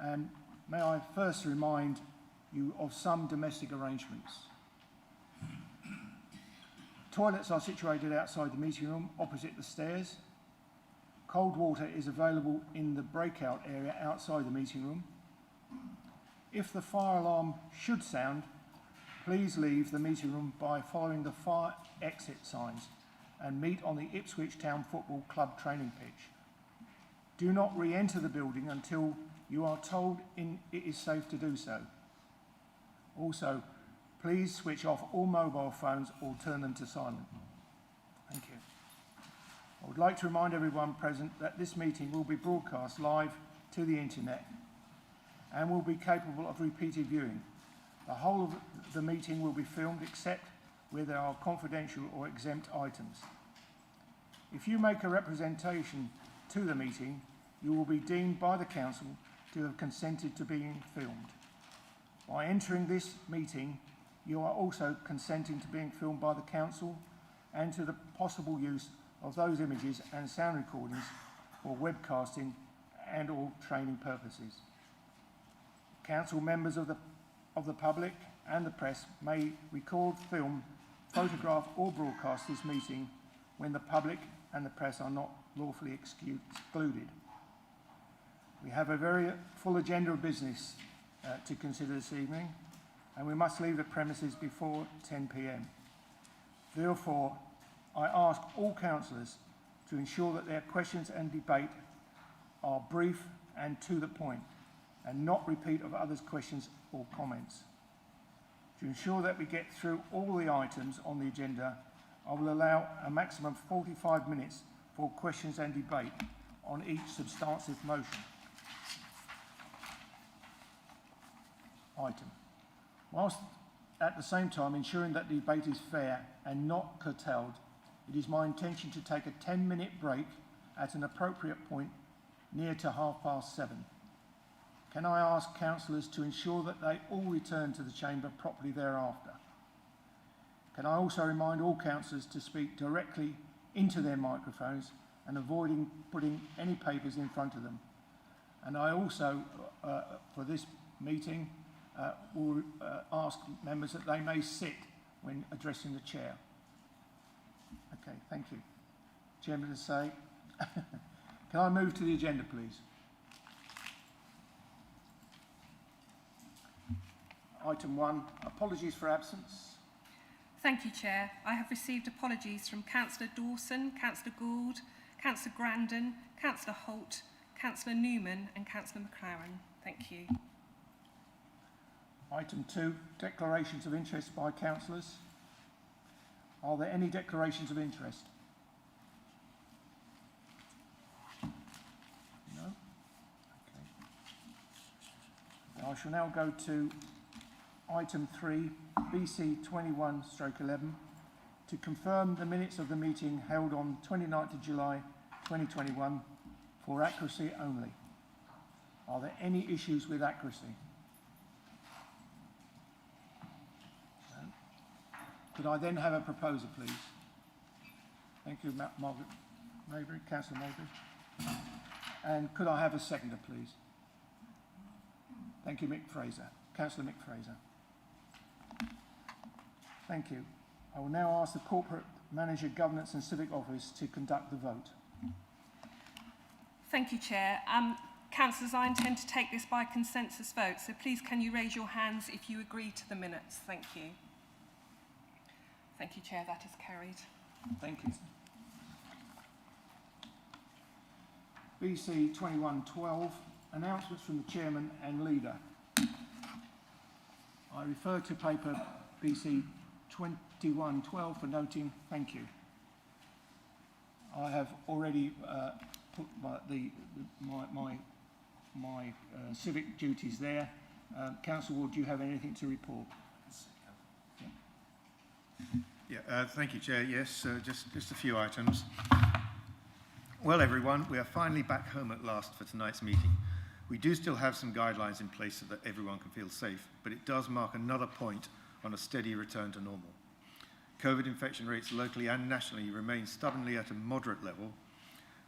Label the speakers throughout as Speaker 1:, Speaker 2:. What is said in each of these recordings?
Speaker 1: And may I first remind you of some domestic arrangements. Toilets are situated outside the meeting room opposite the stairs. Cold water is available in the breakout area outside the meeting room. If the fire alarm should sound, please leave the meeting room by following the fire exit signs and meet on the Ipswich Town Football Club training pitch. Do not re-enter the building until you are told it is safe to do so. Also, please switch off all mobile phones or turn them to silent. Thank you. I would like to remind everyone present that this meeting will be broadcast live to the internet and will be capable of repeated viewing. The whole of the meeting will be filmed except where there are confidential or exempt items. If you make a representation to the meeting, you will be deemed by the Council to have consented to being filmed. By entering this meeting, you are also consenting to being filmed by the Council and to the possible use of those images and sound recordings for webcasting and or training purposes. Council members of the public and the press may record, film, photograph or broadcast this meeting when the public and the press are not lawfully excluded. We have a very full agenda of business to consider this evening, and we must leave the premises before 10 p.m. Therefore, I ask all councillors to ensure that their questions and debate are brief and to the point, and not repeat of others' questions or comments. To ensure that we get through all the items on the agenda, I will allow a maximum of 45 minutes for questions and debate on each substantive motion item, whilst at the same time ensuring that the debate is fair and not curtailed. It is my intention to take a 10-minute break at an appropriate point near to 7:30. Can I ask councillors to ensure that they all return to the chamber properly thereafter? Can I also remind all councillors to speak directly into their microphones and avoiding putting any papers in front of them? And I also, for this meeting, will ask members that they may sit when addressing the chair. Okay, thank you. Chairman to say, can I move to the agenda, please? Item 1, apologies for absence.
Speaker 2: Thank you, Chair. I have received apologies from Councillor Dawson, Councillor Gould, Councillor Grandon, Councillor Holt, Councillor Newman and Councillor McLaren. Thank you.
Speaker 1: Item 2, declarations of interest by councillors. Are there any declarations of interest? No? Okay. I shall now go to item 3, BC 21/11, to confirm the minutes of the meeting held on 29th of July 2021 for accuracy only. Are there any issues with accuracy? No. Could I then have a proposer, please? Thank you, Margaret Maybury, Councillor Maybury. And could I have a seconder, please? Thank you, Mick Fraser. Councillor Mick Fraser. Thank you. I will now ask the Corporate Manager, Governance and Civic Office to conduct the vote.
Speaker 2: Thank you, Chair. Councillors, I intend to take this by consensus vote, so please can you raise your hands if you agree to the minutes. Thank you. Thank you, Chair. That is carried.
Speaker 1: Thank you. BC 21/12, announcements from the Chairman and Leader. I refer to paper BC 21/12 for noting. Thank you. I have already put my civic duties there. Councillor Ward, do you have anything to report?
Speaker 3: Thank you, Chair. Yes, just a few items. Well, everyone, we are finally back home at last for tonight's meeting. We do still have some guidelines in place so that everyone can feel safe, but it does mark another point on a steady return to normal. COVID infection rates locally and nationally remain stubbornly at a moderate level,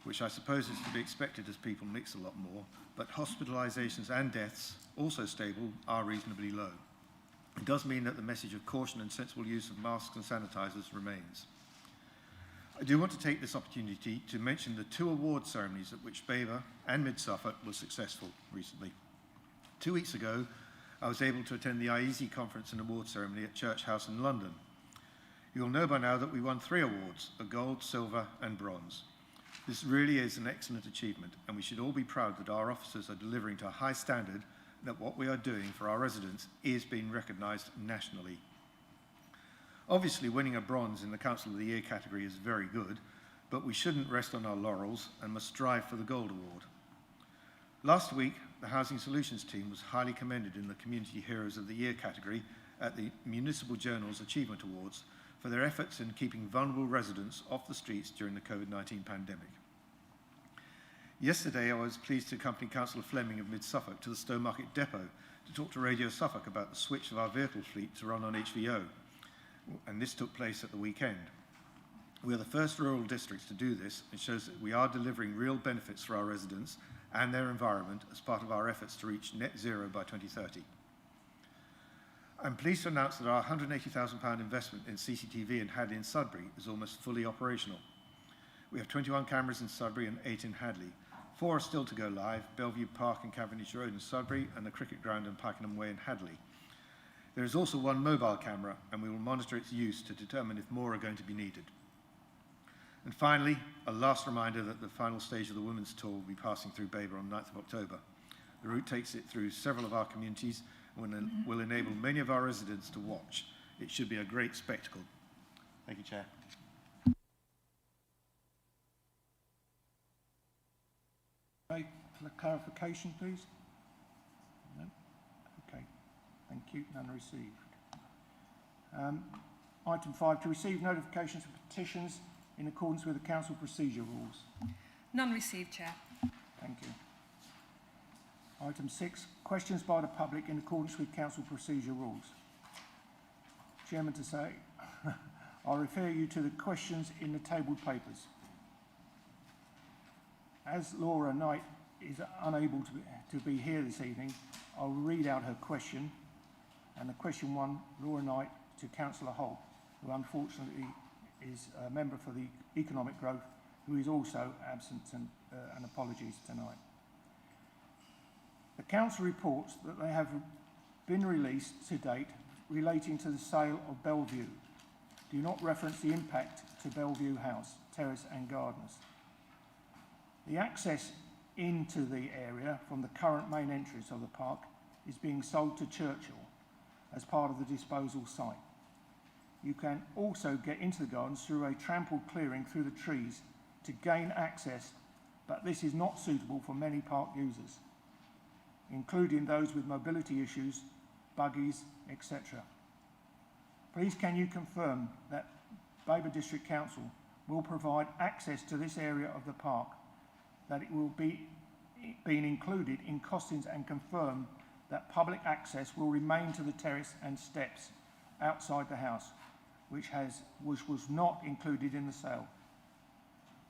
Speaker 3: which I suppose is to be expected as people mix a lot more, but hospitalisations and deaths, also stable, are reasonably low. It does mean that the message of caution and sensible use of masks and sanitisers remains. I do want to take this opportunity to mention the 2 award ceremonies at which Babergh and Mid-Suffolk were successful recently. 2 weeks ago, I was able to attend the IEASY conference and award ceremony at Church House in London. You'll know by now that we won 3 awards, a gold, silver and bronze. This really is an excellent achievement, and we should all be proud that our officers are delivering to a high standard and that what we are doing for our residents is being recognised nationally. Obviously, winning a bronze in the Council of the Year category is very good, but we shouldn't rest on our laurels and must strive for the Gold Award. Last week, the Housing Solutions team was highly commended in the Community Heroes of the Year category at the Municipal Journal's Achievement Awards for their efforts in keeping vulnerable residents off the streets during the COVID-19 pandemic. Yesterday, I was pleased to accompany Councillor Fleming of Mid-Suffolk to the Stowmarket Depot to talk to Radio Suffolk about the switch of our vehicle fleet to run on HVO, and this took place at the weekend. We are the first rural districts to do this, and shows that we are delivering real benefits for our residents and their environment as part of our efforts to reach net zero by 2030. I'm pleased to announce that our £180,000 investment in CCTV in Hadley and Sudbury is almost fully operational. We have 21 cameras in Sudbury and 8 in Hadley. 4 are still to go live, Bellevue Park and Cavendish Road in Sudbury and the Cricket Ground and Pakenham Way in Hadley. There is also 1 mobile camera, and we will monitor its use to determine if more are going to be needed. And finally, a last reminder that the final stage of the Women's Tour will be passing through Babergh on 9th of October. The route takes it through several of our communities and will enable many of our residents to watch. It should be a great spectacle. Thank you, Chair.
Speaker 1: Okay, clarification, please. No? Okay, thank you. None received. Item 5, to receive notifications of petitions in accordance with the Council Procedure Rules.
Speaker 2: None received, Chair.
Speaker 1: Thank you. Item 6, questions by the public in accordance with Council Procedure Rules. Chairman to say, I'll refer you to the questions in the tabled papers. As Laura Knight is unable to be here this evening, I'll read out her question. And the question 1, Laura Knight to Councillor Holt, who unfortunately is a member for the Economic Growth, who is also absent, and apologies tonight. The Council reports that they have been released to date relating to the sale of Bellevue. Do not reference the impact to Bellevue House, Terrace and Gardens. The access into the area from the current main entrance of the park is being sold to Churchill as part of the disposal site. You can also get into the gardens through a trampled clearing through the trees to gain access, but this is not suitable for many park users, including those with mobility issues, buggies, etc. Please can you confirm that Babergh District Council will provide access to this area of the park, that it will be being included in costings, and confirm that public access will remain to the terrace and steps outside the house, which was not included in the sale,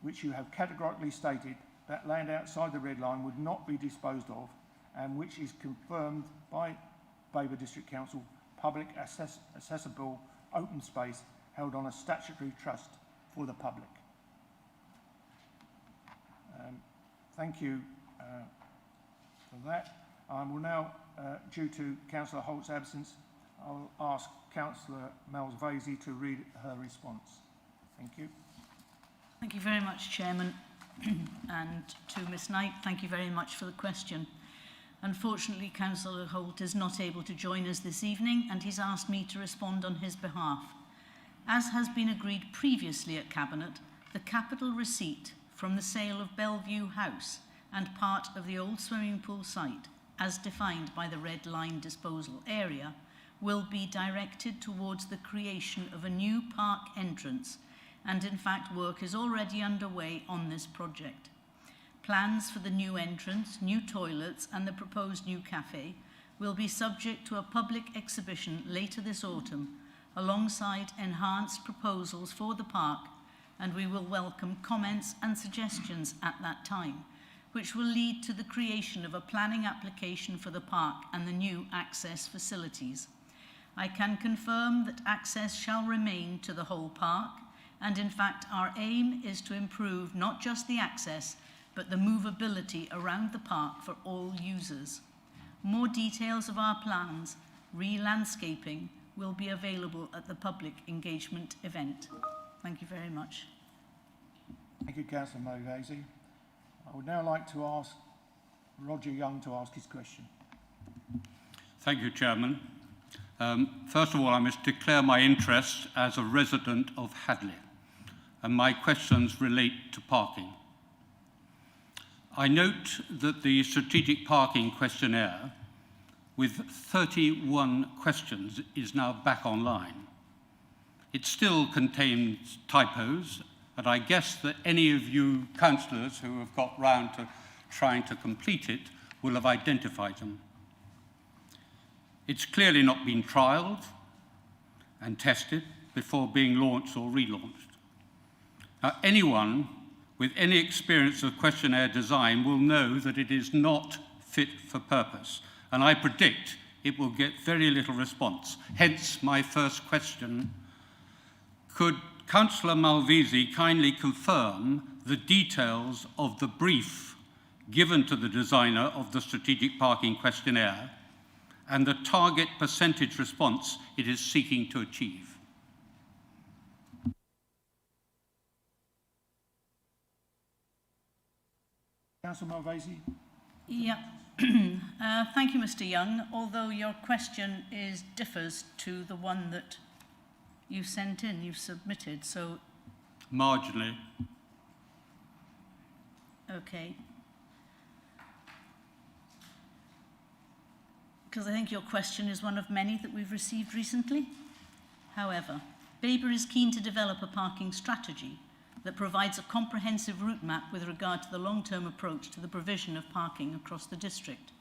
Speaker 1: which you have categorically stated that land outside the red line would not be disposed of, and which is confirmed by Babergh District Council public accessible open space held on a statutory trust for the public. Thank you for that. I will now, due to Councillor Holt's absence, I'll ask Councillor Malvasi to read her response. Thank you.
Speaker 4: Thank you very much, Chairman. And to Ms Knight, thank you very much for the question. Unfortunately, Councillor Holt is not able to join us this evening, and he's asked me to respond on his behalf. As has been agreed previously at Cabinet, the capital receipt from the sale of Bellevue House and part of the old swimming pool site, as defined by the red line disposal area, will be directed towards the creation of a new park entrance, and in fact work is already underway on this project. Plans for the new entrance, new toilets and the proposed new cafe will be subject to a public exhibition later this autumn, alongside enhanced proposals for the park and we will welcome comments and suggestions at that time, which will lead to the creation of a planning application for the park and the new access facilities. I can confirm that access shall remain to the whole park, and in fact our aim is to improve not just the access, but the movability around the park for all users. More details of our plans, re-landscaping, will be available at the public engagement event. Thank you very much.
Speaker 1: Thank you, Councillor Mulvey. I would now like to ask Roger Young to ask his question.
Speaker 5: Thank you, Chairman. First of all, I must declare my interest as a resident of Hadley, and my questions relate to parking. I note that the strategic parking questionnaire, with 31 questions, is now back online. It still contains typos, and I guess that any of you councillors who have got round to trying to complete it will have identified them. It's clearly not been trialled and tested before being launched or relaunched. Now, anyone with any experience of questionnaire design will know that it is not fit for purpose, and I predict it will get very little response. Hence my first question: could Councillor Malvisi kindly confirm the details of the brief given to the designer of the strategic parking questionnaire and the target percentage response it is seeking to achieve?
Speaker 1: Councillor Mulvey.
Speaker 4: Yeah. Thank you, Mr. Young. Although your question differs to the one that you sent in, you've submitted, so...
Speaker 5: Marginally.
Speaker 4: Okay. Because I think your question is one of many that we've received recently. However, Babergh is keen to develop a parking strategy that provides a comprehensive route map with regard to the long-term approach to the provision of parking across the district.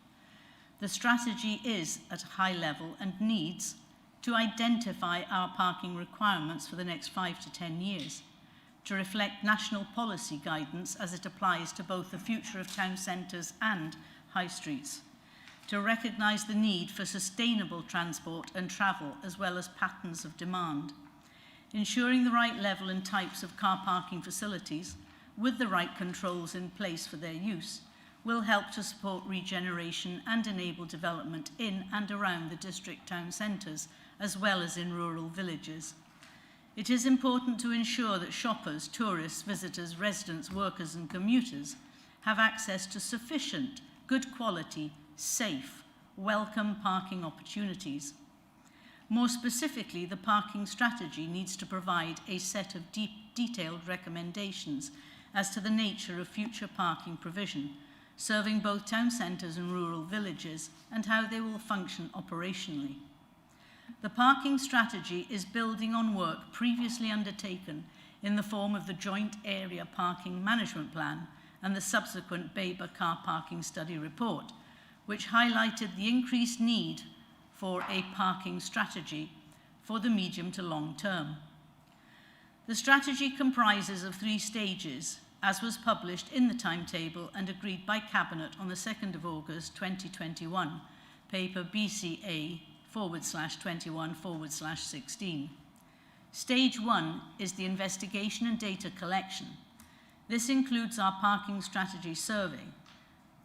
Speaker 4: The strategy is at a high level and needs to identify our parking requirements for the next 5 to 10 years, to reflect national policy guidance as it applies to both the future of town centres and high streets, to recognise the need for sustainable transport and travel as well as patterns of demand, ensuring the right level and types of car parking facilities with the right controls in place for their use will help to support regeneration and enable development in and around the district town centres as well as in rural villages. It is important to ensure that shoppers, tourists, visitors, residents, workers and commuters have access to sufficient, good quality, safe, welcome parking opportunities. More specifically, the parking strategy needs to provide a set of detailed recommendations as to the nature of future parking provision, serving both town centres and rural villages, and how they will function operationally. The parking strategy is building on work previously undertaken in the form of the Joint Area Parking Management Plan and the subsequent Babergh Car Parking Study Report, which highlighted the increased need for a parking strategy for the medium to long term. The strategy comprises of 3 stages, as was published in the timetable and agreed by Cabinet on the 2nd of August 2021, paper BCA/21/16. Stage 1 is the investigation and data collection. This includes our parking strategy survey,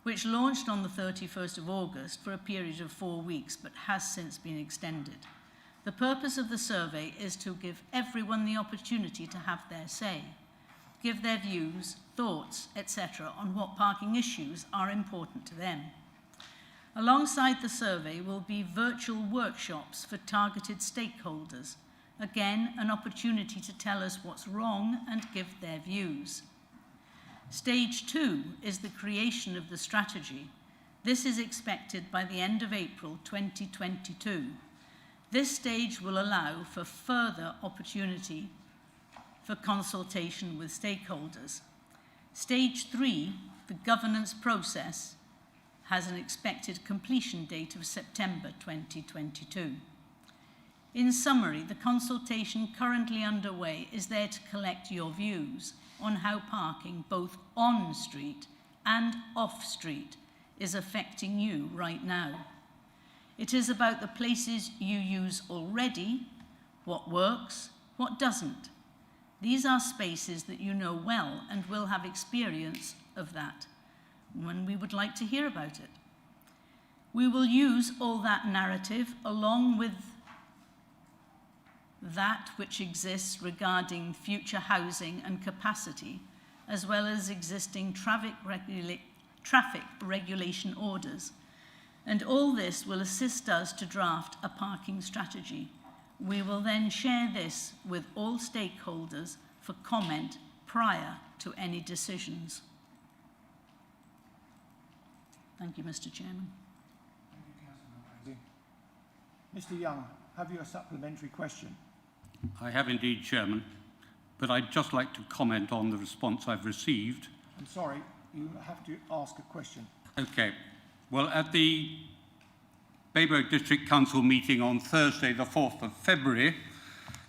Speaker 4: which launched on the 31st of August for a period of 4 weeks, but has since been extended. The purpose of the survey is to give everyone the opportunity to have their say, give their views, thoughts, etc. on what parking issues are important to them. Alongside the survey will be virtual workshops for targeted stakeholders. Again, an opportunity to tell us what's wrong and give their views. Stage 2 is the creation of the strategy. This is expected by the end of April 2022. This stage will allow for further opportunity for consultation with stakeholders. Stage 3, the governance process, has an expected completion date of September 2022. In summary, the consultation currently underway is there to collect your views on how parking, both on street and off street, is affecting you right now. It is about the places you use already, what works, what doesn't. These are spaces that you know well and will have experience of that when we would like to hear about it. We will use all that narrative along with that which exists regarding future housing and capacity, as well as existing traffic regulation orders. And all this will assist us to draft a parking strategy. We will then share this with all stakeholders for comment prior to any decisions. Thank you, Mr. Chairman.
Speaker 1: Thank you, Councillor Mr. Young, have you a supplementary question?
Speaker 5: I have indeed, Chairman, but I'd just like to comment on the response I've received.
Speaker 1: I'm sorry, you have to ask a question.
Speaker 5: Okay. Well, at the Babergh District Council meeting on Thursday, the 4th of February,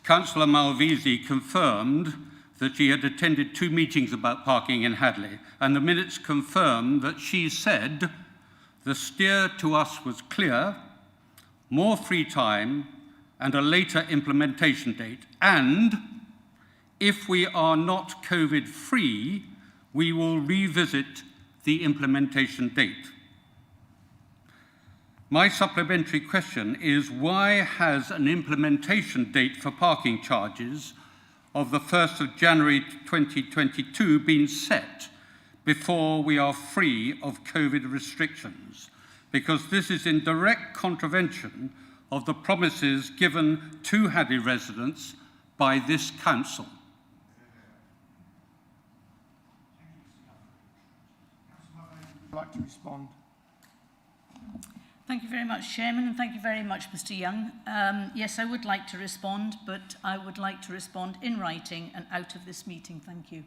Speaker 5: Councillor Malvisi confirmed that she had attended 2 meetings about parking in Hadley, and the minutes confirm that she said the steer to us was clear, more free time, and a later implementation date. And if we are not COVID-free, we will revisit the implementation date. My supplementary question is, why has an implementation date for parking charges of the 1st of January 2022 been set before we are free of COVID restrictions? Because this is in direct contravention of the promises given to Hadley residents by this council.
Speaker 1: Would you like to respond?
Speaker 4: Thank you very much, Chairman, and thank you very much, Mr. Young. Yes, I would like to respond, but I would like to respond in writing and out of this meeting. Thank you.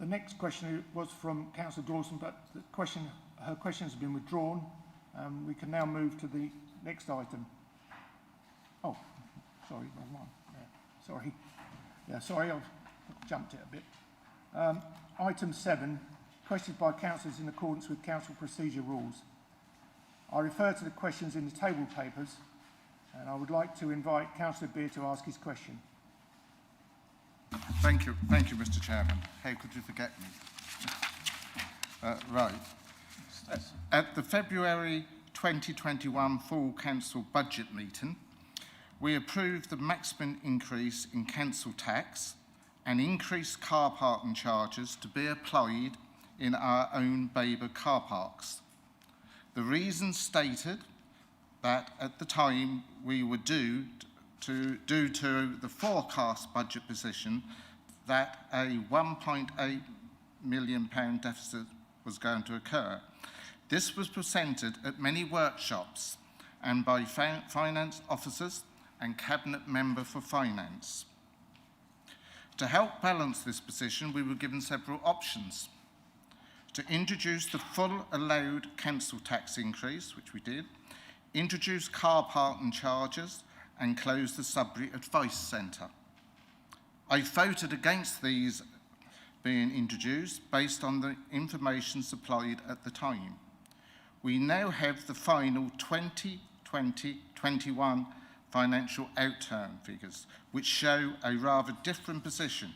Speaker 1: The next question was from Councillor Dawson, but her question has been withdrawn. We can now move to the next item. Oh, sorry, wrong one. Yeah, sorry. Yeah, sorry, I've jumped it a bit. Item 7, questions by councillors in accordance with council procedure rules. I refer to the questions in the table papers, and I would like to invite Councillor Beer to ask his question.
Speaker 6: Thank you, Mr. Chairman. How could you forget me? Right. At the February 2021 full council budget meeting, we approved the maximum increase in council tax and increased car parking charges to be applied in our own Babergh car parks. The reasons stated that at the time we were due to the forecast budget position that a £1.8 million deficit was going to occur. This was presented at many workshops and by finance officers and cabinet member for finance. To help balance this position, we were given several options. To introduce the full allowed council tax increase, which we did, introduce car parking charges, and close the Sudbury Advice Centre. I voted against these being introduced based on the information supplied at the time. We now have the final 2020-21 financial outturn figures, which show a rather different position.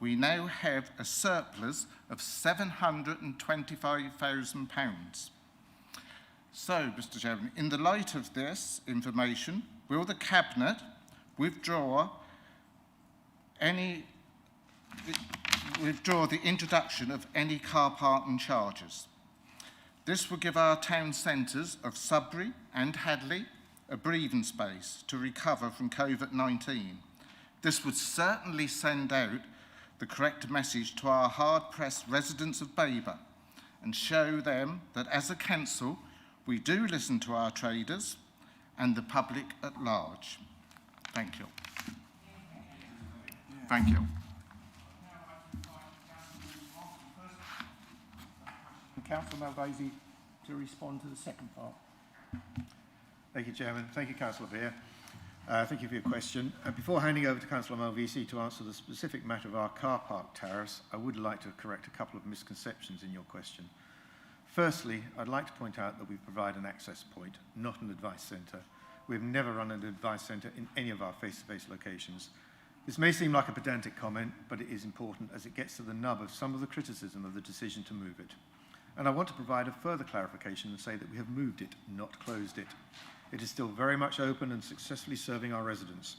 Speaker 6: We now have a surplus of £725,000. So, Mr. Chairman, in the light of this information, will the Cabinet withdraw the introduction of any car parking charges? This will give our town centres of Sudbury and Hadley a breathing space to recover from COVID-19. This would certainly send out the correct message to our hard-pressed residents of Babergh and show them that as a council, we do listen to our traders and the public at large. Thank you. Thank you.
Speaker 1: Councillor Malvesi to respond to the second part.
Speaker 3: Thank you, Chairman. Thank you, Councillor Beer. Thank you for your question. Before handing over to Councillor Malvesi to answer the specific matter of our car park tariffs, I would like to correct a couple of misconceptions in your question. Firstly, I'd like to point out that we provide an access point, not an advice centre. We've never run an advice centre in any of our face-to-face locations. This may seem like a pedantic comment, but it is important as it gets to the nub of some of the criticism of the decision to move it. And I want to provide a further clarification and say that we have moved it, not closed it. It is still very much open and successfully serving our residents.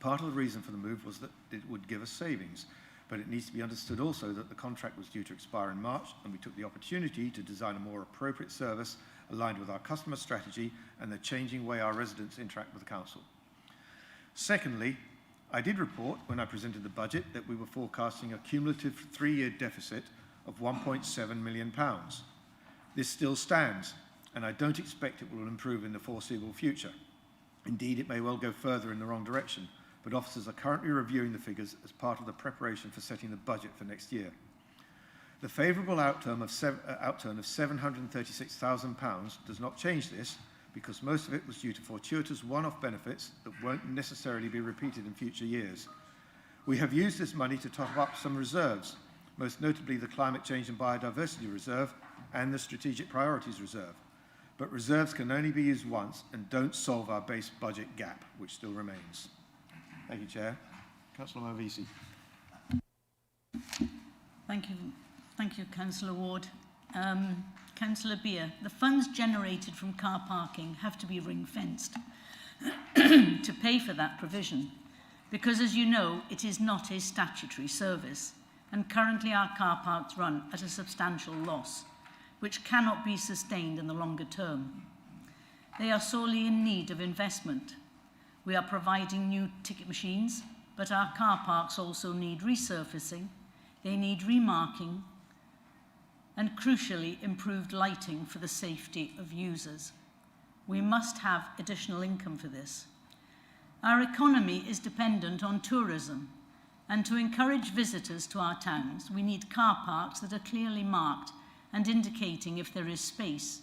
Speaker 3: Part of the reason for the move was that it would give us savings, but it needs to be understood also that the contract was due to expire in March, and we took the opportunity to design a more appropriate service aligned with our customer strategy and the changing way our residents interact with the council. Secondly, I did report when I presented the budget that we were forecasting a cumulative 3-year deficit of £1.7 million. This still stands, and I don't expect it will improve in the foreseeable future. Indeed, it may well go further in the wrong direction, but officers are currently reviewing the figures as part of the preparation for setting the budget for next year. The favourable outturn of £736,000 does not change this, because most of it was due to fortuitous one-off benefits that won't necessarily be repeated in future years. We have used this money to top up some reserves, most notably the Climate Change and Biodiversity Reserve and the Strategic Priorities Reserve. But reserves can only be used once and don't solve our base budget gap, which still remains. Thank you, Chair. Councillor Malvesi.
Speaker 4: Thank you, Councillor Ward. Councillor Beer, the funds generated from car parking have to be ring-fenced to pay for that provision, because, as you know, it is not a statutory service, and currently our car parks run at a substantial loss, which cannot be sustained in the longer term. They are sorely in need of investment. We are providing new ticket machines, but our car parks also need resurfacing, they need remarking, and crucially improved lighting for the safety of users. We must have additional income for this. Our economy is dependent on tourism, and to encourage visitors to our towns, we need car parks that are clearly marked and indicating if there is space.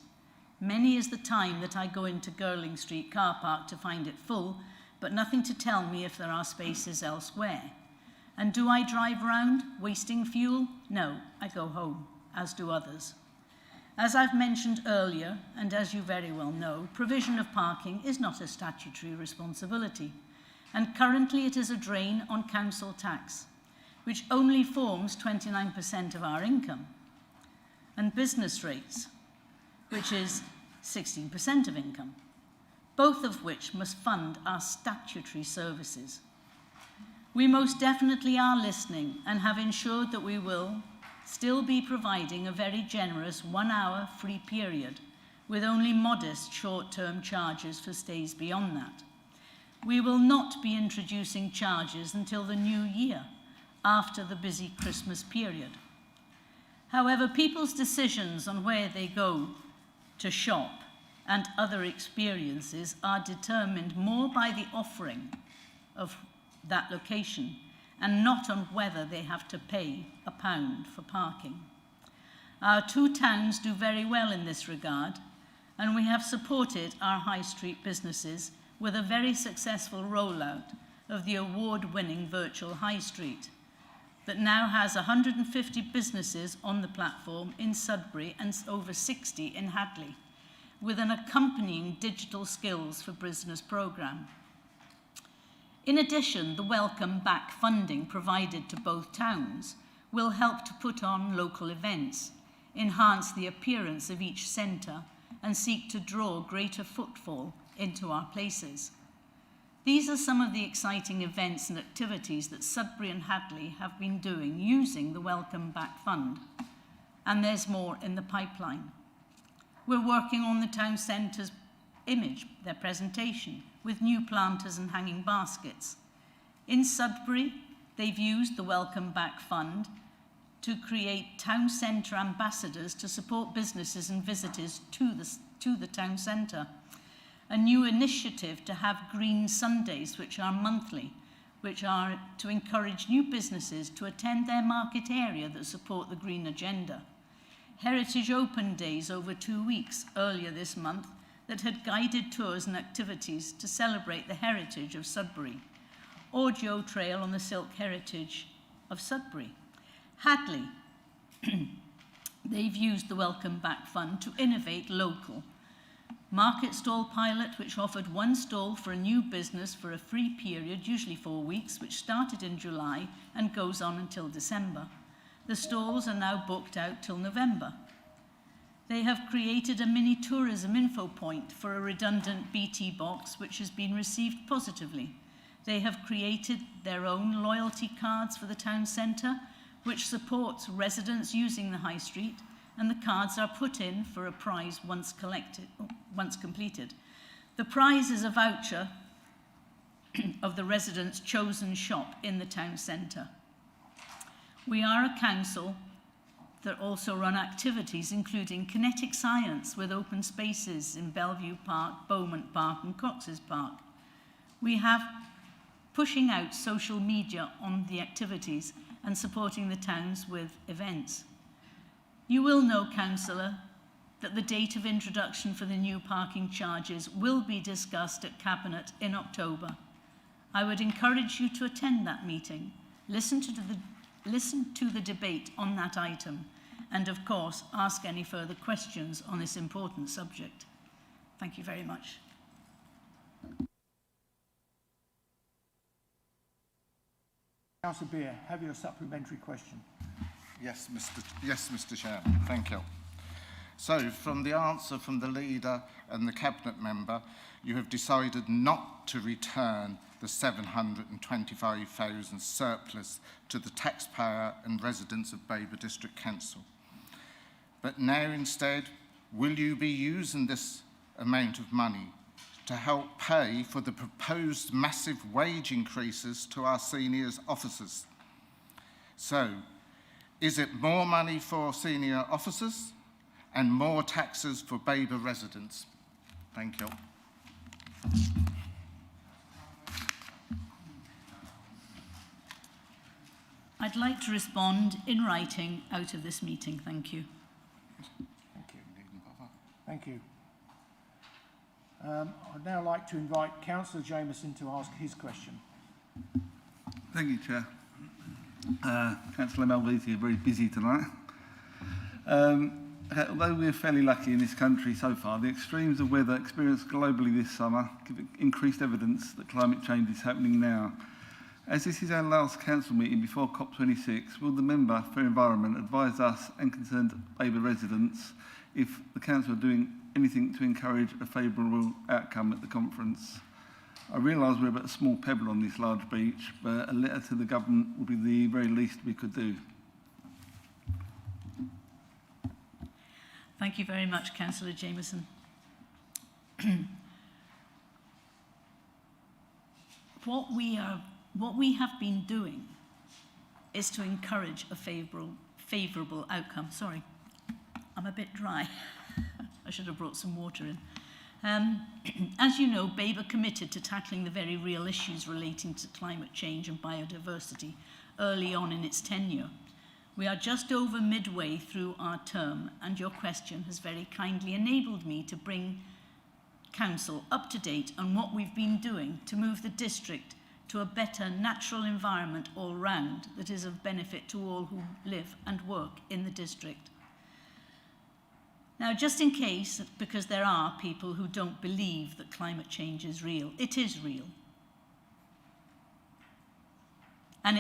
Speaker 4: Many is the time that I go into Girling Street car park to find it full, but nothing to tell me if there are spaces elsewhere. And do I drive around, wasting fuel? No, I go home, as do others. As I've mentioned earlier, and as you very well know, provision of parking is not a statutory responsibility, and currently it is a drain on council tax, which only forms 29% of our income, and business rates, which is 16% of income, both of which must fund our statutory services. We most definitely are listening and have ensured that we will still be providing a very generous 1-hour free period with only modest short-term charges for stays beyond that. We will not be introducing charges until the new year, after the busy Christmas period. However, people's decisions on where they go to shop and other experiences are determined more by the offering of that location and not on whether they have to pay £1 for parking. Our 2 towns do very well in this regard, and we have supported our high street businesses with a very successful rollout of the award-winning virtual high street that now has 150 businesses on the platform in Sudbury and over 60 in Hadley, with an accompanying digital skills for business programme. In addition, the Welcome Back funding provided to both towns will help to put on local events, enhance the appearance of each centre, and seek to draw greater footfall into our places. These are some of the exciting events and activities that Sudbury and Hadley have been doing using the Welcome Back Fund, and there's more in the pipeline. We're working on the town centre's image, their presentation, with new planters and hanging baskets. In Sudbury, they've used the Welcome Back Fund to create town centre ambassadors to support businesses and visitors to the town centre. A new initiative to have Green Sundays, which are monthly, which are to encourage new businesses to attend their market area that support the green agenda. Heritage Open Days over 2 weeks earlier this month that had guided tours and activities to celebrate the heritage of Sudbury. Audio Trail on the Silk Heritage of Sudbury. Hadley, they've used the Welcome Back Fund to innovate local. Market stall pilot, which offered one stall for a new business for a free period, usually 4 weeks, which started in July and goes on until December. The stalls are now booked out till November. They have created a mini tourism info point for a redundant BT box, which has been received positively. They have created their own loyalty cards for the town centre, which supports residents using the high street, and the cards are put in for a prize once completed. The prize is a voucher of the residents' chosen shop in the town centre. We are a council that also run activities including kinetic science with open spaces in Bellevue Park, Beaumont Park and Cox's Park. We have pushing out social media on the activities and supporting the towns with events. You will know, Councillor, that the date of introduction for the new parking charges will be discussed at Cabinet in October. I would encourage you to attend that meeting, listen to the debate on that item, and of course, ask any further questions on this important subject. Thank you very much.
Speaker 1: Councillor Beer, have your supplementary question.
Speaker 6: Yes, Mr. Chairman, thank you. So, from the answer from the leader and the cabinet member, you have decided not to return the 725,000 surplus to the taxpayer and residents of Babergh District Council. But now instead, will you be using this amount of money to help pay for the proposed massive wage increases to our senior officers? So, is it more money for senior officers and more taxes for Babergh residents? Thank you.
Speaker 4: I'd like to respond in writing out of this meeting. Thank you.
Speaker 1: Thank you. Thank you. I'd now like to invite Councillor Jameson to ask his question.
Speaker 7: Thank you, Chair. Councillor Malvesi are very busy tonight. Although we're fairly lucky in this country so far, the extremes of weather experienced globally this summer give increased evidence that climate change is happening now. As this is our last council meeting before COP26, will the Member for Environment advise us and concerned Babergh residents if the council are doing anything to encourage a favourable outcome at the conference? I realise we're but a small pebble on this large beach, but a letter to the government would be the very least we could do.
Speaker 4: Thank you very much, Councillor Jameson. What we have been doing is to encourage a favourable outcome. Sorry, I'm a bit dry. I should have brought some water in. As you know, Babergh committed to tackling the very real issues relating to climate change and biodiversity early on in its tenure. We are just over midway through our term, and your question has very kindly enabled me to bring Council up to date on what we've been doing to move the district to a better natural environment all round that is of benefit to all who live and work in the district. Now, just in case, because there are people who don't believe that climate change is real, it is real. And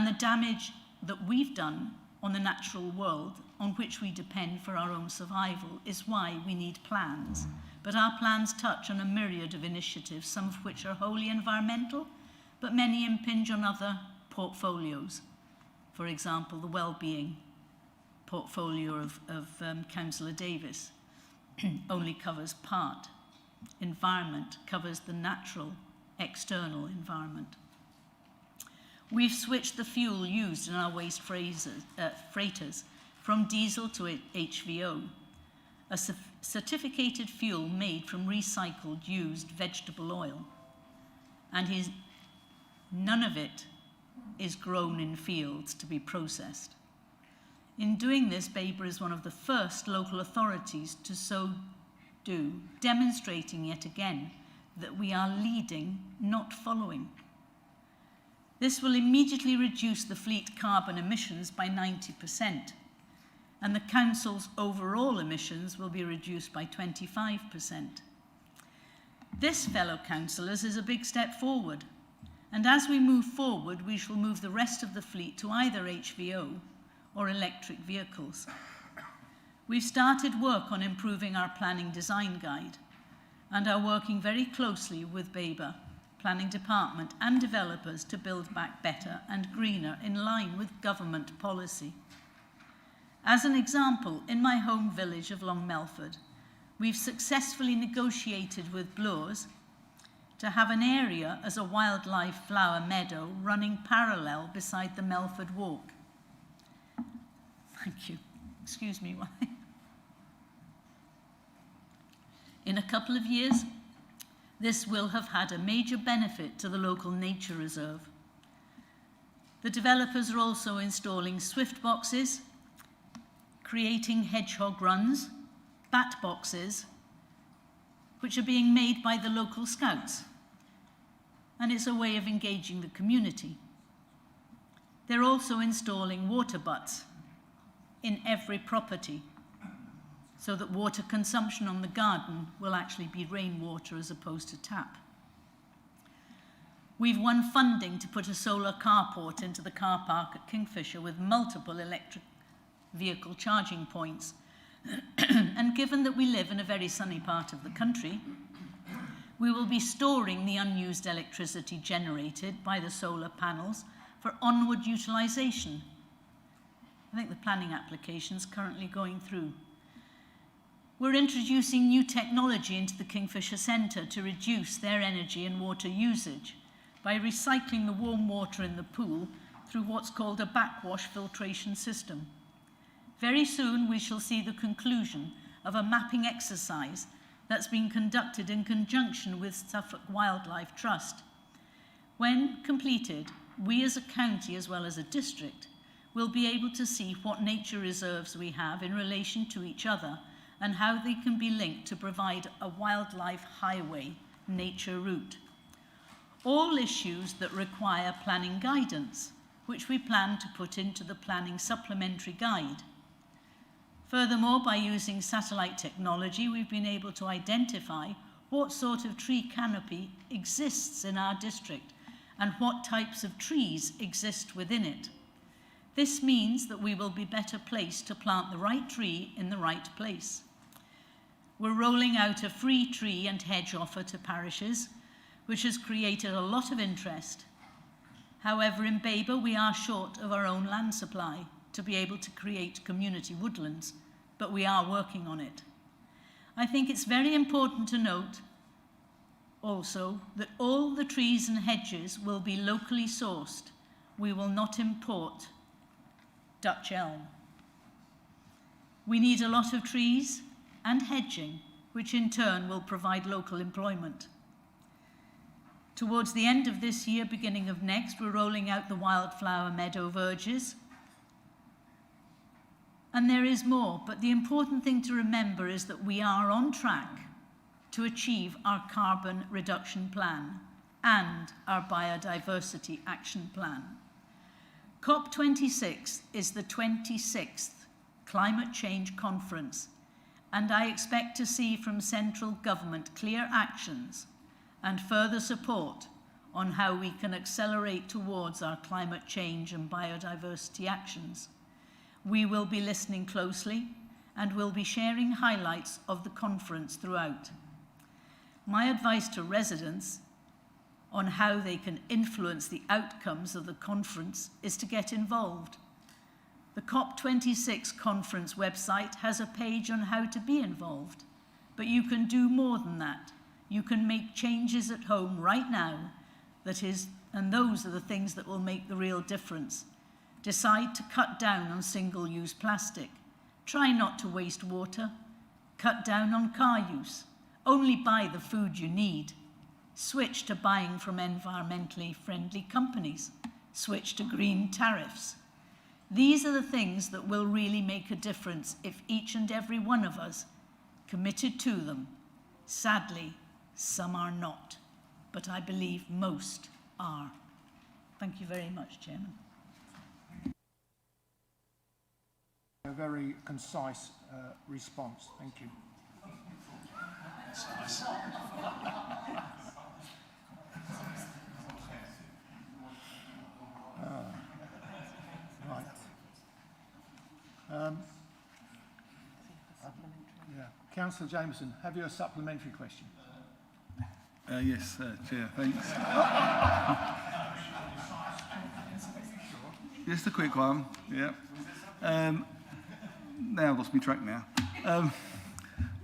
Speaker 4: the damage that we've done on the natural world on which we depend for our own survival is why we need plans. But our plans touch on a myriad of initiatives, some of which are wholly environmental, but many impinge on other portfolios. For example, the Wellbeing portfolio of Councillor Davis only covers part. Environment covers the natural, external environment. We've switched the fuel used in our waste freighters from diesel to HVO, a certificated fuel made from recycled used vegetable oil, and none of it is grown in fields to be processed. In doing this, Babergh is one of the first local authorities to so do, demonstrating yet again that we are leading, not following. This will immediately reduce the fleet carbon emissions by 90%, and the council's overall emissions will be reduced by 25%. This, fellow councillors, is a big step forward, and as we move forward, we shall move the rest of the fleet to either HVO or electric vehicles. We've started work on improving our planning design guide and are working very closely with Babergh Planning Department and developers to build back better and greener in line with government policy. As an example, in my home village of Long Melford, we've successfully negotiated with Bloors to have an area as a wildlife flower meadow running parallel beside the Melford Walk. Thank you. Excuse me. In a couple of years, this will have had a major benefit to the local nature reserve. The developers are also installing swift boxes, creating hedgehog runs, bat boxes, which are being made by the local scouts, and it's a way of engaging the community. They're also installing water butts in every property, so that water consumption on the garden will actually be rainwater as opposed to tap. We've won funding to put a solar carport into the car park at Kingfisher with multiple electric vehicle charging points. And given that we live in a very sunny part of the country, we will be storing the unused electricity generated by the solar panels for onward utilisation. I think the planning application is currently going through. We're introducing new technology into the Kingfisher Centre to reduce their energy and water usage by recycling the warm water in the pool through what's called a backwash filtration system. Very soon we shall see the conclusion of a mapping exercise that's been conducted in conjunction with Suffolk Wildlife Trust. When completed, we as a county as well as a district will be able to see what nature reserves we have in relation to each other and how they can be linked to provide a wildlife highway nature route. All issues that require planning guidance, which we plan to put into the planning supplementary guide. Furthermore, by using satellite technology, we've been able to identify what sort of tree canopy exists in our district and what types of trees exist within it. This means that we will be better placed to plant the right tree in the right place. We're rolling out a free tree and hedge offer to parishes, which has created a lot of interest. However, in Babergh, we are short of our own land supply to be able to create community woodlands, but we are working on it. I think it's very important to note also that all the trees and hedges will be locally sourced. We will not import Dutch elm. We need a lot of trees and hedging, which in turn will provide local employment. Towards the end of this year, beginning of next, we're rolling out the wildflower meadow verges. And there is more, but the important thing to remember is that we are on track to achieve our carbon reduction plan and our biodiversity action plan. COP26 is the 26th Climate Change Conference, and I expect to see from central government clear actions and further support on how we can accelerate towards our climate change and biodiversity actions. We will be listening closely and will be sharing highlights of the conference throughout. My advice to residents on how they can influence the outcomes of the conference is to get involved. The COP26 conference website has a page on how to be involved, but you can do more than that. You can make changes at home right now, and those are the things that will make the real difference. Decide to cut down on single-use plastic. Try not to waste water. Cut down on car use. Only buy the food you need. Switch to buying from environmentally friendly companies. Switch to green tariffs. These are the things that will really make a difference if each and every one of us committed to them. Sadly, some are not, but I believe most are. Thank you very much, Chairman.
Speaker 1: A very concise response. Thank you. Right. Yeah. Councillor Jameson, have you a supplementary question?
Speaker 7: Yes, Chair, thanks. Just a quick one, yeah. Now I've lost my track now.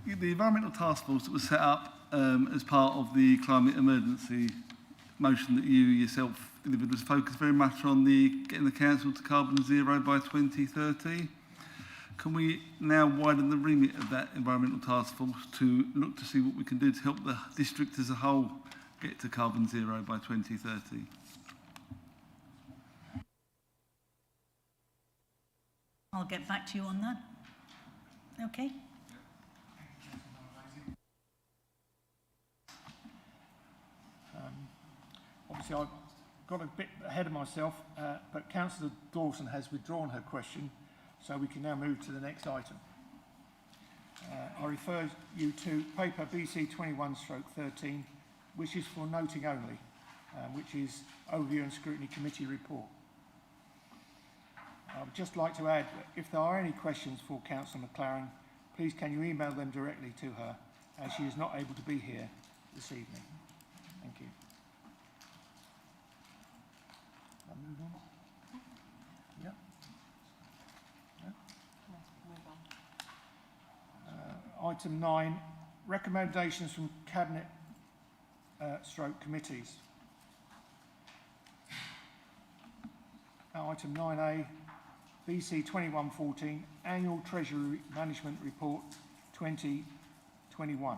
Speaker 7: The environmental task force that was set up as part of the climate emergency motion that you yourself delivered was focused very much on getting the council to carbon zero by 2030. Can we now widen the remit of that environmental task force to look to see what we can do to help the district as a whole get to carbon zero by 2030?
Speaker 4: I'll get back to you on that. Okay.
Speaker 1: Obviously, I've got a bit ahead of myself, but Councillor Dawson has withdrawn her question, so we can now move to the next item. I refer you to paper BC 21/13, which is for noting only, which is Overview and Scrutiny Committee report. I would just like to add that if there are any questions for Councillor McLaren, please can you email them directly to her, as she is not able to be here this evening. Thank you. I'll move on. Yeah. Item 9, recommendations from Cabinet stroke committees. Item 9A, BC 2114, Annual Treasury Management Report 2021.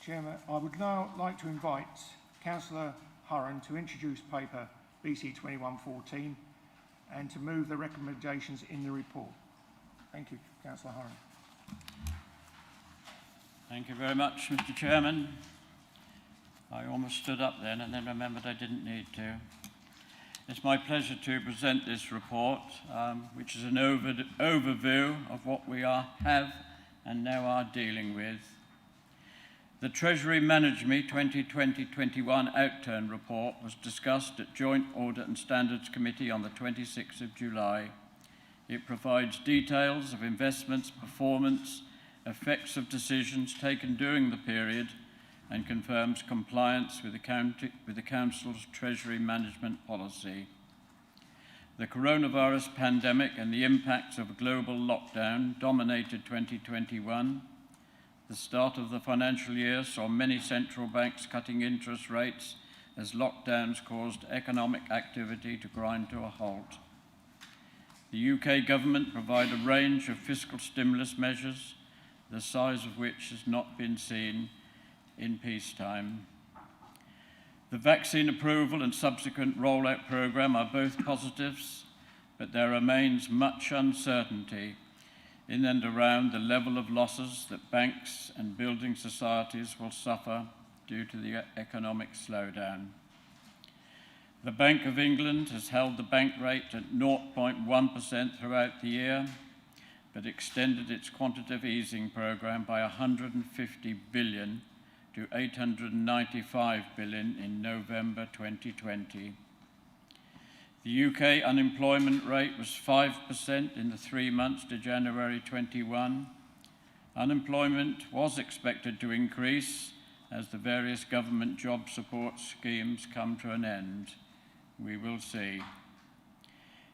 Speaker 1: Chairman, I would now like to invite Councillor Hurren to introduce paper BC 2114 and to move the recommendations in the report. Thank you, Councillor Hurren.
Speaker 8: Thank you very much, Mr. Chairman. I almost stood up then and then remembered I didn't need to. It's my pleasure to present this report, which is an overview of what we have and now are dealing with. The Treasury Management 2020-21 Outturn Report was discussed at Joint Audit and Standards Committee on the 26th of July. It provides details of investments, performance, effects of decisions taken during the period, and confirms compliance with the Council's Treasury Management Policy. The coronavirus pandemic and the impacts of a global lockdown dominated 2021. The start of the financial year saw many central banks cutting interest rates as lockdowns caused economic activity to grind to a halt. The UK government provided a range of fiscal stimulus measures, the size of which has not been seen in peacetime. The vaccine approval and subsequent rollout programme are both positives, but there remains much uncertainty in and around the level of losses that banks and building societies will suffer due to the economic slowdown. The Bank of England has held the bank rate at 0.1% throughout the year, but extended its quantitative easing programme by 150 billion to 895 billion in November 2020. The UK unemployment rate was 5% in the 3 months to January 21. Unemployment was expected to increase as the various government job support schemes come to an end. We will see.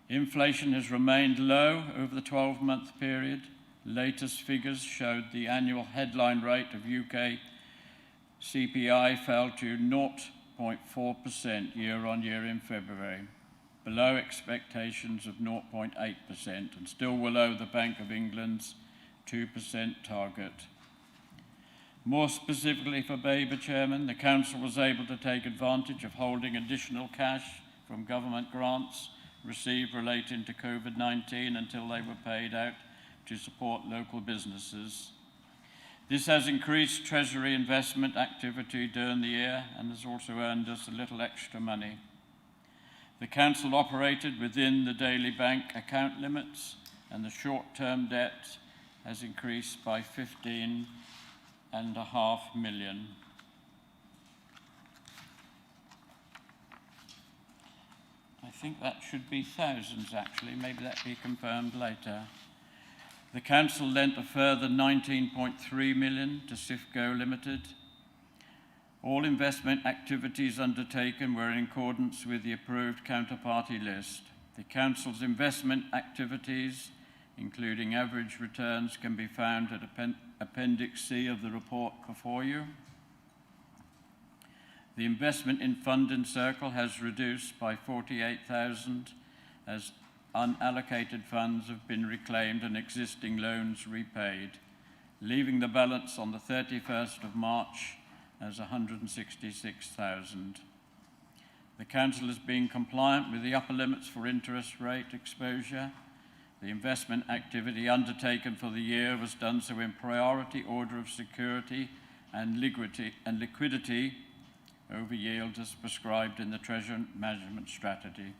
Speaker 8: Inflation has remained low over the 12-month period. Latest figures showed the annual headline rate of UK CPI fell to 0.4% year on year in February, below expectations of 0.8% and still below the Bank of England's 2% target. More specifically for Babergh, Chairman, the Council was able to take advantage of holding additional cash from government grants received relating to COVID-19 until they were paid out to support local businesses. This has increased Treasury investment activity during the year and has also earned us a little extra money. The Council operated within the daily bank account limits, and the short-term debt has increased by 15.5 million. I think that should be thousands, actually. Maybe that be confirmed later. The Council lent a further 19.3 million to Cifco Limited. All investment activities undertaken were in accordance with the approved counterparty list. The Council's investment activities, including average returns, can be found at Appendix C of the report before you. The investment in Fund and Circle has reduced by 48,000 as unallocated funds have been reclaimed and existing loans repaid, leaving the balance on the 31st of March as 166,000. The Council has been compliant with the upper limits for interest rate exposure. The investment activity undertaken for the year was done so in priority order of security and liquidity over yield as prescribed in the Treasury Management Strategy.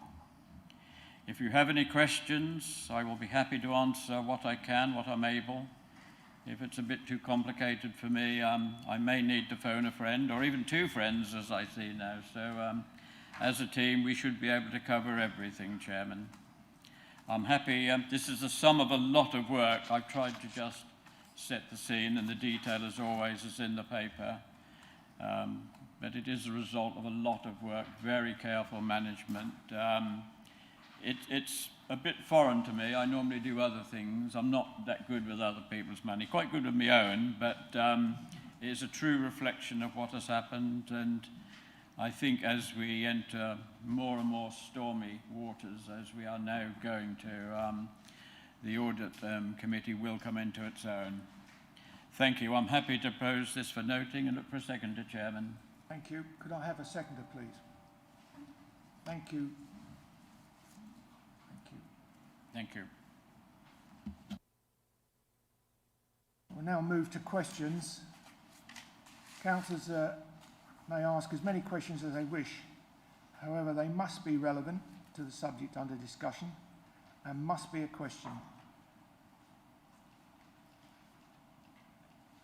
Speaker 8: If you have any questions, I will be happy to answer what I can, what I'm able. If it's a bit too complicated for me, I may need to phone a friend, or even two friends, as I see now. So as a team, we should be able to cover everything, Chairman. I'm happy. This is the sum of a lot of work. I've tried to just set the scene, and the detail, as always, is in the paper. But it is a result of a lot of work, very careful management. It's a bit foreign to me. I normally do other things. I'm not that good with other people's money, quite good with my own, but it is a true reflection of what has happened. And I think as we enter more and more stormy waters, as we are now going to, the Audit Committee will come into its own. Thank you. I'm happy to propose this for noting and look for a seconder, Chairman.
Speaker 1: Thank you. Could I have a seconder, please? Thank you.
Speaker 8: Thank you.
Speaker 1: We'll now move to questions. Councillors may ask as many questions as they wish. However, they must be relevant to the subject under discussion and must be a question.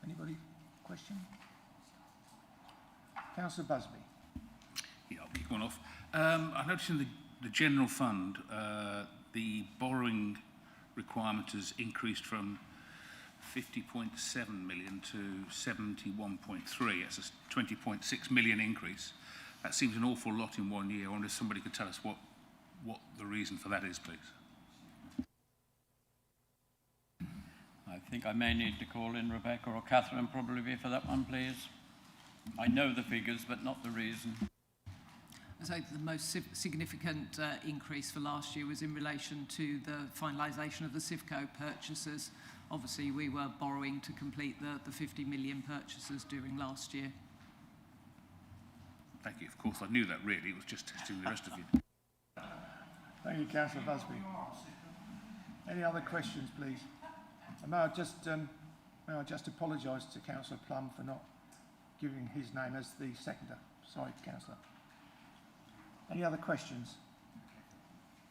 Speaker 1: Anybody? Question? Councillor Busby.
Speaker 9: Yeah, I'll kick one off. I noticed in the general fund, the borrowing requirement has increased from 50.7 million to 71.3. That's a 20.6 million increase. That seems an awful lot in 1 year. I wonder if somebody could tell us what the reason for that is, please.
Speaker 8: I think I may need to call in Rebecca or Catherine probably for that one, please. I know the figures, but not the reason.
Speaker 10: So the most significant increase for last year was in relation to the finalisation of the Cifco purchases. Obviously, we were borrowing to complete the 50 million purchases during last year.
Speaker 9: Thank you. Of course, I knew that really. It was just testing the rest of you.
Speaker 1: Thank you, Councillor Busby. Any other questions, please? May I just apologise to Councillor Plum for not giving his name as the seconder. Sorry, Councillor. Any other questions?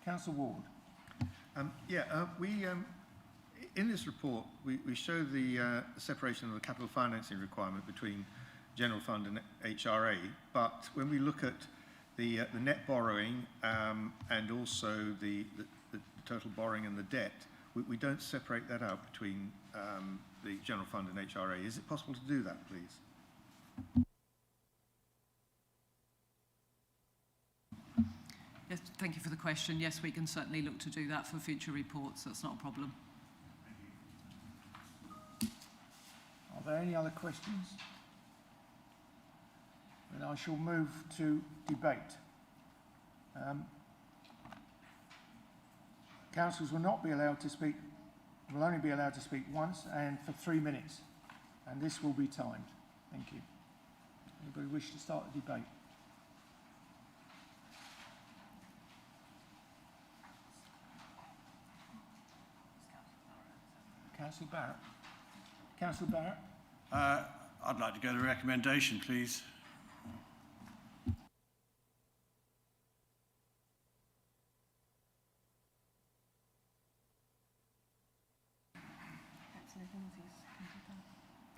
Speaker 1: Councillor Ward.
Speaker 3: In this report, we show the separation of the capital financing requirement between general fund and HRA, but when we look at the net borrowing and also the total borrowing and the debt, we don't separate that out between the general fund and HRA. Is it possible to do that, please?
Speaker 10: Yes, thank you for the question. Yes, we can certainly look to do that for future reports. That's not a problem.
Speaker 1: Are there any other questions? Then I shall move to debate. Councillors will not be allowed to speak, will only be allowed to speak once and for 3 minutes, and this will be timed. Thank you. Anybody wish to start the debate? Councillor Barrett. Councillor Barrett.
Speaker 11: I'd like to go to recommendation, please.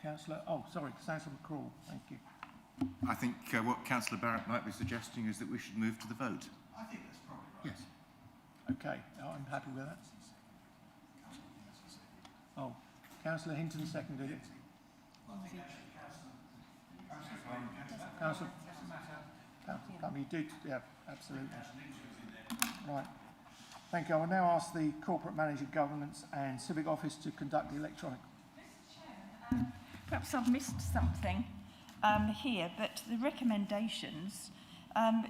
Speaker 1: Councillor, oh, sorry, Councillor McCraw, thank you.
Speaker 12: I think what Councillor Barrett might be suggesting is that we should move to the vote.
Speaker 11: I think that's probably right.
Speaker 1: Yes. Okay, I'm happy with that. Oh, Councillor Hinton seconded it. Councillor, you did, yeah, absolutely. Right. Thank you. I will now ask the Corporate Manager, Governance and Civic Office to conduct the electronic.
Speaker 13: Mr. Chairman, perhaps I've missed something here, but the recommendations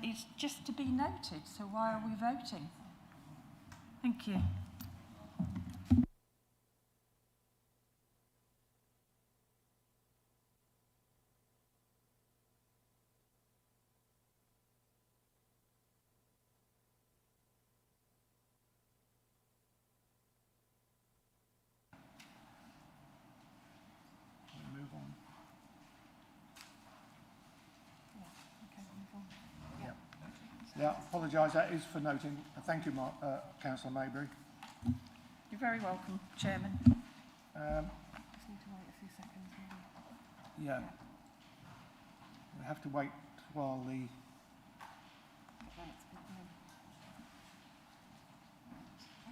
Speaker 13: is just to be noted, so why are we voting? Thank you.
Speaker 1: Yeah, apologise, that is for noting. Thank you, Councillor Maybury.
Speaker 13: You're very welcome, Chairman.
Speaker 2: Just need to wait a few seconds. Maybe.
Speaker 1: Yeah. We have to wait while the...
Speaker 14: I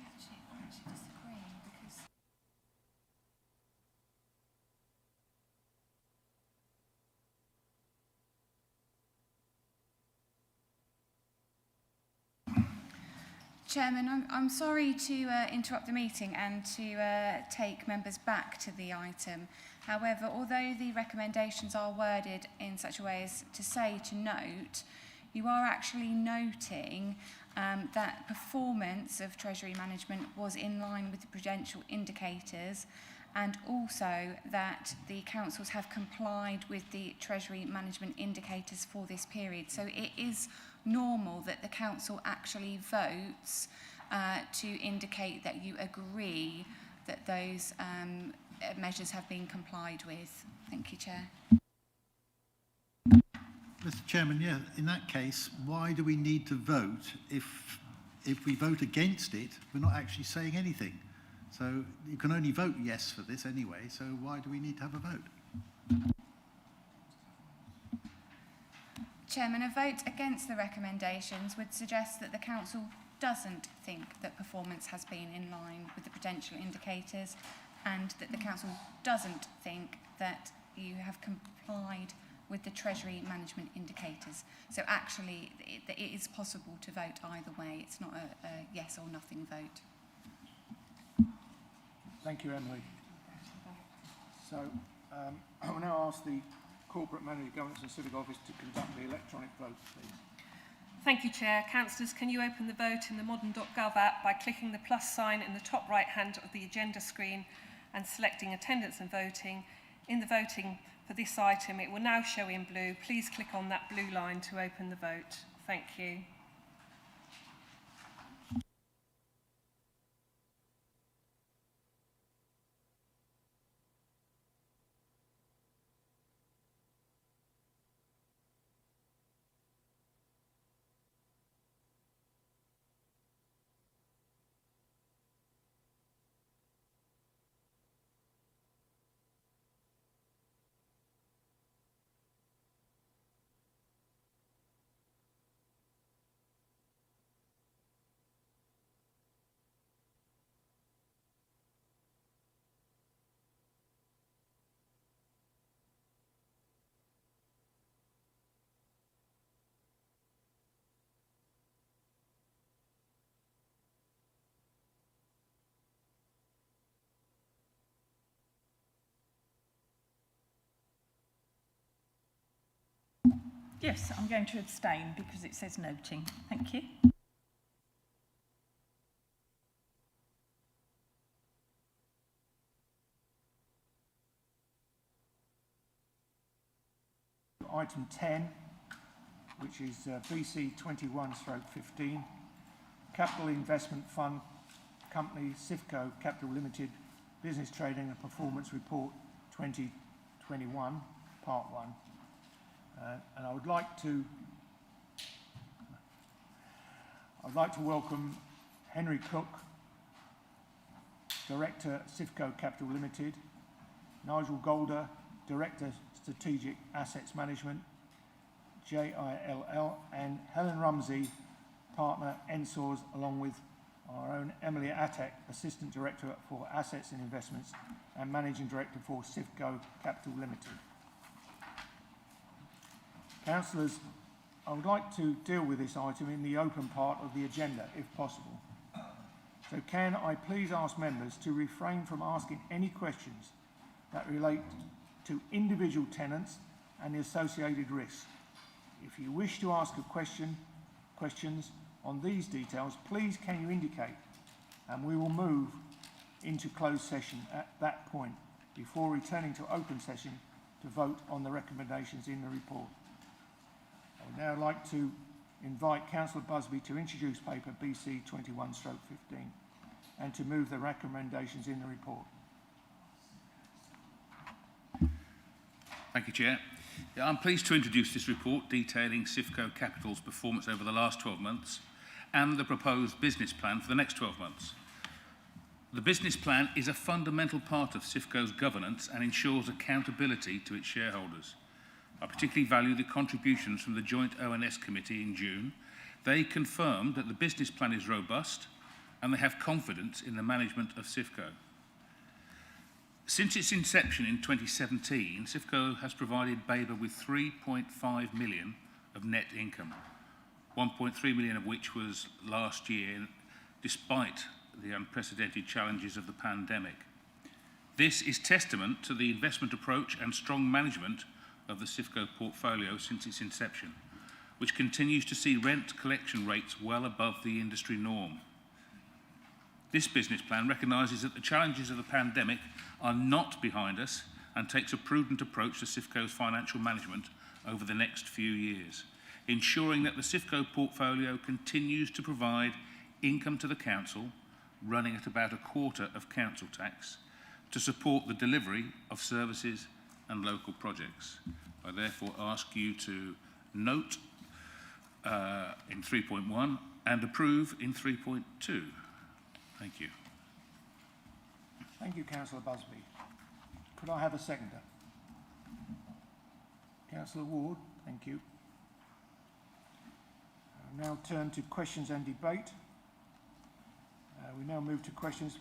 Speaker 14: actually disagree because... Chairman, I'm sorry to interrupt the meeting and to take members back to the item. However, although the recommendations are worded in such a way as to say to note, you are actually noting that performance of Treasury Management was in line with the prudential indicators, and also that the councils have complied with the Treasury Management indicators for this period. So it is normal that the council actually votes to indicate that you agree that those measures have been complied with. Thank you, Chair.
Speaker 11: Mr. Chairman, yeah, in that case, why do we need to vote if we vote against it, we're not actually saying anything? So you can only vote yes for this anyway, so why do we need to have a vote?
Speaker 14: Chairman, a vote against the recommendations would suggest that the council doesn't think that performance has been in line with the prudential indicators, and that the council doesn't think that you have complied with the Treasury Management indicators. So actually, it is possible to vote either way. It's not a yes or nothing vote.
Speaker 1: Thank you, Emily. So I will now ask the Corporate Manager, Governance and Civic Office to conduct the electronic vote, please.
Speaker 2: Thank you, Chair. Councillors, can you open the vote in the modern.gov app by clicking the plus sign in the top right hand of the agenda screen and selecting attendance and voting. In the voting for this item, it will now show in blue. Please click on that blue line to open the vote. Thank you.
Speaker 13: Yes, I'm going to abstain because it says noting. Thank you.
Speaker 1: Item 10, which is BC 21/15, Capital Investment Fund Company, Cifco Capital Limited, Business Trading and Performance Report 2021, Part 1. And I'd like to welcome Henry Cook, Director, Cifco Capital Limited, Nigel Golder, Director, Strategic Assets Management, JILL, and Helen Rumsey, Partner, NSORS, along with our own Emily Attek, Assistant Director for Assets and Investments and Managing Director for Cifco Capital Limited. Councillors, I would like to deal with this item in the open part of the agenda, if possible. So can I please ask members to refrain from asking any questions that relate to individual tenants and the associated risks. If you wish to ask questions on these details, please can you indicate, and we will move into closed session at that point before returning to open session to vote on the recommendations in the report. I would now like to invite Councillor Busby to introduce paper BC 21/15 and to move the recommendations in the report.
Speaker 9: Thank you, Chair. I'm pleased to introduce this report detailing Cifco Capital's performance over the last 12 months and the proposed business plan for the next 12 months. The business plan is a fundamental part of Cifco's governance and ensures accountability to its shareholders. I particularly value the contributions from the Joint ONS Committee in June. They confirmed that the business plan is robust and they have confidence in the management of Cifco. Since its inception in 2017, Cifco has provided Babergh with 3.5 million of net income, 1.3 million of which was last year, despite the unprecedented challenges of the pandemic. This is testament to the investment approach and strong management of the Cifco portfolio since its inception, which continues to see rent collection rates well above the industry norm. This business plan recognises that the challenges of the pandemic are not behind us and takes a prudent approach to Cifco's financial management over the next few years, ensuring that the Cifco portfolio continues to provide income to the council, running at about a quarter of council tax, to support the delivery of services and local projects. I therefore ask you to note in 3.1 and approve in 3.2. Thank you.
Speaker 1: Thank you, Councillor Busby. Could I have a seconder? Councillor Ward, thank you. I'll now turn to questions and debate. We now move to questions.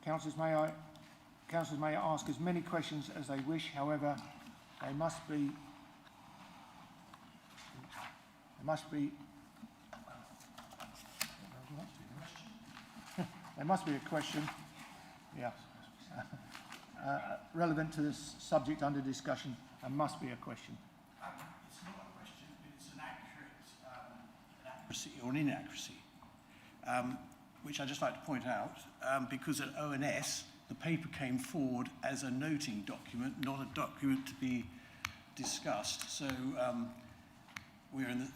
Speaker 1: Councillors may ask as many questions as they wish, however, they must be there must be a question, relevant to this subject under discussion, and must be a question.
Speaker 15: It's not a question, it's an accuracy or an inaccuracy, which I'd just like to point out, because at ONS, the paper came forward as a noting document, not a document to be discussed. So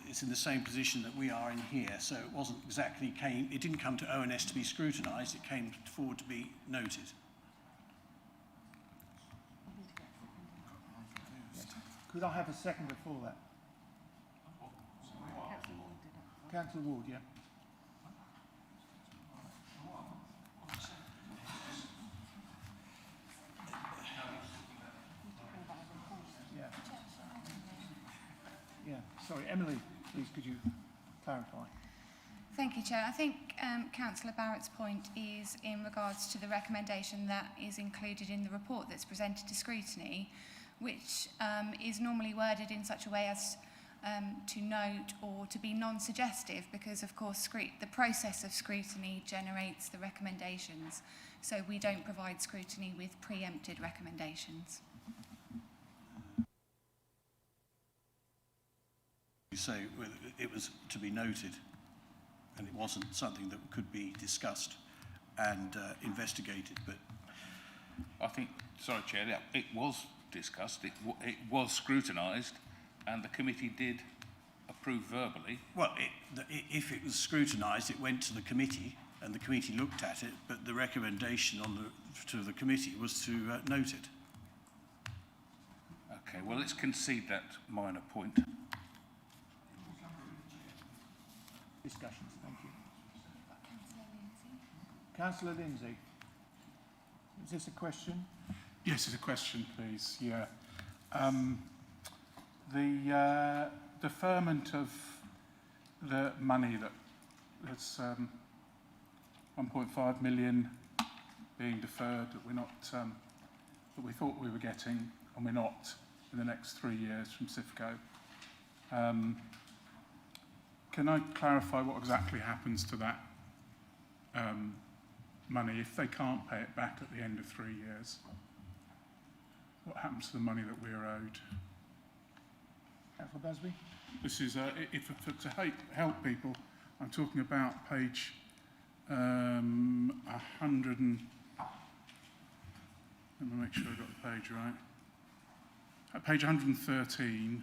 Speaker 15: it's in the same position that we are in here. So it wasn't exactly it didn't come to ONS to be scrutinised, it came forward to be noted.
Speaker 1: Could I have a seconder for that? Councillor Ward, yeah. Yeah, sorry, Emily, please could you clarify?
Speaker 14: Thank you, Chair. I think Councillor Barrett's point is in regards to the recommendation that is included in the report that's presented to scrutiny, which is normally worded in such a way as to note or to be non-suggestive, because of course the process of scrutiny generates the recommendations. So we don't provide scrutiny with preempted recommendations.
Speaker 15: You say it was to be noted, and it wasn't something that could be discussed and investigated, but
Speaker 9: I think, sorry, Chair, it was discussed, it was scrutinised, and the committee did approve verbally.
Speaker 15: Well, if it was scrutinised, it went to the committee, and the committee looked at it, but the recommendation to the committee was to note it.
Speaker 9: Okay, well, let's concede that minor point.
Speaker 1: Discussions, thank you. Councillor Lindsay. Is this a question?
Speaker 16: Yes, it's a question, please. Yeah. The deferment of the money that's 1.5 million being deferred that we're not that we thought we were getting, and we're not in the next 3 years from Cifco. Can I clarify what exactly happens to that money if they can't pay it back at the end of 3 years? What happens to the money that we're owed?
Speaker 1: Councillor Busby?
Speaker 16: This is to help people. I'm talking about page 100 and. Let me make sure I got the page right. At page 113.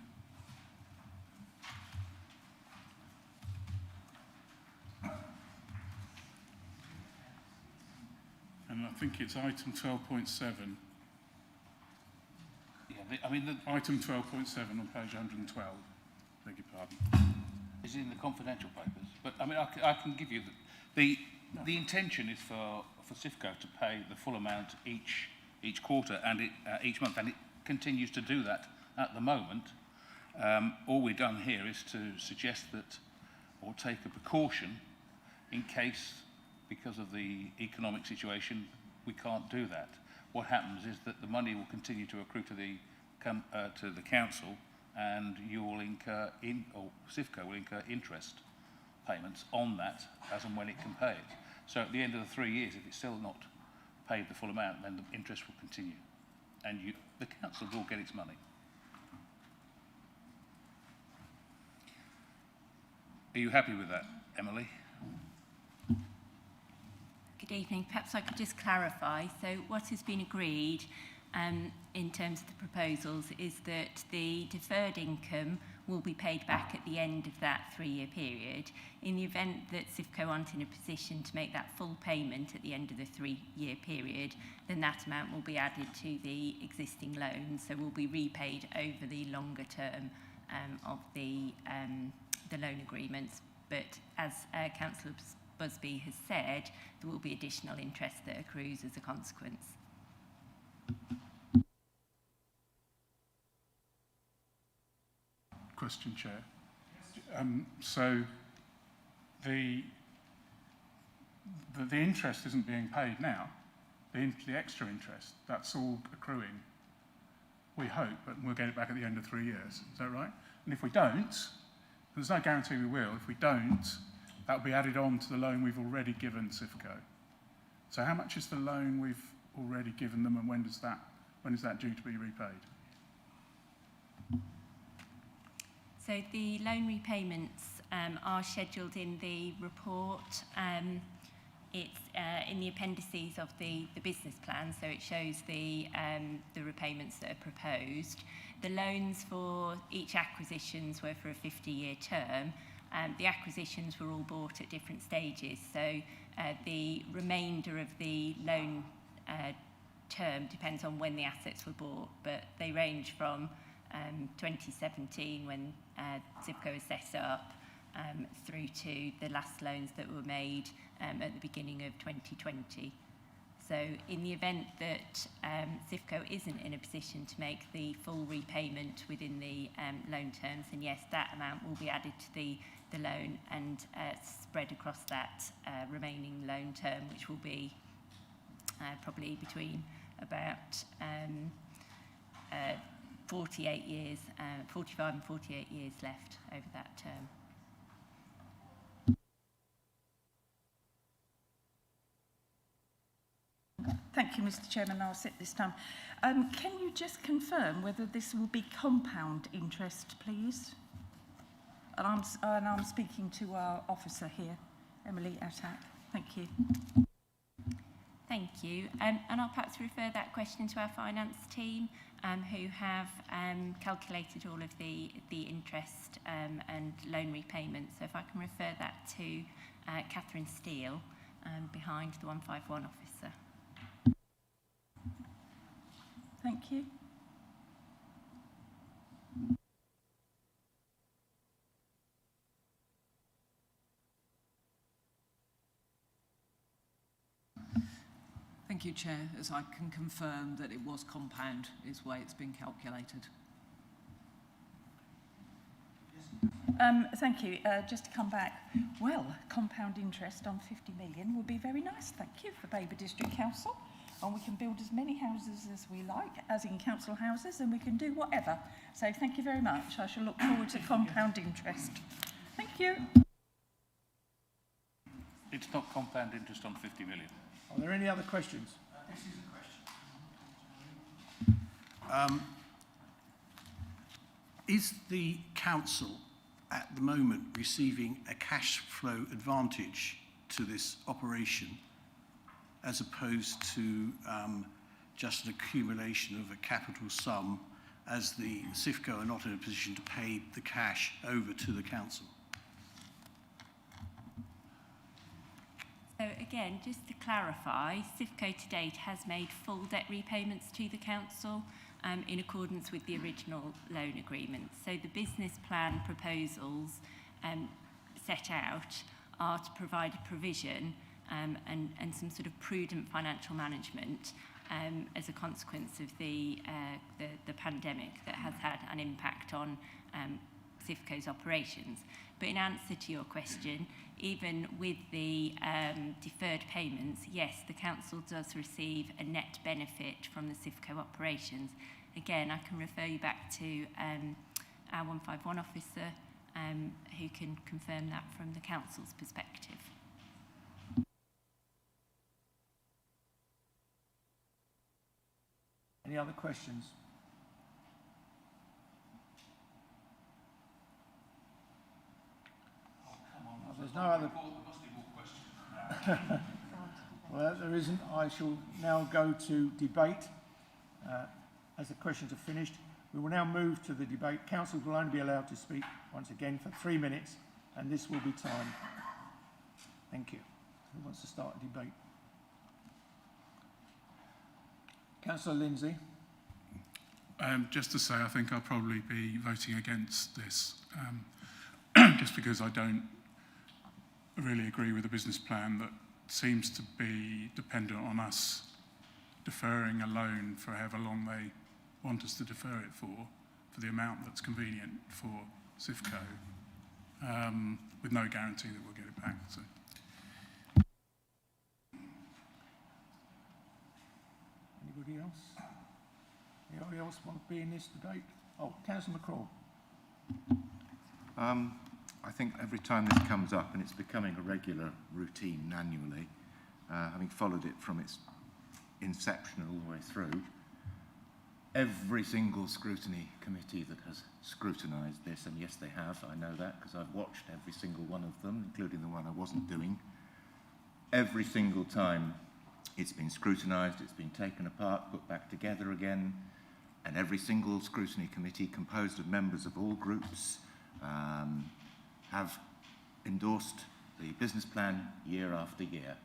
Speaker 16: And I think it's item 12.7.
Speaker 9: Yeah, I mean,
Speaker 16: item 12.7 on page 112. Beg your pardon.
Speaker 9: Is in the confidential papers, but I mean, I can give you the intention is for Cifco to pay the full amount each quarter and each month, and it continues to do that at the moment. All we've done here is to suggest that, or take a precaution, in case, because of the economic situation, we can't do that. What happens is that the money will continue to accrue to the council, and you will incur or Cifco will incur interest payments on that as and when it can pay it. So at the end of the 3 years, if it's still not paid the full amount, then the interest will continue, and the council will get its money. Are you happy with that, Emily?
Speaker 17: Good evening. Perhaps I could just clarify. So what has been agreed in terms of the proposals is that the deferred income will be paid back at the end of that 3-year period. In the event that Cifco aren't in a position to make that full payment at the end of the 3-year period, then that amount will be added to the existing loan, so will be repaid over the longer term of the loan agreements. But as Councillor Busby has said, there will be additional interest that accrues as a consequence.
Speaker 16: Question, Chair. So the interest isn't being paid now. The extra interest, that's all accruing. We hope, but we'll get it back at the end of 3 years. Is that right? And if we don't, there's no guarantee we will. If we don't, that will be added on to the loan we've already given Cifco. So how much is the loan we've already given them, and when is that due to be repaid?
Speaker 17: So the loan repayments are scheduled in the report. It's in the appendices of the business plan, so it shows the repayments that are proposed. The loans for each acquisitions were for a 50-year term. The acquisitions were all bought at different stages, so the remainder of the loan term depends on when the assets were bought, but they range from 2017, when Cifco was set up, through to the last loans that were made at the beginning of 2020. So in the event that Cifco isn't in a position to make the full repayment within the loan terms, then yes, that amount will be added to the loan and spread across that remaining loan term, which will be probably between about 45 and 48 years left over that term.
Speaker 13: Thank you, Mr. Chairman. I'll sit this time. Can you just confirm whether this will be compound interest, please? And I'm speaking to our officer here, Emily Attack. Thank you.
Speaker 17: Thank you. And I'll perhaps refer that question to our finance team, who have calculated all of the interest and loan repayments. So if I can refer that to Catherine Steele, behind the 151 officer.
Speaker 13: Thank you.
Speaker 10: Thank you, Chair. As I can confirm that it was compound is the way it's been calculated.
Speaker 13: Thank you. Just to come back, well, compound interest on 50 million would be very nice. Thank you for Babergh District Council. And we can build as many houses as we like, as in council houses, and we can do whatever. So thank you very much. I shall look forward to compound interest. Thank you.
Speaker 9: It's not compound interest on 50 million.
Speaker 1: Are there any other questions?
Speaker 15: This is a question. Is the council at the moment receiving a cash flow advantage to this operation as opposed to just an accumulation of a capital sum as the Cifco are not in a position to pay the cash over to the council?
Speaker 17: So again, just to clarify, Cifco to date has made full debt repayments to the council in accordance with the original loan agreement. So the business plan proposals set out are to provide a provision and some sort of prudent financial management as a consequence of the pandemic that has had an impact on Cifco's operations. But in answer to your question, even with the deferred payments, yes, the council does receive a net benefit from the Cifco operations. Again, I can refer you back to our 151 officer who can confirm that from the council's perspective.
Speaker 1: Any other questions? There's no other. Well, there isn't. I shall now go to debate. As the questions are finished, we will now move to the debate. Councillors will only be allowed to speak once again for 3 minutes, and this will be timed. Thank you. Who wants to start a debate? Councillor Lindsay.
Speaker 16: Just to say, I think I'll probably be voting against this, just because I don't really agree with the business plan that seems to be dependent on us deferring a loan for however long they want us to defer it for the amount that's convenient for Cifco, with no guarantee that we'll get it back. So.
Speaker 1: Anybody else? Anybody else want to be in this debate? Oh, Councillor McCraw.
Speaker 12: I think every time this comes up, and it's becoming a regular routine annually, having followed it from its inception all the way through, every single scrutiny committee that has scrutinised this, and yes they have, I know that because I've watched every single one of them, including the one I wasn't doing, every single time it's been scrutinised, it's been taken apart, put back together again, and every single scrutiny committee composed of members of all groups have endorsed the business plan year after year,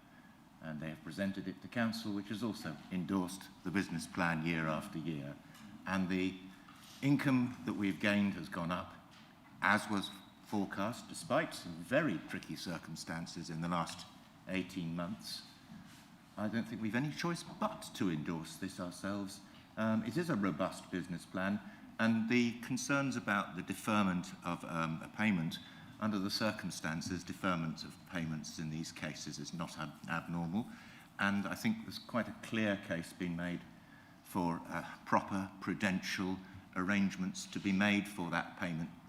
Speaker 12: and they have presented it to council, which has also endorsed the business plan year after year, and the income that we've gained has gone up, as was forecast, despite some very tricky circumstances in the last 18 months. I don't think we've any choice but to endorse this ourselves. It is a robust business plan, and the concerns about the deferment of a payment under the circumstances, deferment of payments in these cases is not abnormal, and I think there's quite a clear case being made for proper prudential arrangements to be made for that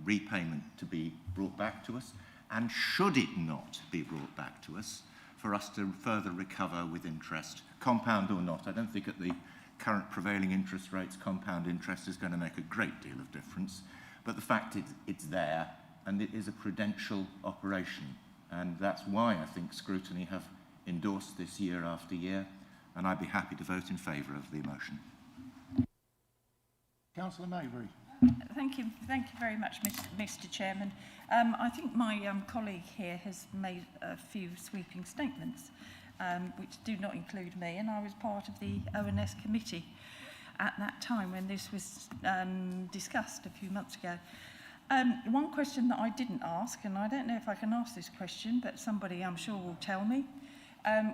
Speaker 12: repayment to be brought back to us, and should it not be brought back to us, for us to further recover with interest, compound or not. I don't think at the current prevailing interest rates, compound interest is going to make a great deal of difference, but the fact it's there, and it is a prudential operation, and that's why I think scrutiny have endorsed this year after year, and I'd be happy to vote in favour of the motion.
Speaker 1: Councillor Maybury.
Speaker 13: Thank you very much, Mr. Chairman. I think my colleague here has made a few sweeping statements. which do not include me, and I was part of the ONS committee at that time when this was discussed a few months ago. One question that I didn't ask, and I don't know if I can ask this question, but somebody I'm sure will tell me,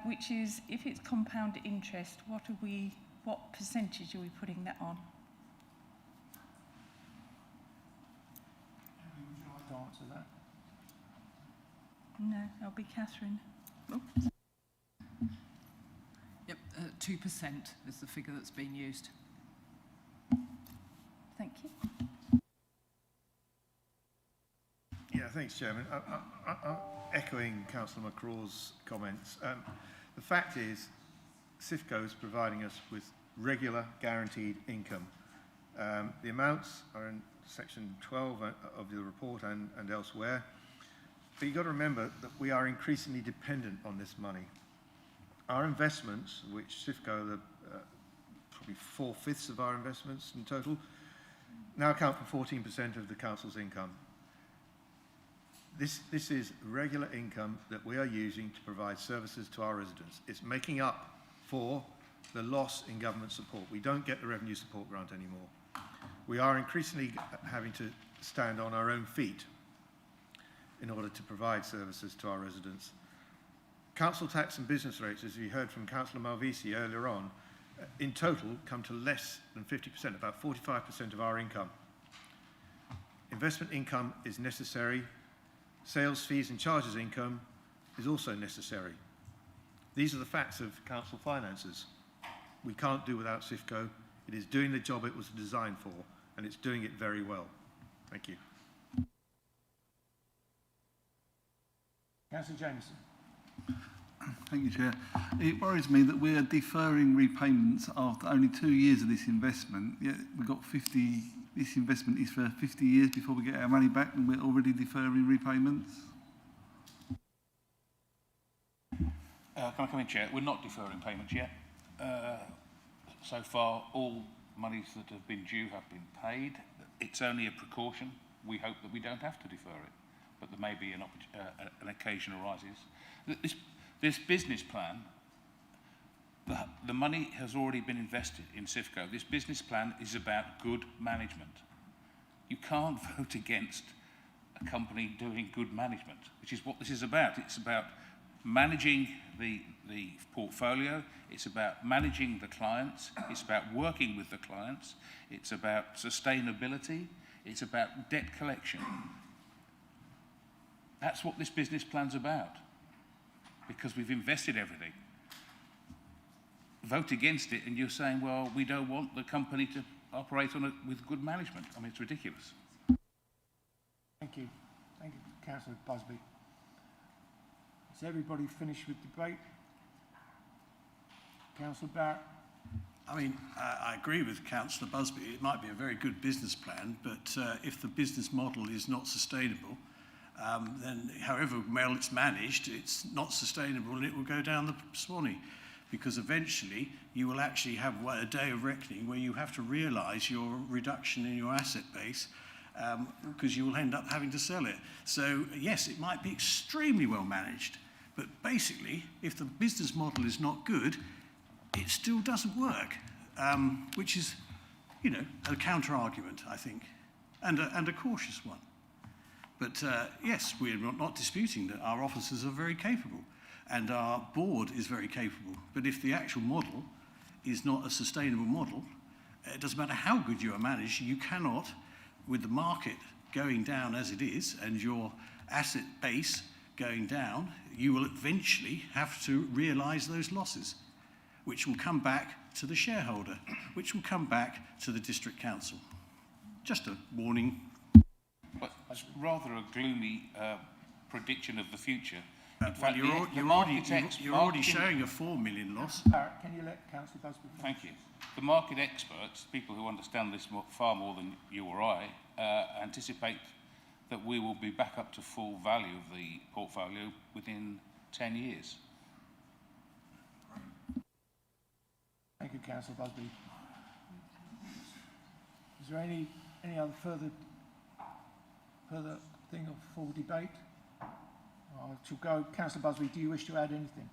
Speaker 13: which is, if it's compound interest, what percentage are we putting that on?
Speaker 1: Would you like to answer that?
Speaker 13: No, that'll be Catherine. Oh.
Speaker 10: Yep, 2% is the figure that's been used.
Speaker 13: Thank you.
Speaker 3: Yeah, thanks, Chairman. I'm echoing Councillor McCraw's comments. The fact is, Cifco is providing us with regular guaranteed income. The amounts are in section 12 of the report and elsewhere. But you've got to remember that we are increasingly dependent on this money. Our investments, which Cifco are probably 4/5 of our investments in total, now account for 14% of the council's income. This is regular income that we are using to provide services to our residents. It's making up for the loss in government support. We don't get the revenue support grant anymore. We are increasingly having to stand on our own feet in order to provide services to our residents. Council tax and business rates, as you heard from Councillor Malvisi earlier on, in total come to less than 50%, about 45% of our income. Investment income is necessary. Sales fees and charges income is also necessary. These are the facts of council finances. We can't do without Cifco. It is doing the job it was designed for, and it's doing it very well. Thank you.
Speaker 1: Councillor Jameson.
Speaker 7: Thank you, Chair. It worries me that we are deferring repayments after only 2 years of this investment. Yet we've got 50. This investment is for 50 years before we get our money back, and we're already deferring repayments.
Speaker 9: Can I come in, Chair? We're not deferring payments yet. So far, all monies that have been due have been paid. It's only a precaution. We hope that we don't have to defer it, but there may be an occasion arises. This business plan, the money has already been invested in Cifco. This business plan is about good management. You can't vote against a company doing good management, which is what this is about. It's about managing the portfolio. It's about managing the clients. It's about working with the clients. It's about sustainability. It's about debt collection. That's what this business plan's about, because we've invested everything. Vote against it and you're saying, well, we don't want the company to operate on it with good management. I mean, it's ridiculous.
Speaker 1: Thank you. Thank you, Councillor Busby. Is everybody finished with debate? Councillor Barrett?
Speaker 11: I mean, I agree with Councillor Busby. It might be a very good business plan, but if the business model is not sustainable, then however well it's managed, it's not sustainable and it will go down the Swanee. Because eventually you will actually have a day of reckoning where you have to realise your reduction in your asset base, because you will end up having to sell it. So yes, it might be extremely well managed, but basically if the business model is not good, it still doesn't work, which is, you know, a counter-argument, I think, and a cautious one. But yes, we're not disputing that our officers are very capable and our board is very capable. But if the actual model is not a sustainable model, it doesn't matter how good you are managed, you cannot, with the market going down as it is and your asset base going down, you will eventually have to realise those losses, which will come back to the shareholder, which will come back to the district council. Just a warning.
Speaker 9: But it's rather a gloomy prediction of the future.
Speaker 11: Well, you're already showing a 4 million loss.
Speaker 1: Can you let Councillor Busby finish?
Speaker 9: Thank you. The market experts, people who understand this far more than you or I, anticipate that we will be back up to full value of the portfolio within 10 years.
Speaker 1: Thank you, Councillor Busby. Is there any other further thing of full debate? I shall go. Councillor Busby, do you wish to add anything?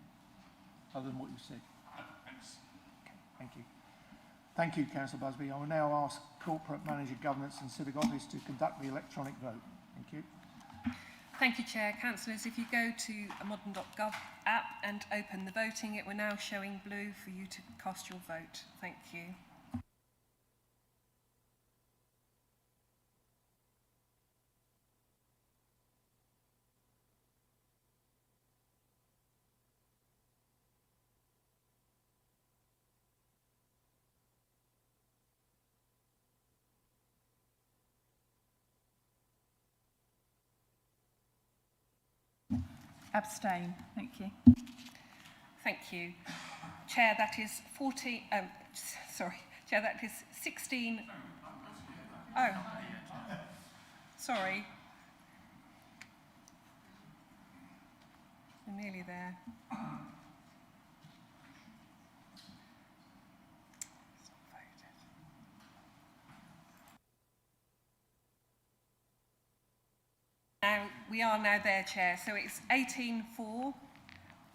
Speaker 1: other than what you said? Okay, thank you. Thank you, Councillor Busby. I will now ask Corporate Manager Governance and Civic Office to conduct the electronic vote. Thank you.
Speaker 2: Thank you, Chair. Councillors, if you go to a modern.gov app and open the voting, it will now showing blue for you to cast your vote. Thank you.
Speaker 13: Abstain. Thank you.
Speaker 2: Thank you. Chair, that is 40, Chair, that is 16. Oh, sorry. We're nearly there. Now, we are now there, Chair. So it's 18 for,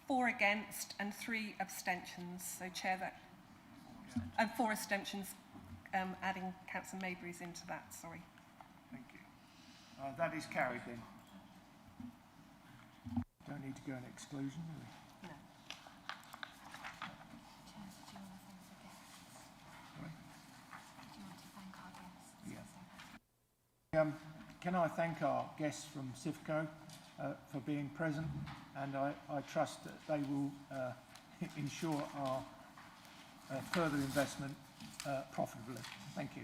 Speaker 2: 4 against and 3 abstentions. So, Chair, that... And 4 abstentions, adding Councillor Maybury's into that, sorry.
Speaker 1: Thank you. That is carried then. Don't need to go an exclusion, do we?
Speaker 2: No.
Speaker 1: Can I thank our guests from Cifco for being present, and I trust that they will ensure our further investment profitably. Thank you.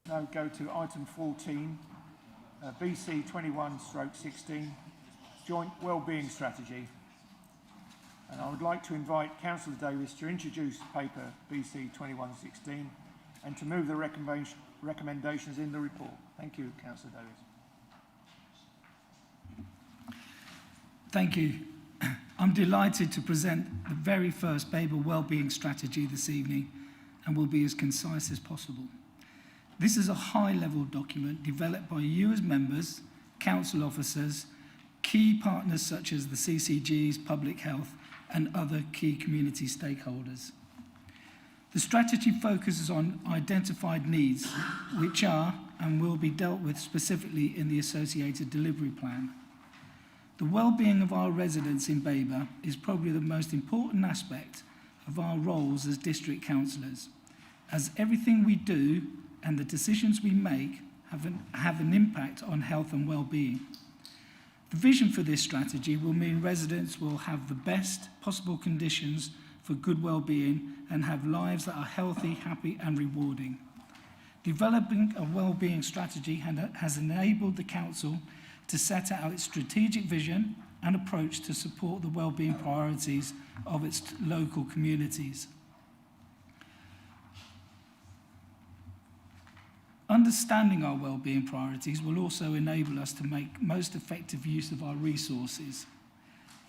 Speaker 1: Now go to item 14, BC 21/16, Joint Wellbeing Strategy. And I would like to invite Councillor Davis to introduce paper BC 21/16 and to move the recommendations in the report. Thank you, Councillor Davis.
Speaker 18: Thank you. I'm delighted to present the very first Babergh Wellbeing Strategy this evening and will be as concise as possible. This is a high-level document developed by you as members, council officers, key partners such as the CCGs, public health, and other key community stakeholders. The strategy focuses on identified needs, which are and will be dealt with specifically in the associated delivery plan. The well-being of our residents in Babergh is probably the most important aspect of our roles as district councillors, as everything we do and the decisions we make have an impact on health and well-being. The vision for this strategy will mean residents will have the best possible conditions for good well-being and have lives that are healthy, happy and rewarding. Developing a well-being strategy has enabled the council to set out its strategic vision and approach to support the well-being priorities of its local communities. Understanding our well-being priorities will also enable us to make most effective use of our resources.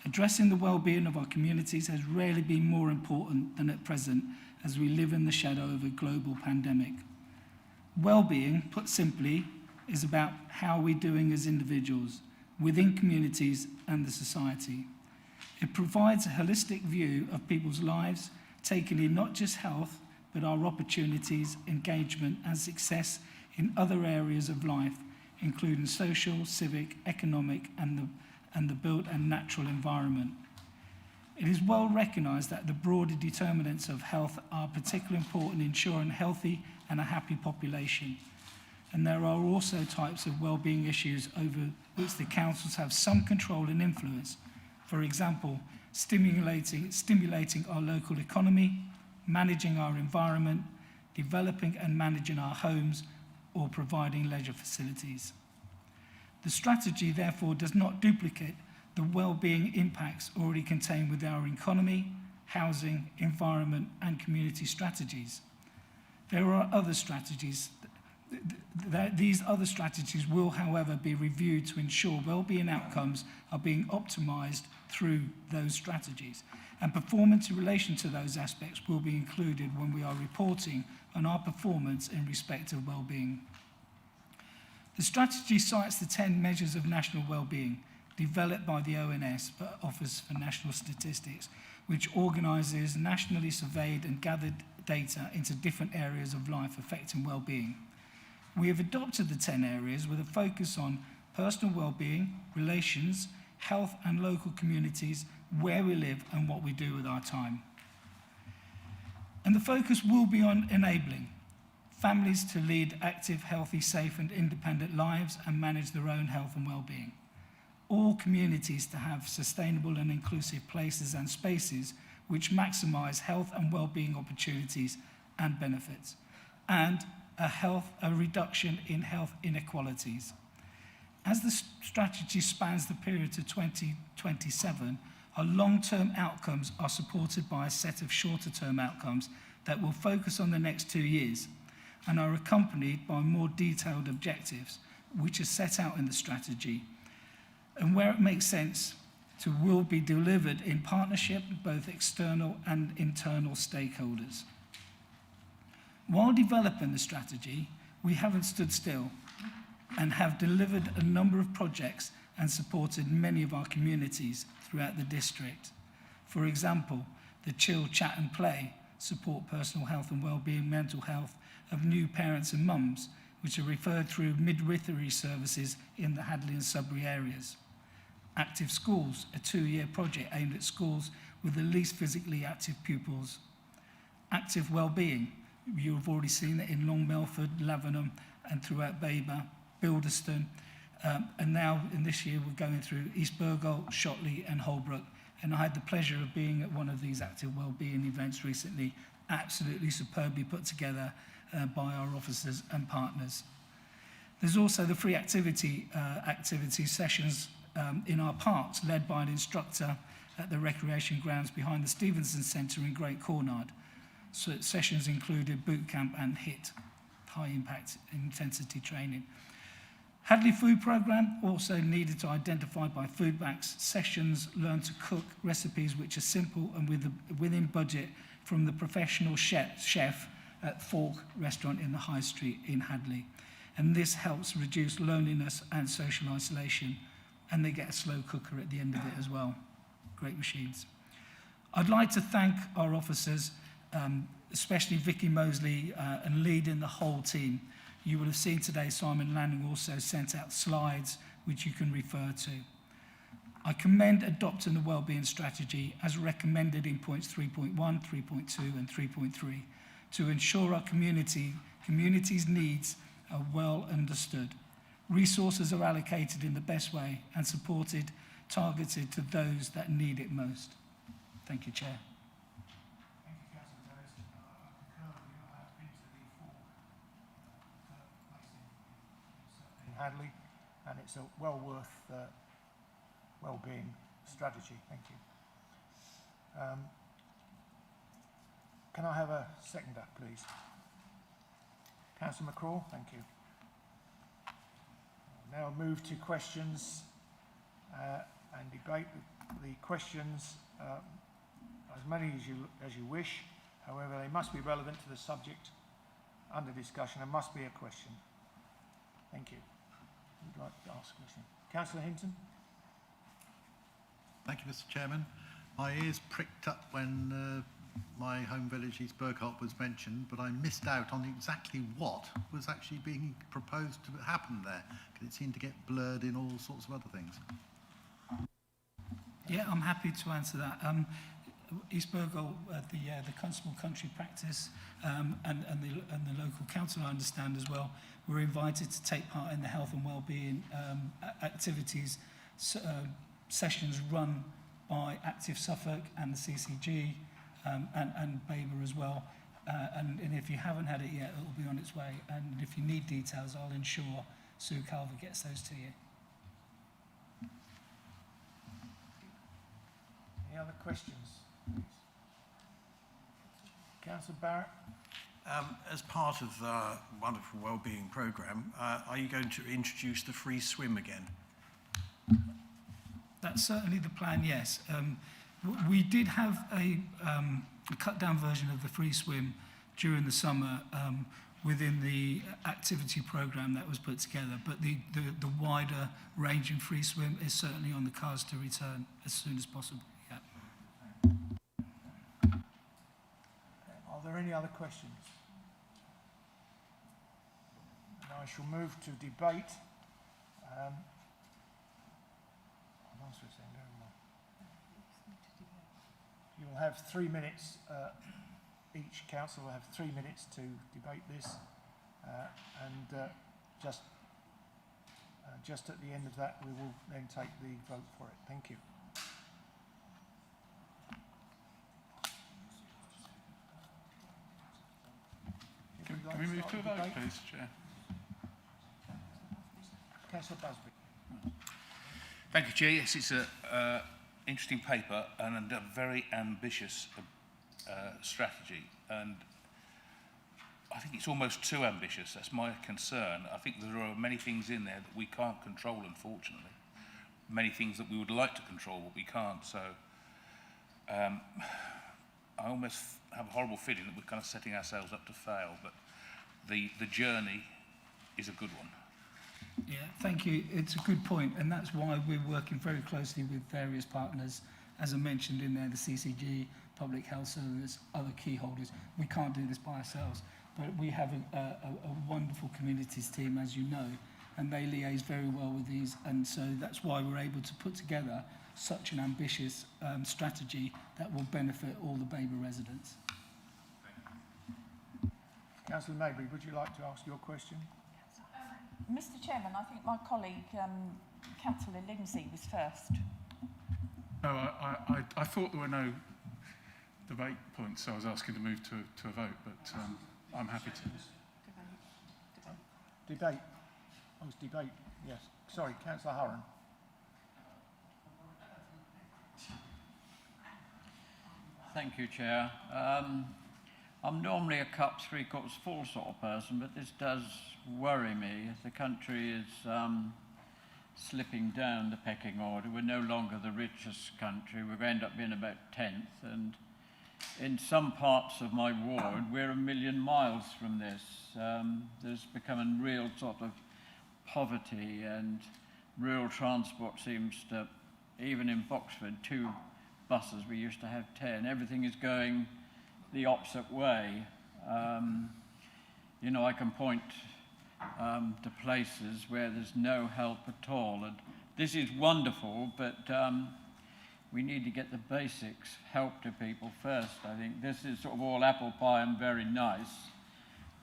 Speaker 18: Addressing the well-being of our communities has rarely been more important than at present as we live in the shadow of a global pandemic. Well-being, put simply, is about how we're doing as individuals, within communities and the society. It provides a holistic view of people's lives, taking in not just health, but our opportunities, engagement and success in other areas of life, including social, civic, economic and the built and natural environment. It is well recognised that the broader determinants of health are particularly important in ensuring healthy and a happy population. And there are also types of well-being issues over which the councils have some control and influence. For example, stimulating our local economy, managing our environment, developing and managing our homes, or providing leisure facilities. The strategy, therefore, does not duplicate the well-being impacts already contained with our economy, housing, environment, and community strategies. There are other strategies. These other strategies will, however, be reviewed to ensure well-being outcomes are being optimised through those strategies, and performance in relation to those aspects will be included when we are reporting on our performance in respect of well-being. The strategy cites the 10 measures of national well-being developed by the ONS, Office for National Statistics, which organises nationally surveyed and gathered data into different areas of life affecting well-being. We have adopted the 10 areas with a focus on personal well-being, relations, health and local communities, where we live and what we do with our time. And the focus will be on enabling families to lead active, healthy, safe and independent lives and manage their own health and well-being. All communities to have sustainable and inclusive places and spaces which maximise health and well-being opportunities and benefits, and a reduction in health inequalities. As the strategy spans the period to 2027, our long-term outcomes are supported by a set of shorter-term outcomes that will focus on the next 2 years and are accompanied by more detailed objectives, which are set out in the strategy, and where it makes sense, will be delivered in partnership with both external and internal stakeholders. While developing the strategy, we haven't stood still and have delivered a number of projects and supported many of our communities throughout the district. For example, the Chill, Chat and Play support personal health and well-being, mental health of new parents and mums, which are referred through midwifery services in the Hadley and Sudbury areas. Active Schools, a 2-year project aimed at schools with the least physically active pupils. Active Wellbeing, you have already seen it in Long Melford, Lavenham and throughout Babergh, Bilderston, and now in this year we're going through East Burgall, Shotley and Holbrook, and I had the pleasure of being at one of these active wellbeing events recently, absolutely superbly put together by our officers and partners. There's also the free activity sessions in our parks, led by an instructor at the recreation grounds behind the Stevenson Centre in Great Cornard. So sessions included boot camp and HIIT, high impact intensity training. Hadley Food Programme also needed to identify by food banks sessions, learn to cook recipes which are simple and within budget from the professional chef at Fork Restaurant in the High Street in Hadley. And this helps reduce loneliness and social isolation, and they get a slow cooker at the end of it as well. Great machines. I'd like to thank our officers, especially Vicky Mosley and leading the whole team. You will have seen today Simon Lanning also sent out slides which you can refer to. I commend adopting the Wellbeing Strategy as recommended in points 3.1, 3.2 and 3.3 to ensure our community's needs are well understood. Resources are allocated in the best way and supported, targeted to those that need it most. Thank you, Chair.
Speaker 1: Thank you, Councillor Davis. I concur with you. I have been to the four places in Hadley, and it's a well worth wellbeing strategy. Thank you. Can I have a seconder, please? Councillor McCraw, thank you. Now move to questions and debate. The questions, as many as you wish. However, they must be relevant to the subject under discussion and must be a question. Thank you. Who would like to ask a question? Councillor Hinton.
Speaker 11: Thank you, Mr. Chairman. My ears pricked up when my home village, East Bergholt, was mentioned, but I missed out on exactly what was actually being proposed to happen there, because it seemed to get blurred in all sorts of other things.
Speaker 18: Yeah, I'm happy to answer that. East Bergholt, the Constable Country Practice and the local council, I understand as well, were invited to take part in the health and wellbeing activities sessions run by Active Suffolk and the CCG and Babergh as well. And if you haven't had it yet, it will be on its way. And if you need details, I'll ensure Sue Calver gets those to you.
Speaker 1: Any other questions, please? Councillor Barrett.
Speaker 15: As part of the wonderful wellbeing programme, are you going to introduce the free swim again?
Speaker 18: That's certainly the plan, yes. We did have a cut-down version of the free swim during the summer within the activity programme that was put together, but the wider range in free swim is certainly on the cards to return as soon as possible. Yeah.
Speaker 1: Are there any other questions? And I shall move to debate. You will have 3 minutes, each council will have 3 minutes to debate this, and just at the end of that we will then take the vote for it. Thank you.
Speaker 16: Can we move to a vote, please, Chair?
Speaker 1: Councillor Busby.
Speaker 9: Thank you, Chair. Yes, it's an interesting paper and a very ambitious strategy. And I think it's almost too ambitious. That's my concern. I think there are many things in there that we can't control, unfortunately. Many things that we would like to control, but we can't. So I almost have a horrible feeling that we're kind of setting ourselves up to fail. But the journey is a good one.
Speaker 18: Yeah, thank you. It's a good point, and that's why we're working very closely with various partners. As I mentioned in there, the CCG, Public Health Service, other key holders. We can't do this by ourselves, but we have a wonderful communities team, as you know, and they liaise very well with these, and so that's why we're able to put together such an ambitious strategy that will benefit all the Babergh residents.
Speaker 1: Councillor Maybury, would you like to ask your question?
Speaker 13: Mr. Chairman, I think my colleague, Councillor Lindsay, was first.
Speaker 16: No, I thought there were no debate points, so I was asking to move to a vote, but I'm happy to.
Speaker 1: Debate. Oh, it's debate, yes. Sorry, Councillor Hurren.
Speaker 8: Thank you, Chair. I'm normally a cup 3/4 full sort of person, but this does worry me. The country is slipping down the pecking order. We're no longer the richest country. We're going to end up being about 10th. And in some parts of my ward, we're 1,000,000 miles from this. There's become a real sort of poverty, and rural transport seems to, even in Boxford, 2 buses, we used to have 10. Everything is going the opposite way. You know, I can point to places where there's no help at all, and this is wonderful, but we need to get the basics, help to people first. I think this is sort of all apple pie and very nice,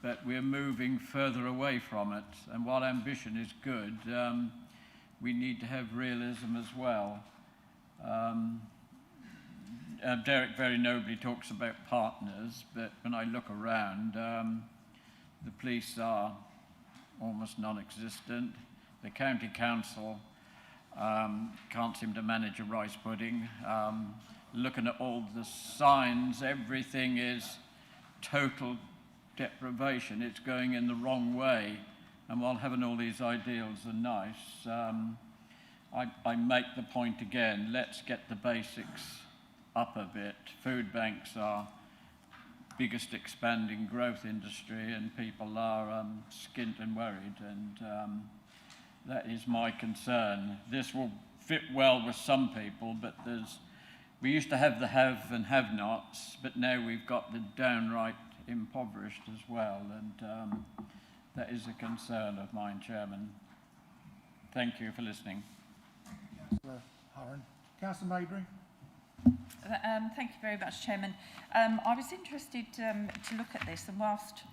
Speaker 8: but we're moving further away from it. And while ambition is good, we need to have realism as well. Derek very nobly talks about partners, but when I look around, the police are almost non-existent. The county council can't seem to manage a rice pudding. Looking at all the signs, everything is total deprivation. It's going in the wrong way. And while having all these ideals are nice, I make the point again, let's get the basics up a bit. Food banks are biggest expanding growth industry, and people are skint and worried, and that is my concern. This will fit well with some people, but we used to have the have and have-nots, but now we've got the downright impoverished as well, and that is a concern of mine, Chairman. Thank you for listening.
Speaker 1: Councillor Hurren. Councillor Maybury.
Speaker 13: Thank you very much, Chairman. I was interested to look at this, and whilst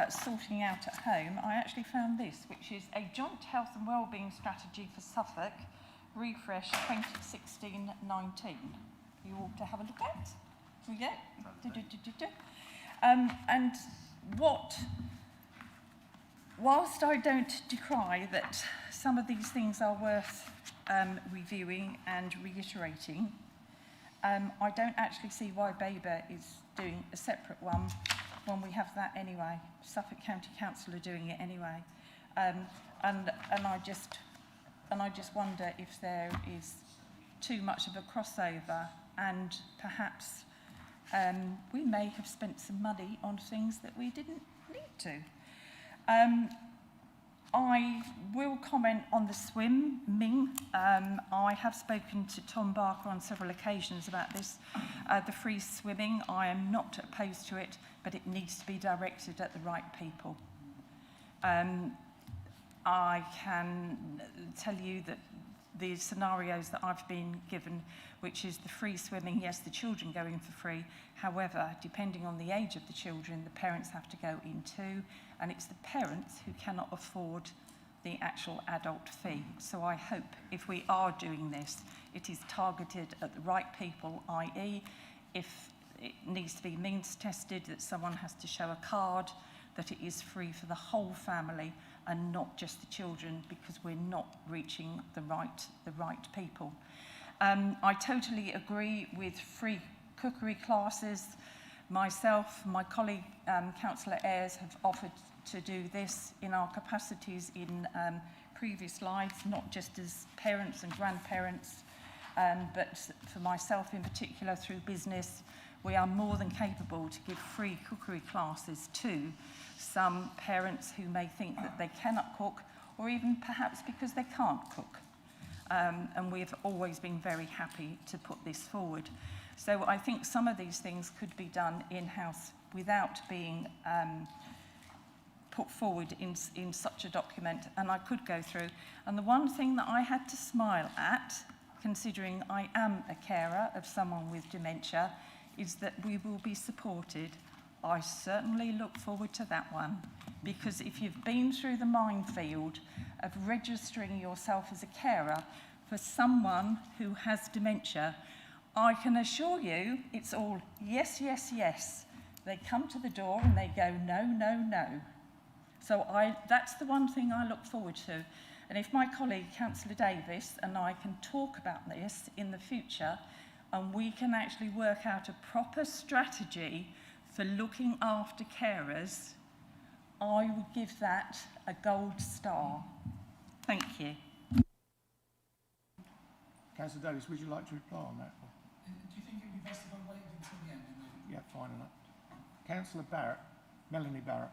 Speaker 13: sorting out at home, I actually found this, which is a joint health and wellbeing strategy for Suffolk, refresh 2016-19. You ought to have a look at. Here we go. And whilst I don't decry that some of these things are worth reviewing and reiterating, I don't actually see why Babergh is doing a separate one when we have that anyway. Suffolk County Council are doing it anyway, and I just wonder if there is too much of a crossover, and perhaps we may have spent some money on things that we didn't need to. I will comment on the swimming. I have spoken to Tom Barker on several occasions about this. The free swimming, I am not opposed to it, but it needs to be directed at the right people. I can tell you that the scenarios that I've been given, which is the free swimming, yes, the children go in for free. However, depending on the age of the children, the parents have to go in too, and it's the parents who cannot afford the actual adult fee. So I hope if we are doing this, it is targeted at the right people, i.e. if it needs to be means tested, that someone has to show a card, that it is free for the whole family and not just the children, because we're not reaching the right people. I totally agree with free cookery classes. Myself, my colleague, Councillor Ayres, have offered to do this in our capacities in previous lives, not just as parents and grandparents, but for myself in particular through business. We are more than capable to give free cookery classes to some parents who may think that they cannot cook, or even perhaps because they can't cook. And we've always been very happy to put this forward. So I think some of these things could be done in-house without being put forward in such a document, and I could go through. And the one thing that I had to smile at, considering I am a carer of someone with dementia, is that we will be supported. I certainly look forward to that one, because if you've been through the minefield of registering yourself as a carer for someone who has dementia, I can assure you it's all yes, yes, yes. They come to the door and they go no, no, no. So that's the one thing I look forward to. And if my colleague, Councillor Davis, and I can talk about this in the future, and we can actually work out a proper strategy for looking after carers, I would give that a gold star. Thank you.
Speaker 1: Councillor Davis, would you like to reply on that?
Speaker 19: Do you think it would be best if I waited until the end?
Speaker 1: Yeah, fine enough. Councillor Barrett, Melanie Barrett.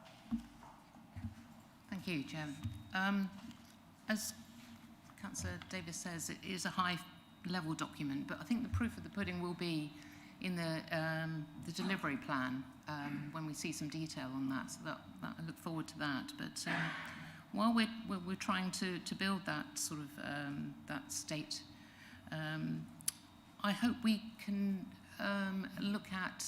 Speaker 20: Thank you, Chairman. As Councillor Davis says, it is a high-level document, but I think the proof of the pudding will be in the delivery plan when we see some detail on that. So that I look forward to that. But while we're trying to build that sort of that state, I hope we can look at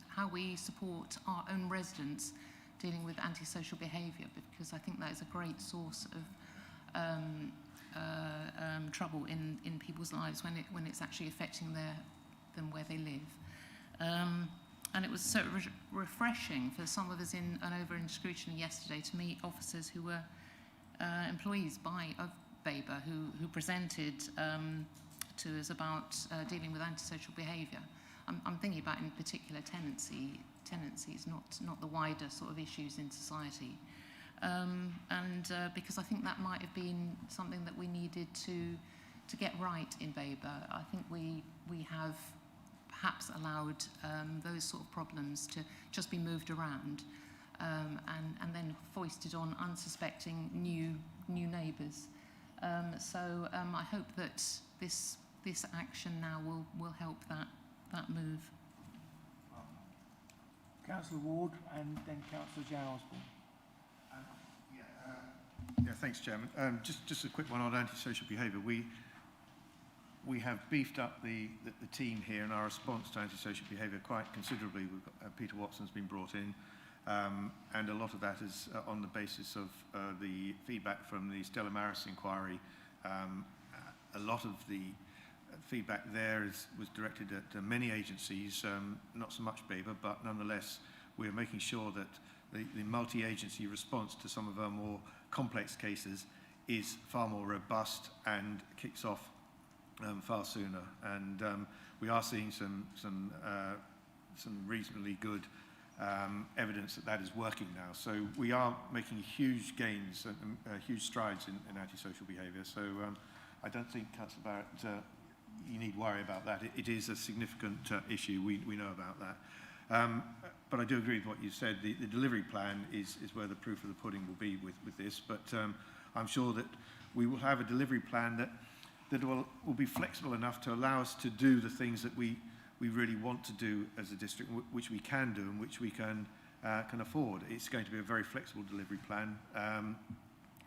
Speaker 20: how we support our own residents dealing with antisocial behaviour, because I think that is a great source of trouble in people's lives when it's actually affecting them where they live. And it was so refreshing for some of us over in Scrutiny yesterday to meet officers who were employees of Babergh who presented to us about dealing with antisocial behaviour. I'm thinking about in particular tenancies, not the wider sort of issues in society. Because I think that might have been something that we needed to get right in Babergh. I think we have perhaps allowed those sort of problems to just be moved around and then foisted on unsuspecting new neighbours. So I hope that this action now will help that move.
Speaker 1: Councillor Ward and then Councillor Jan Osborne.
Speaker 3: Yeah, thanks, Chairman. Just a quick one on antisocial behaviour. We have beefed up the team here and our response to antisocial behaviour quite considerably. We've got, Peter Watson's been brought in, and a lot of that is on the basis of the feedback from the Stella Maris inquiry. A lot of the feedback there was directed at many agencies, not so much Babergh, but nonetheless we're making sure that the multi-agency response to some of our more complex cases is far more robust and kicks off far sooner. And we are seeing some reasonably good evidence that is working now. So we are making huge gains and huge strides in antisocial behaviour. So I don't think, Councillor Barrett, you need worry about that. It is a significant issue. We know about that. But I do agree with what you said. The delivery plan is where the proof of the pudding will be with this. But I'm sure that we will have a delivery plan that will be flexible enough to allow us to do the things that we really want to do as a district, which we can do and which we can afford. It's going to be a very flexible delivery plan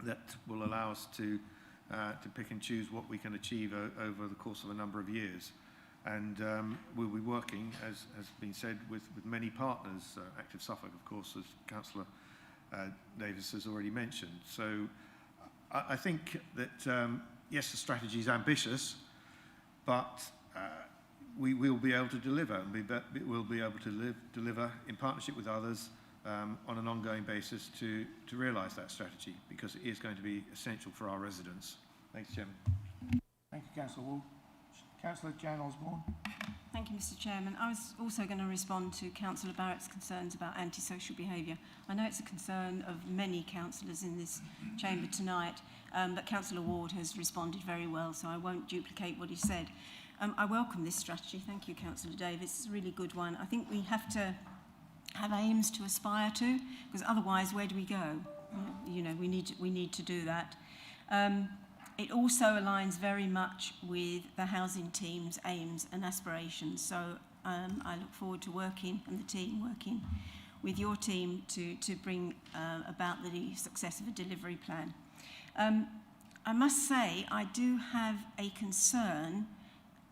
Speaker 3: that will allow us to pick and choose what we can achieve over the course of a number of years. And we'll be working, as has been said, with many partners, Active Suffolk, of course, as Councillor Davis has already mentioned. So I think that, yes, the strategy is ambitious, but we will be able to deliver, and we'll be able to deliver in partnership with others on an ongoing basis to realise that strategy, because it is going to be essential for our residents. Thanks, Chairman.
Speaker 1: Thank you, Councillor Ward. Councillor Jan Osborne.
Speaker 21: Thank you, Mr. Chairman. I was also going to respond to Councillor Barrett's concerns about antisocial behaviour. I know it's a concern of many councillors in this chamber tonight, but Councillor Ward has responded very well, so I won't duplicate what he said. I welcome this strategy. Thank you, Councillor Davis. It's a really good one. I think we have to have aims to aspire to, because otherwise, where do we go? You know, we need to do that. It also aligns very much with the housing team's aims and aspirations. So I look forward to working, and the team working with your team to bring about the success of a delivery plan. I must say, I do have a concern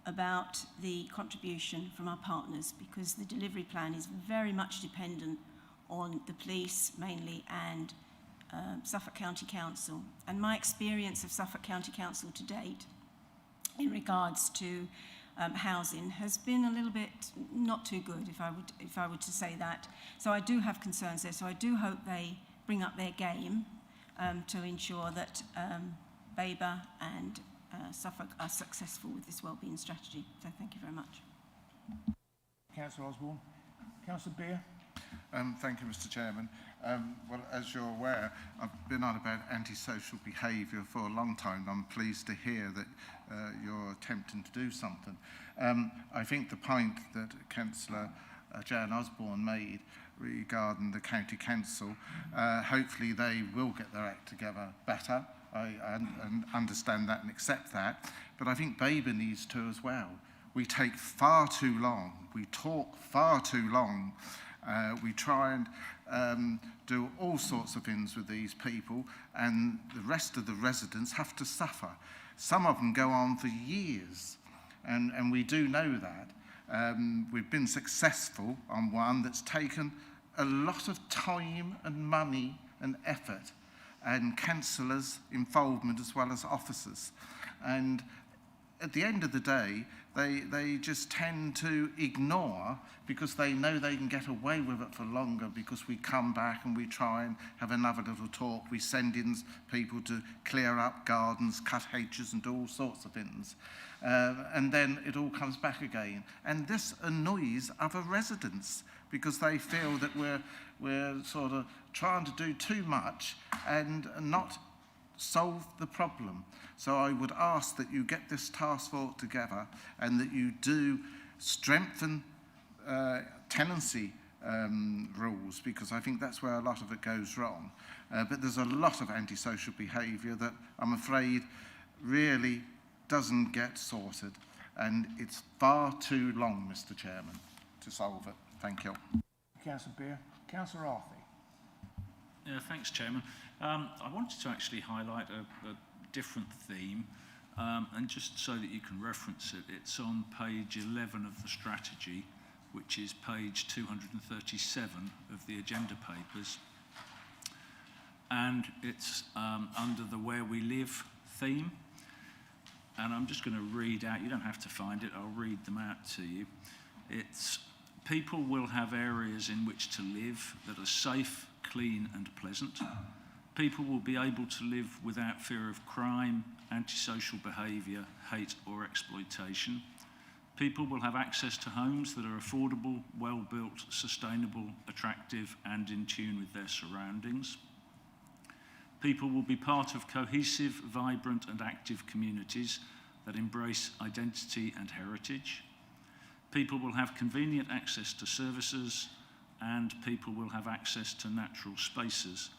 Speaker 21: about the contribution from our partners, because the delivery plan is very much dependent on the police mainly and Suffolk County Council. And my experience of Suffolk County Council to date in regards to housing has been a little bit not too good, if I were to say that. So I do have concerns there. So I do hope they bring up their game to ensure that Babergh and Suffolk are successful with this wellbeing strategy. So thank you very much.
Speaker 1: Councillor Osborne. Councillor Beer.
Speaker 6: Thank you, Mr. Chairman. Well, as you're aware, I've been on about antisocial behaviour for a long time. I'm pleased to hear that you're attempting to do something. I think the point that Councillor Jan Osborne made regarding the County Council, hopefully they will get their act together better. I understand that and accept that. But I think Babergh needs to as well. We take far too long. We talk far too long. We try and do all sorts of things with these people, and the rest of the residents have to suffer. Some of them go on for years, and we do know that. We've been successful on one that's taken a lot of time and money and effort, and councillors' involvement as well as officers. And at the end of the day, they just tend to ignore, because they know they can get away with it for longer, because we come back and we try and have another little talk. We send in people to clear up gardens, cut hedges and do all sorts of things. And then it all comes back again. And this annoys other residents, because they feel that we're sort of trying to do too much and not solve the problem. So I would ask that you get this task force together, and that you do strengthen tenancy rules, because I think that's where a lot of it goes wrong. But there's a lot of antisocial behaviour that I'm afraid really doesn't get sorted, and it's far too long, Mr. Chairman, to solve it. Thank you.
Speaker 1: Councillor Beer. Councillor Arthur.
Speaker 9: Yeah, thanks, Chairman. I wanted to actually highlight a different theme, and just so that you can reference it, it's on page 11 of the strategy, which is page 237 of the agenda papers. And it's under the Where We Live theme. And I'm just going to read out, you don't have to find it, I'll read them out to you. It's, people will have areas in which to live that are safe, clean and pleasant. People will be able to live without fear of crime, antisocial behaviour, hate or exploitation. People will have access to homes that are affordable, well-built, sustainable, attractive and in tune with their surroundings. People will be part of cohesive, vibrant and active communities that embrace identity and heritage. People will have convenient access to services, and people will have access to natural spaces.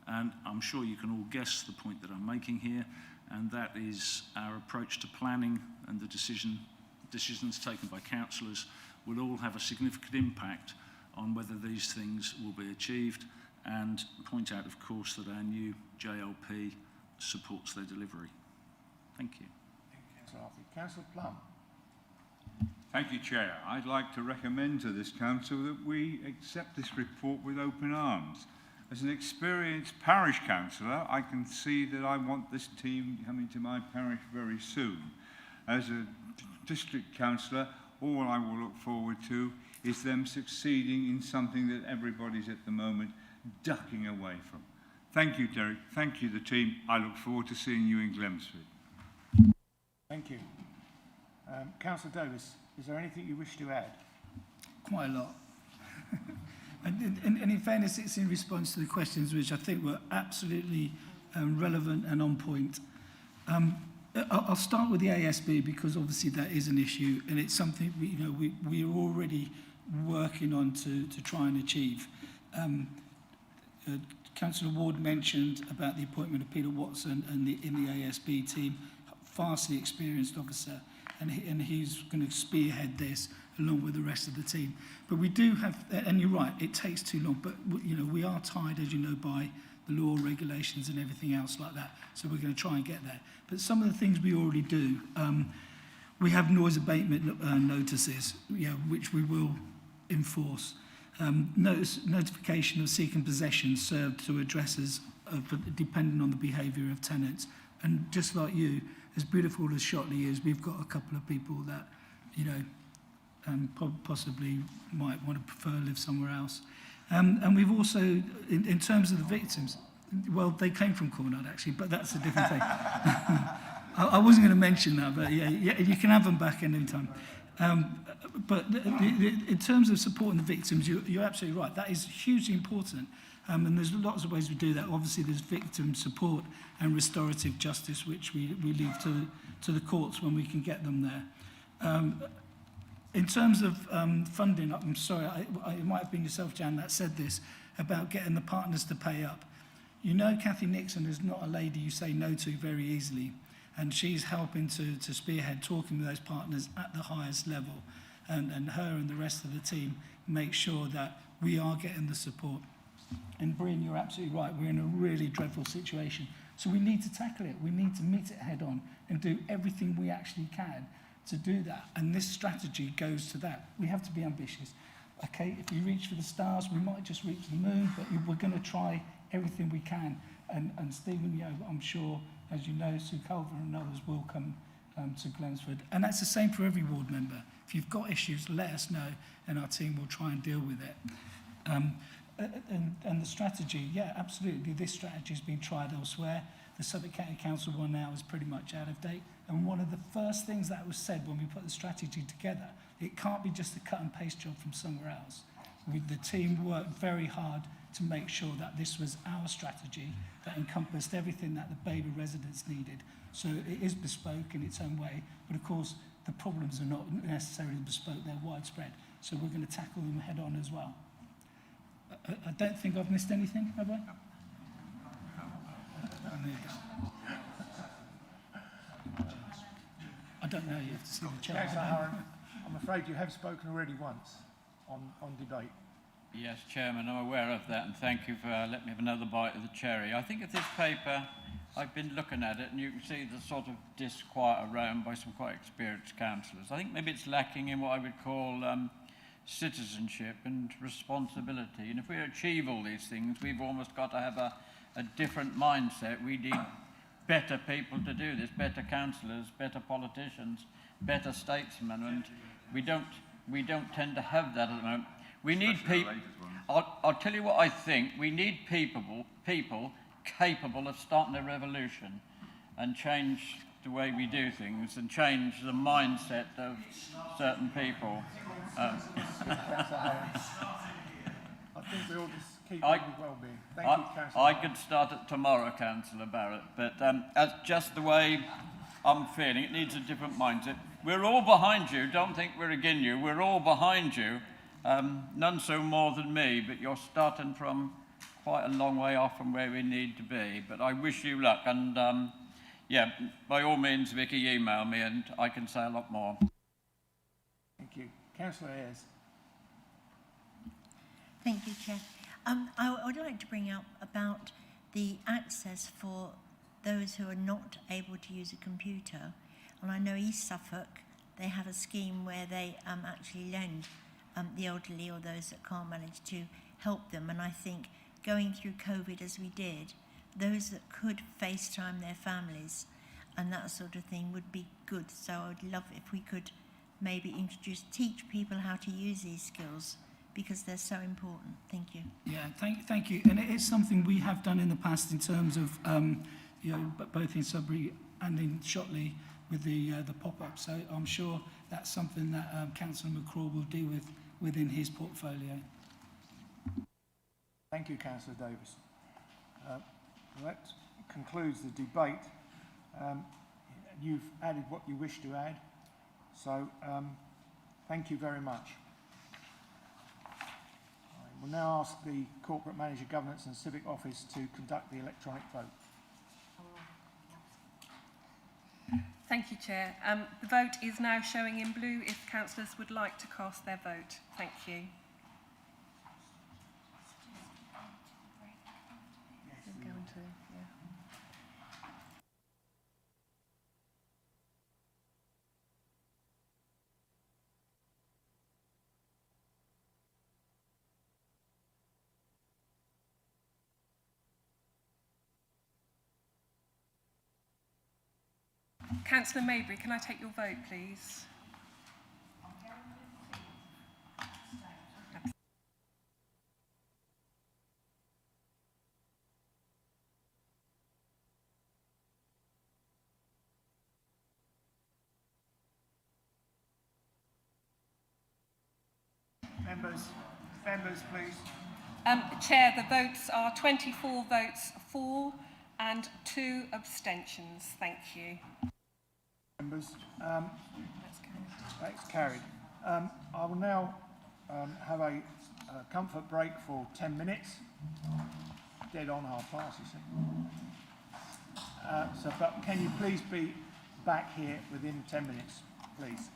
Speaker 9: And I'm sure you can all guess the point that I'm making here, and that is our approach to planning, and the decisions taken by councillors will all have a significant impact on whether these things will be achieved, and point out, of course, that our new JLP supports their delivery. Thank you.
Speaker 1: Councillor Arthur. Councillor Plum.
Speaker 5: Thank you, Chair. I'd like to recommend to this council that we accept this report with open arms. As an experienced parish councillor, I can see that I want this team coming to my parish very soon. As a district councillor, all I will look forward to is them succeeding in something that everybody's at the moment ducking away from. Thank you, Derek. Thank you, the team. I look forward to seeing you in Glemsford.
Speaker 1: Thank you. Councillor Davis, is there anything you wish to add?
Speaker 18: Quite a lot. And in fairness, it's in response to the questions which I think were absolutely relevant and on point. I'll start with the ASB, because obviously that is an issue, and it's something we are already working on to try and achieve. Councillor Ward mentioned about the appointment of Peter Watson in the ASB team, vastly experienced officer, and he's going to spearhead this along with the rest of the team. But we do have, and you're right, it takes too long, but we are tied, as you know, by the law, regulations and everything else like that, so we're going to try and get there. But some of the things we already do, we have noise abatement notices, which we will enforce. Notification of seeking possession served to addresses depending on the behaviour of tenants. And just like you, as beautiful as Shotley is, we've got a couple of people that, possibly might want to prefer live somewhere else. And we've also, in terms of the victims, well, they came from Cornard actually, but that's a different thing. I wasn't going to mention that, but yeah, you can have them back any time. But in terms of supporting the victims, you're absolutely right. That is hugely important. And there's lots of ways we do that. Obviously, there's victim support and restorative justice, which we leave to the courts when we can get them there. In terms of funding, I'm sorry, it might have been yourself, Jan, that said this, about getting the partners to pay up. Kathy Nixon is not a lady you say no to very easily. And she's helping to spearhead talking with those partners at the highest level. And her and the rest of the team make sure that we are getting the support. And Bryn, you're absolutely right. We're in a really dreadful situation. So we need to tackle it. We need to meet it head on and do everything we actually can to do that. And this strategy goes to that. We have to be ambitious. Okay, if we reach for the stars, we might just reach the moon, but we're going to try everything we can. And Stephen, I'm sure, as you know, Sue Culver and others will come to Glensford. And that's the same for every ward member. If you've got issues, let us know, and our team will try and deal with it. And the strategy, yeah, absolutely. This strategy has been tried elsewhere. The Suffolk County Council one now is pretty much out of date. And one of the first things that was said when we put the strategy together, it can't be just a cut and paste job from somewhere else. The team worked very hard to make sure that this was our strategy that encompassed everything that the Babergh residents needed. So it is bespoke in its own way, but of course the problems are not necessarily bespoke, they're widespread. So we're going to tackle them head on as well. I don't think I've missed anything, have I? Oh, there you go. I don't know, you have to see the chair.
Speaker 1: Councillor Harron, I'm afraid you have spoken already once on debate.
Speaker 8: Yes, Chairman, I'm aware of that, and thank you for letting me have another bite of the cherry. I think of this paper, I've been looking at it, and you can see the sort of disquiet around by some quite experienced councillors. I think maybe it's lacking in what I would call citizenship and responsibility. And if we achieve all these things, we've almost got to have a different mindset. We need better people to do this, better councillors, better politicians, better statesmen, and we don't tend to have that at the moment. We need people. I'll tell you what I think. We need people capable of starting a revolution and change the way we do things and change the mindset of certain people.
Speaker 1: I think we all just keep on with well-being. Thank you, Councillor.
Speaker 8: I could start it tomorrow, Councillor Barrett, but that's just the way I'm feeling. It needs a different mindset. We're all behind you. Don't think we're against you. We're all behind you. None so more than me, but you're starting from quite a long way off from where we need to be. But I wish you luck, and yeah, by all means, Vicky, email me, and I can say a lot more.
Speaker 1: Thank you. Councillor Ayres.
Speaker 4: Thank you, Chair. I would like to bring up about the access for those who are not able to use a computer. And I know East Suffolk, they have a scheme where they actually lend the elderly or those that can't manage to help them. And I think going through COVID as we did, those that could FaceTime their families and that sort of thing would be good. So I would love if we could maybe teach people how to use these skills because they're so important. Thank you.
Speaker 18: Yeah, thank you. And it is something we have done in the past in terms of, both in Sudbury and in Shotley with the pop-up. So I'm sure that's something that Councillor McCraw will deal with within his portfolio.
Speaker 1: Thank you, Councillor Davis. That concludes the debate. You've added what you wish to add. So thank you very much. I will now ask the Corporate Manager Governance and Civic Office to conduct the electronic vote.
Speaker 2: Thank you, Chair. The vote is now showing in blue if councillors would like to cast their vote. Thank you. Councillor Maybury, can I take your vote, please?
Speaker 1: Members, please.
Speaker 2: Chair, the votes are 24 votes for and 2 abstentions. Thank you.
Speaker 1: Members, that's carried. I will now have a comfort break for 10 minutes. Dead on half past, you see. But can you please be back here within 10 minutes, please?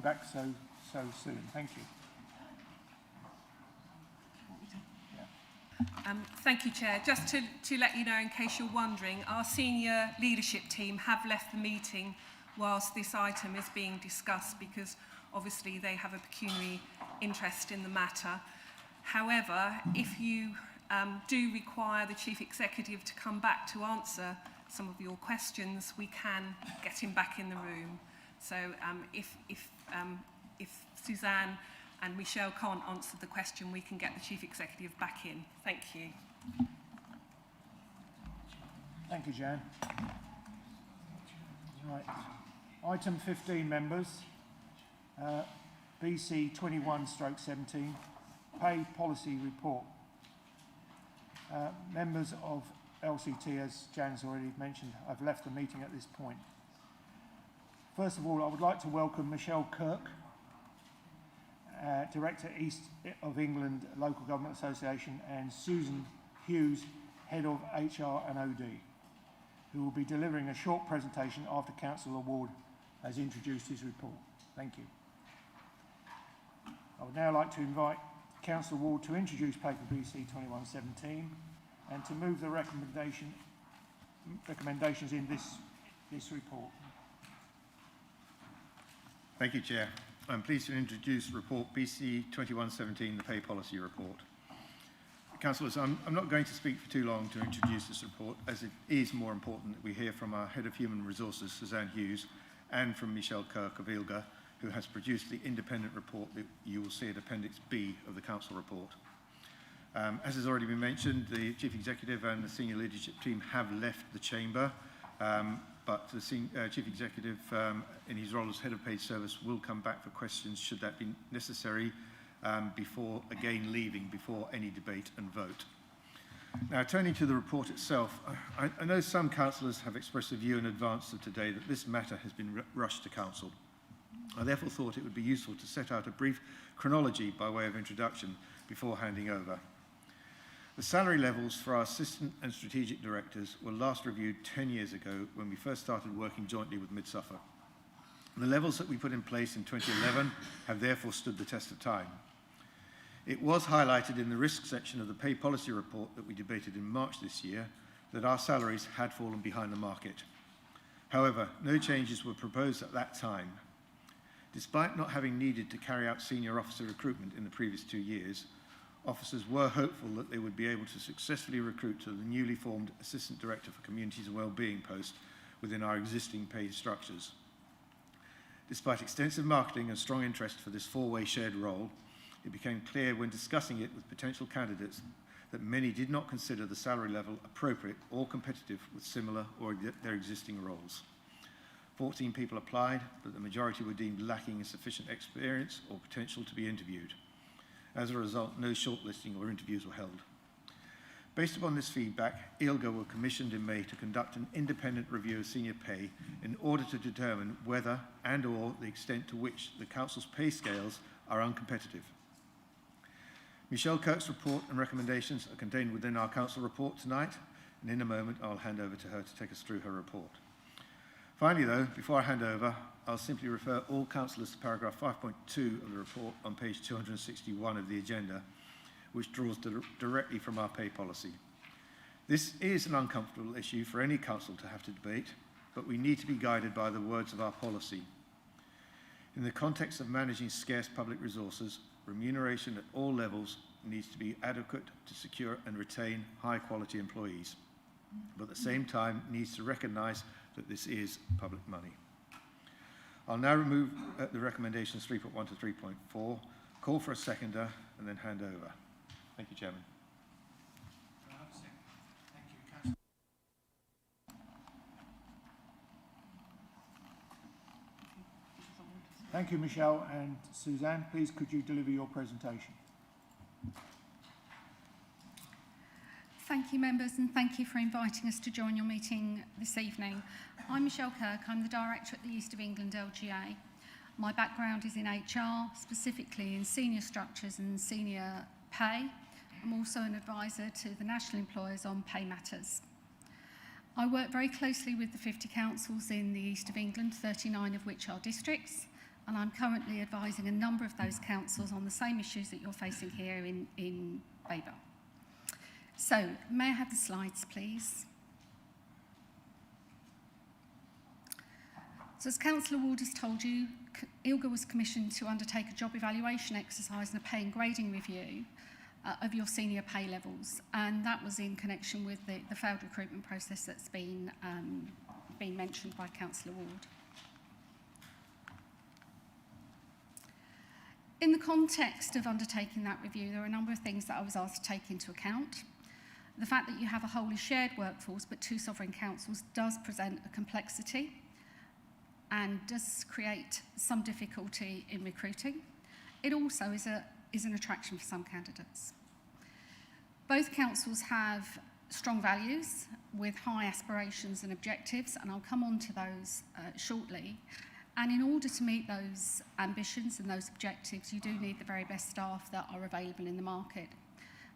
Speaker 1: back so soon. Thank you.
Speaker 2: Thank you, Chair. Just to let you know, in case you're wondering, our senior leadership team have left the meeting whilst this item is being discussed because obviously they have a pecuniary interest in the matter. However, if you do require the Chief Executive to come back to answer some of your questions, we can get him back in the room. So if Suzanne and Michelle can't answer the question, we can get the Chief Executive back in. Thank you.
Speaker 1: Thank you, Jan. Right. Item 15, members. BC 21/17, Pay Policy Report. Members of LCT, as Jan's already mentioned, have left the meeting at this point. First of all, I would like to welcome Michelle Kirk, Director, East of England Local Government Association, and Susan Hughes, Head of HR and OD, who will be delivering a short presentation after Councillor Ward has introduced his report. Thank you. I would now like to invite Councillor Ward to introduce paper BC 21/17 and to move the recommendations in this report.
Speaker 3: Thank you, Chair. I'm pleased to introduce report BC 21/17, the Pay Policy Report. Councillors, I'm not going to speak for too long to introduce this report, as it is more important that we hear from our Head of Human Resources, Suzanne Hughes, and from Michelle Kirk of ILGA, who has produced the independent report that you will see at Appendix B of the Council report. As has already been mentioned, the Chief Executive and the Senior Leadership Team have left the Chamber, but the Chief Executive, in his role as Head of Paid Service, will come back for questions should that be necessary before again leaving before any debate and vote. Now, turning to the report itself, I know some councillors have expressed a view in advance of today that this matter has been rushed to Council. I therefore thought it would be useful to set out a brief chronology by way of introduction before handing over. The salary levels for our assistant and strategic directors were last reviewed 10 years ago when we first started working jointly with Mid-Suffolk. The levels that we put in place in 2011 have therefore stood the test of time. It was highlighted in the risk section of the Pay Policy Report that we debated in March this year that our salaries had fallen behind the market. However, no changes were proposed at that time. Despite not having needed to carry out senior officer recruitment in the previous 2 years, officers were hopeful that they would be able to successfully recruit to the newly formed Assistant Director for Communities and Wellbeing post within our existing pay structures. Despite extensive marketing and strong interest for this four-way shared role, it became clear when discussing it with potential candidates that many did not consider the salary level appropriate or competitive with similar or their existing roles. 14 people applied, but the majority were deemed lacking in sufficient experience or potential to be interviewed. As a result, no shortlisting or interviews were held. Based upon this feedback, ILGA were commissioned in May to conduct an independent review of senior pay in order to determine whether and or the extent to which the Council's pay scales are uncompetitive. Michelle Kirk's report and recommendations are contained within our Council report tonight, and in a moment I'll hand over to her to take us through her report. Finally though, before I hand over, I'll simply refer all councillors to paragraph 5.2 of the report on page 261 of the agenda, which draws directly from our pay policy. This is an uncomfortable issue for any council to have to debate, but we need to be guided by the words of our policy. In the context of managing scarce public resources, remuneration at all levels needs to be adequate to secure and retain high-quality employees, but at the same time needs to recognise that this is public money. I'll now remove the recommendations 3.1 to 3.4, call for a seconder, and then hand over. Thank you, Chairman.
Speaker 1: Thank you, Michelle and Suzanne. Please, could you deliver your presentation?
Speaker 14: Thank you, members, and thank you for inviting us to join your meeting this evening. I'm Michelle Kirk. I'm the Director at the East of England LGA. My background is in HR, specifically in senior structures and senior pay. I'm also an advisor to the national employers on pay matters. I work very closely with the 50 councils in the East of England, 39 of which are districts, and I'm currently advising a number of those councils on the same issues that you're facing here in Babergh. So, may I have the slides, please? So, as Councillor Ward has told you, ILGA was commissioned to undertake a job evaluation exercise and a pay and grading review of your senior pay levels, and that was in connection with the failed recruitment process that's been mentioned by Councillor Ward. In the context of undertaking that review, there are a number of things that I was asked to take into account. The fact that you have a wholly shared workforce but 2 sovereign councils does present a complexity and does create some difficulty in recruiting. It also is an attraction for some candidates. Both councils have strong values with high aspirations and objectives, and I'll come on to those shortly. And in order to meet those ambitions and those objectives, you do need the very best staff that are available in the market.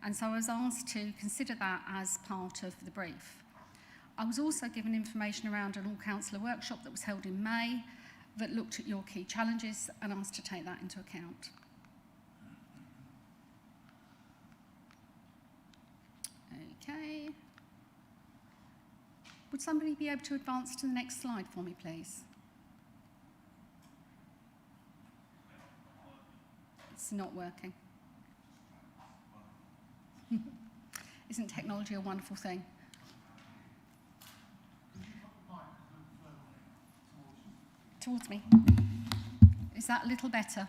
Speaker 14: And so I was asked to consider that as part of the brief. I was also given information around an all-councillor workshop that was held in May that looked at your key challenges and asked to take that into account. Okay. Would somebody be able to advance to the next slide for me, please? It's not working. Isn't technology a wonderful thing? Towards me. Is that a little better?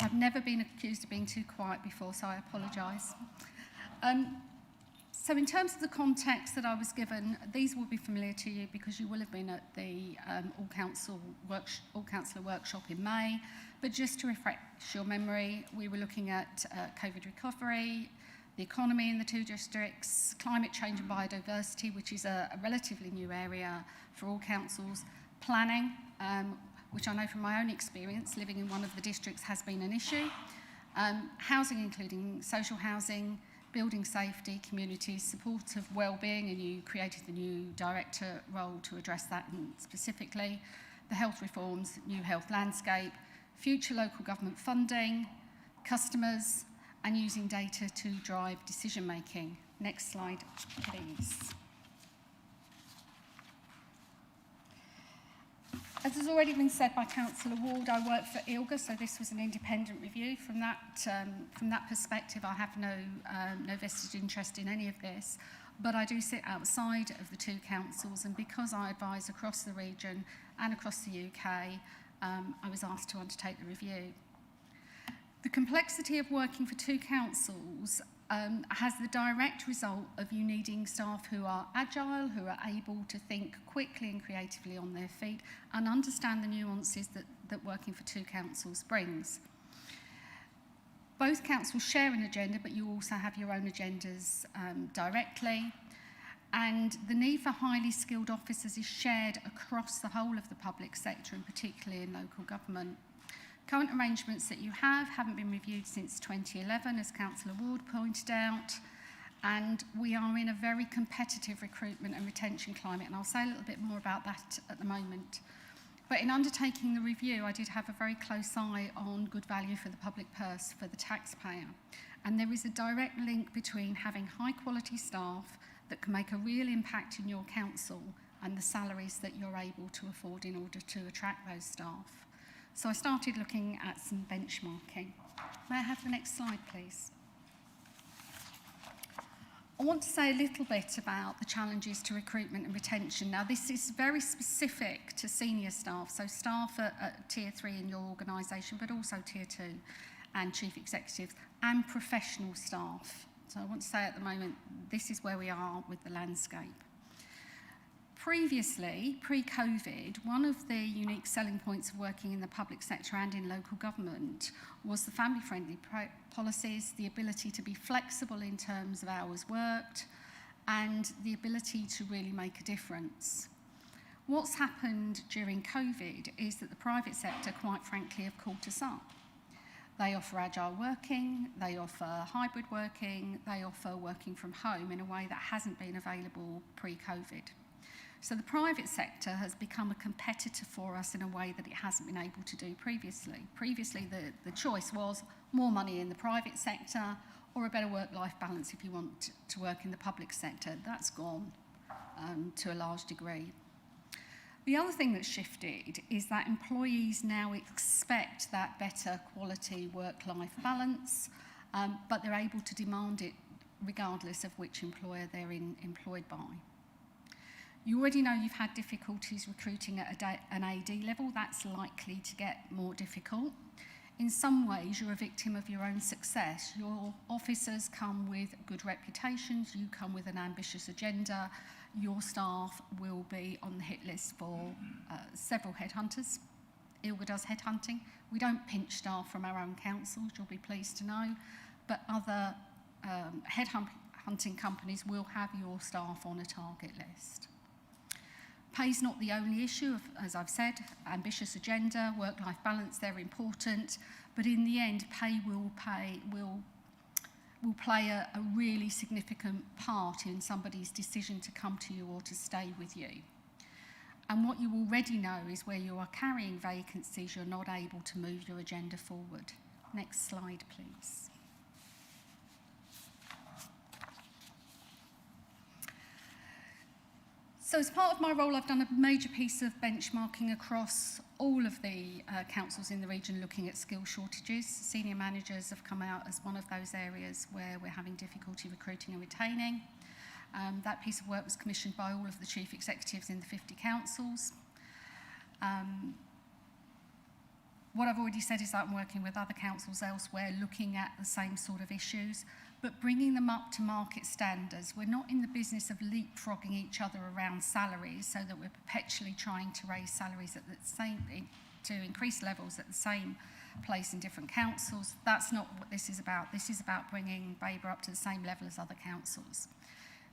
Speaker 14: I've never been accused of being too quiet before, so I apologise. So in terms of the context that I was given, these will be familiar to you because you will have been at the all-councillor workshop in May. But just to refresh your memory, we were looking at COVID recovery, the economy in the 2 districts, climate change and biodiversity, which is a relatively new area for all councils, planning, which I know from my own experience, living in one of the districts has been an issue, housing, including social housing, building safety, communities, support of wellbeing, and you created the new director role to address that specifically, the health reforms, new health landscape, future local government funding, customers, and using data to drive decision making. Next slide, please. As has already been said by Councillor Ward, I work for ILGA, so this was an independent review. From that perspective, I have no vested interest in any of this, but I do sit outside of the 2 councils, and because I advise across the region and across the UK, I was asked to undertake the review. The complexity of working for 2 councils has the direct result of you needing staff who are agile, who are able to think quickly and creatively on their feet and understand the nuances that working for 2 councils brings. Both councils share an agenda, but you also have your own agendas directly. And the need for highly skilled officers is shared across the whole of the public sector, and particularly in local government. Current arrangements that you haven't been reviewed since 2011, as Councillor Ward pointed out, and we are in a very competitive recruitment and retention climate, and I'll say a little bit more about that at the moment. But in undertaking the review, I did have a very close eye on good value for the public purse, for the taxpayer. And there is a direct link between having high quality staff that can make a real impact in your council and the salaries that you're able to afford in order to attract those staff. So I started looking at some benchmarking. May I have the next slide, please? I want to say a little bit about the challenges to recruitment and retention. Now, this is very specific to senior staff, so staff at Tier 3 in your organisation, but also Tier 2 and chief executives and professional staff. So I want to say at the moment, this is where we are with the landscape. Previously, pre-COVID, one of the unique selling points of working in the public sector and in local government was the family-friendly policies, the ability to be flexible in terms of hours worked, and the ability to really make a difference. What's happened during COVID is that the private sector, quite frankly, have caught us up. They offer agile working, they offer hybrid working, they offer working from home in a way that hasn't been available pre-COVID. So the private sector has become a competitor for us in a way that it hasn't been able to do previously. Previously, the choice was more money in the private sector or a better work-life balance if you want to work in the public sector. That's gone to a large degree. The other thing that's shifted is that employees now expect that better quality work-life balance, but they're able to demand it regardless of which employer they're employed by. You already know you've had difficulties recruiting at an AD level. That's likely to get more difficult. In some ways, you're a victim of your own success. Your officers come with good reputations, you come with an ambitious agenda, your staff will be on the hit list for several headhunters. ILGA does headhunting. We don't pinch staff from our own councils, you'll be pleased to know, but other headhunting companies will have your staff on a target list. Pay's not the only issue, as I've said. Ambitious agenda, work-life balance, they're important, but in the end, pay will play a really significant part in somebody's decision to come to you or to stay with you. And what you already know is where you are carrying vacancies, you're not able to move your agenda forward. Next slide, please. So as part of my role, I've done a major piece of benchmarking across all of the councils in the region looking at skill shortages. Senior managers have come out as one of those areas where we're having difficulty recruiting and retaining. That piece of work was commissioned by all of the chief executives in the 50 councils. What I've already said is that I'm working with other councils elsewhere looking at the same sort of issues, but bringing them up to market standards. We're not in the business of leapfrogging each other around salaries so that we're perpetually trying to raise salaries at the same, to increase levels at the same place in different councils. That's not what this is about. This is about bringing Babergh up to the same level as other councils.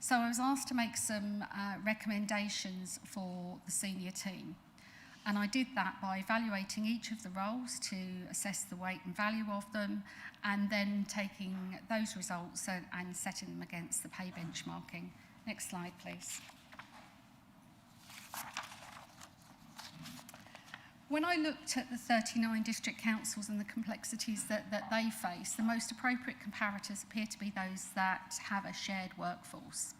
Speaker 14: So I was asked to make some recommendations for the senior team. And I did that by evaluating each of the roles to assess the weight and value of them, and then taking those results and setting them against the pay benchmarking. Next slide, please. When I looked at the 39 district councils and the complexities that they face, the most appropriate comparators appear to be those that have a shared workforce.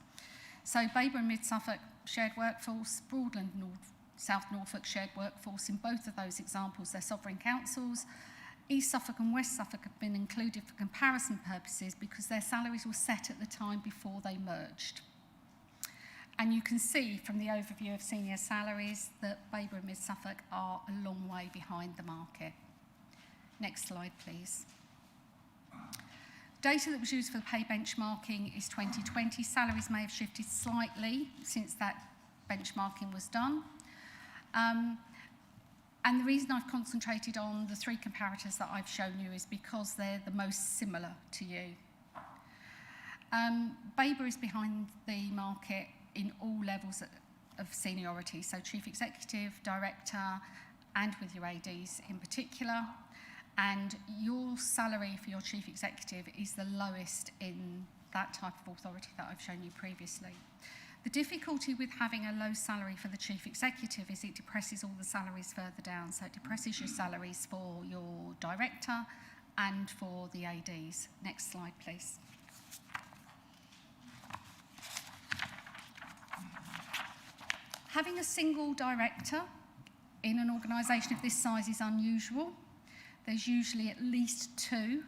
Speaker 14: So Babergh and Mid Suffolk shared workforce, Broadland and South Norfolk shared workforce. In both of those examples, they're sovereign councils. East Suffolk and West Suffolk have been included for comparison purposes because their salaries were set at the time before they merged. And you can see from the overview of senior salaries that Babergh and Mid Suffolk are a long way behind the market. Next slide, please. Data that was used for the pay benchmarking is 2020. Salaries may have shifted slightly since that benchmarking was done. And the reason I've concentrated on the three comparators that I've shown you is because they're the most similar to you. Babergh is behind the market in all levels of seniority, so chief executive, director, and with your ADs in particular. And your salary for your chief executive is the lowest in that type of authority that I've shown you previously. The difficulty with having a low salary for the chief executive is it depresses all the salaries further down. So it depresses your salaries for your director and for the ADs. Next slide, please. Having a single director in an organisation of this size is unusual. There's usually at least two.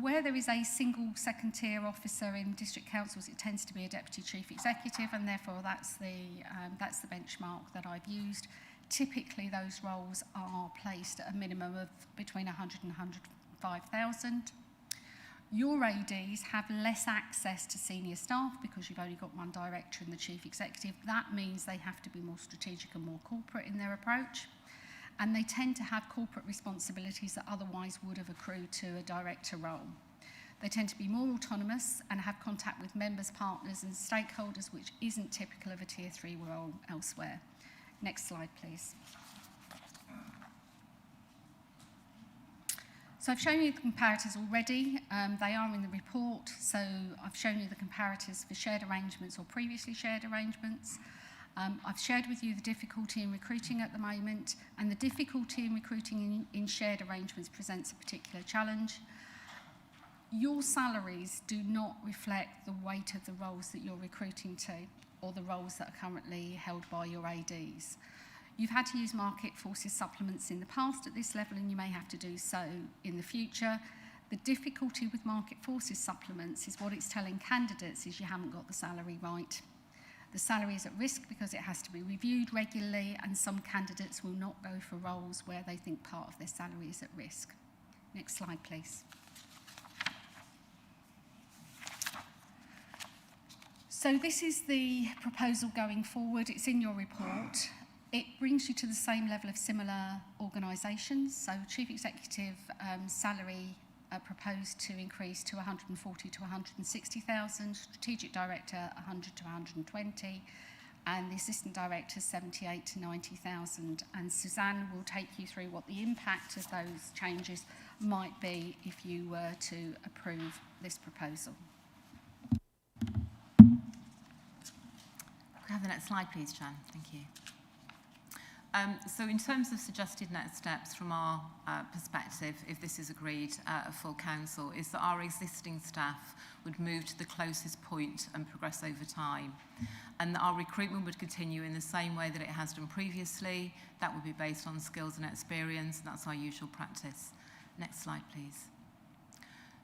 Speaker 14: Where there is a single second-tier officer in district councils, it tends to be a deputy chief executive, and therefore that's the benchmark that I've used. Typically, those roles are placed at a minimum of between 100 and 105,000. Your ADs have less access to senior staff because you've only got one director and the chief executive. That means they have to be more strategic and more corporate in their approach. And they tend to have corporate responsibilities that otherwise would have accrued to a director role. They tend to be more autonomous and have contact with members, partners and stakeholders, which isn't typical of a Tier 3 role elsewhere. Next slide, please. So I've shown you the comparators already. They are in the report. So I've shown you the comparators for shared arrangements or previously shared arrangements. I've shared with you the difficulty in recruiting at the moment, and the difficulty in recruiting in shared arrangements presents a particular challenge. Your salaries do not reflect the weight of the roles that you're recruiting to, or the roles that are currently held by your ADs. You've had to use market forces supplements in the past at this level, and you may have to do so in the future. The difficulty with market forces supplements is what it's telling candidates is you haven't got the salary right. The salary is at risk because it has to be reviewed regularly, and some candidates will not go for roles where they think part of their salary is at risk. Next slide, please. So this is the proposal going forward. It's in your report. It brings you to the same level of similar organisations. So Chief Executive salary proposed to increase to 140 to 160,000, Strategic Director 100 to 120, and the Assistant Director 78 to 90,000. And Suzanne will take you through what the impact of those changes might be if you were to approve this proposal.
Speaker 17: Could I have the next slide, please, Jan? Thank you. So in terms of suggested next steps from our perspective, if this is agreed at full council, is that our existing staff would move to the closest point and progress over time, and that our recruitment would continue in the same way that it has done previously. That would be based on skills and experience, and that's our usual practice. Next slide, please.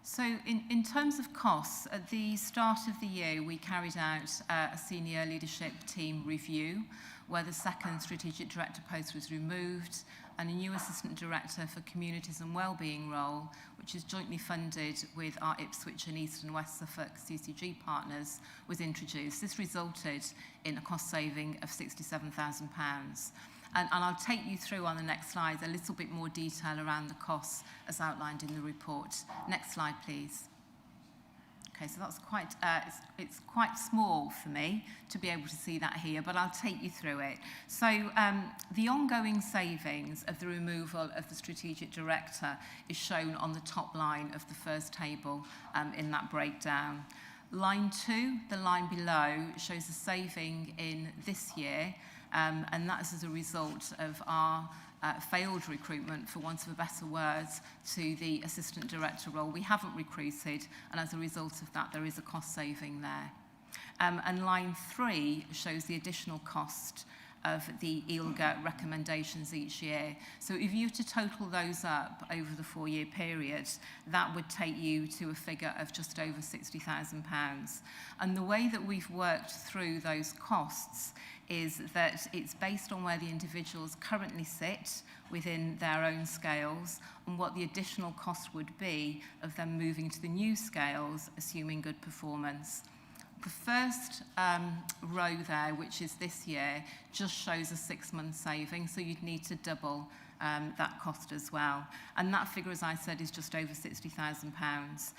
Speaker 17: So in terms of costs, at the start of the year, we carried out a senior leadership team review where the second strategic director post was removed and a new assistant director for communities and wellbeing role, which is jointly funded with our Ipswich and East and West Suffolk CCG partners, was introduced. This resulted in a cost saving of £67,000. And I'll take you through on the next slide a little bit more detail around the costs as outlined in the report. Next slide, please. Okay, so that's quite, it's quite small for me to be able to see that here, but I'll take you through it. So the ongoing savings of the removal of the strategic director is shown on the top line of the first table in that breakdown. Line 2, the line below, shows a saving in this year, and that is as a result of our failed recruitment, for want of a better word, to the assistant director role. We haven't recruited, and as a result of that, there is a cost saving there. And line 3 shows the additional cost of the ILGA recommendations each year. So if you were to total those up over the 4-year period, that would take you to a figure of just over £60,000. And the way that we've worked through those costs is that it's based on where the individuals currently sit within their own scales and what the additional cost would be of them moving to the new scales, assuming good performance. The first row there, which is this year, just shows a 6-month saving, so you'd need to double that cost as well. And that figure, as I said, is just over £60,000.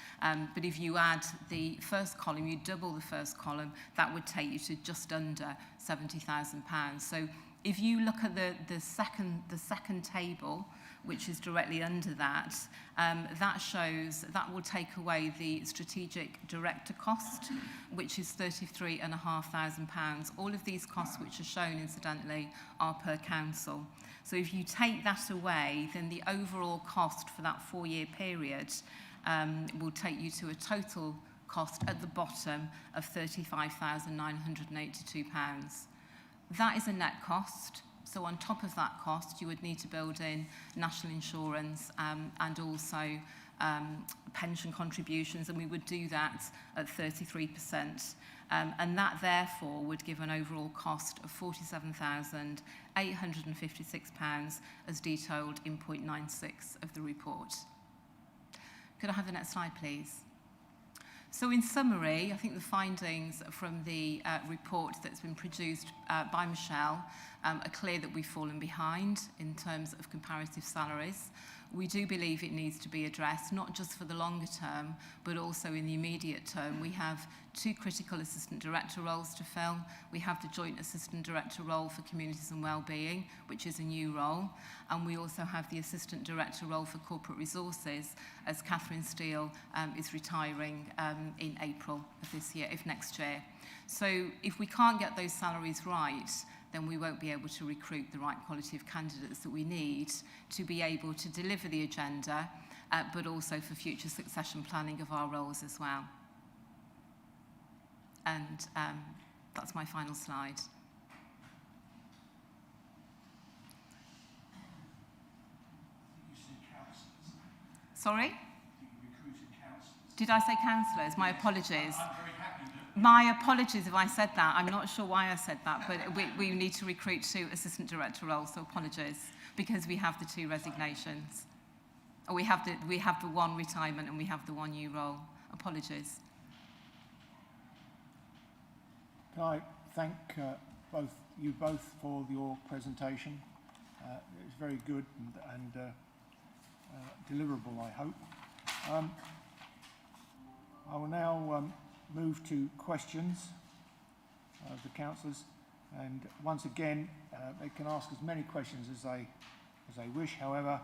Speaker 17: But if you add the first column, you double the first column, that would take you to just under £70,000. So if you look at the second table, which is directly under that, that shows that will take away the strategic director cost, which is £33,500. All of these costs, which are shown incidentally, are per council. So if you take that away, then the overall cost for that 4-year period will take you to a total cost at the bottom of £35,982. That is a net cost. So on top of that cost, you would need to build in national insurance and also pension contributions, and we would do that at 33%. And that, therefore, would give an overall cost of £47,856, as detailed in point 96 of the report. Could I have the next slide, please? So in summary, I think the findings from the report that's been produced by Michelle are clear that we've fallen behind in terms of comparative salaries. We do believe it needs to be addressed, not just for the longer term, but also in the immediate term. We have 2 critical assistant director roles to fill. We have the joint assistant director role for communities and wellbeing, which is a new role. And we also have the assistant director role for corporate resources, as Catherine Steele is retiring in April of this year, if next year. So if we can't get those salaries right, then we won't be able to recruit the right quality of candidates that we need to be able to deliver the agenda, but also for future succession planning of our roles as well. And that's my final slide. Sorry? Did I say councillors? My apologies. My apologies if I said that. I'm not sure why I said that, but we need to recruit 2 assistant director roles, so apologies, because we have the 2 resignations. Or we have the 1 retirement and we have the 1 new role. Apologies.
Speaker 1: Can I thank you both for your presentation? It was very good and deliverable, I hope. I will now move to questions of the councillors, and once again they can ask as many questions as they wish. However,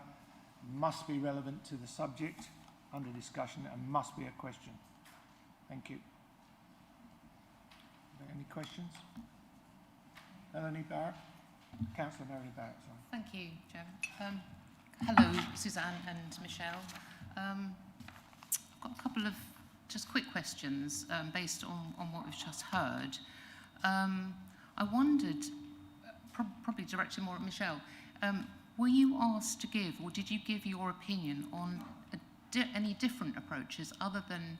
Speaker 1: must be relevant to the subject under discussion and must be a question. Thank you. Are there any questions? Melanie Barrett? Councillor Melanie Barrett, sorry.
Speaker 20: Thank you, Chairman. Hello, Suzanne and Michelle. I've got a couple of just quick questions based on what we've just heard. I wondered, probably directed more at Michelle, were you asked to give, or did you give your opinion on any different approaches other than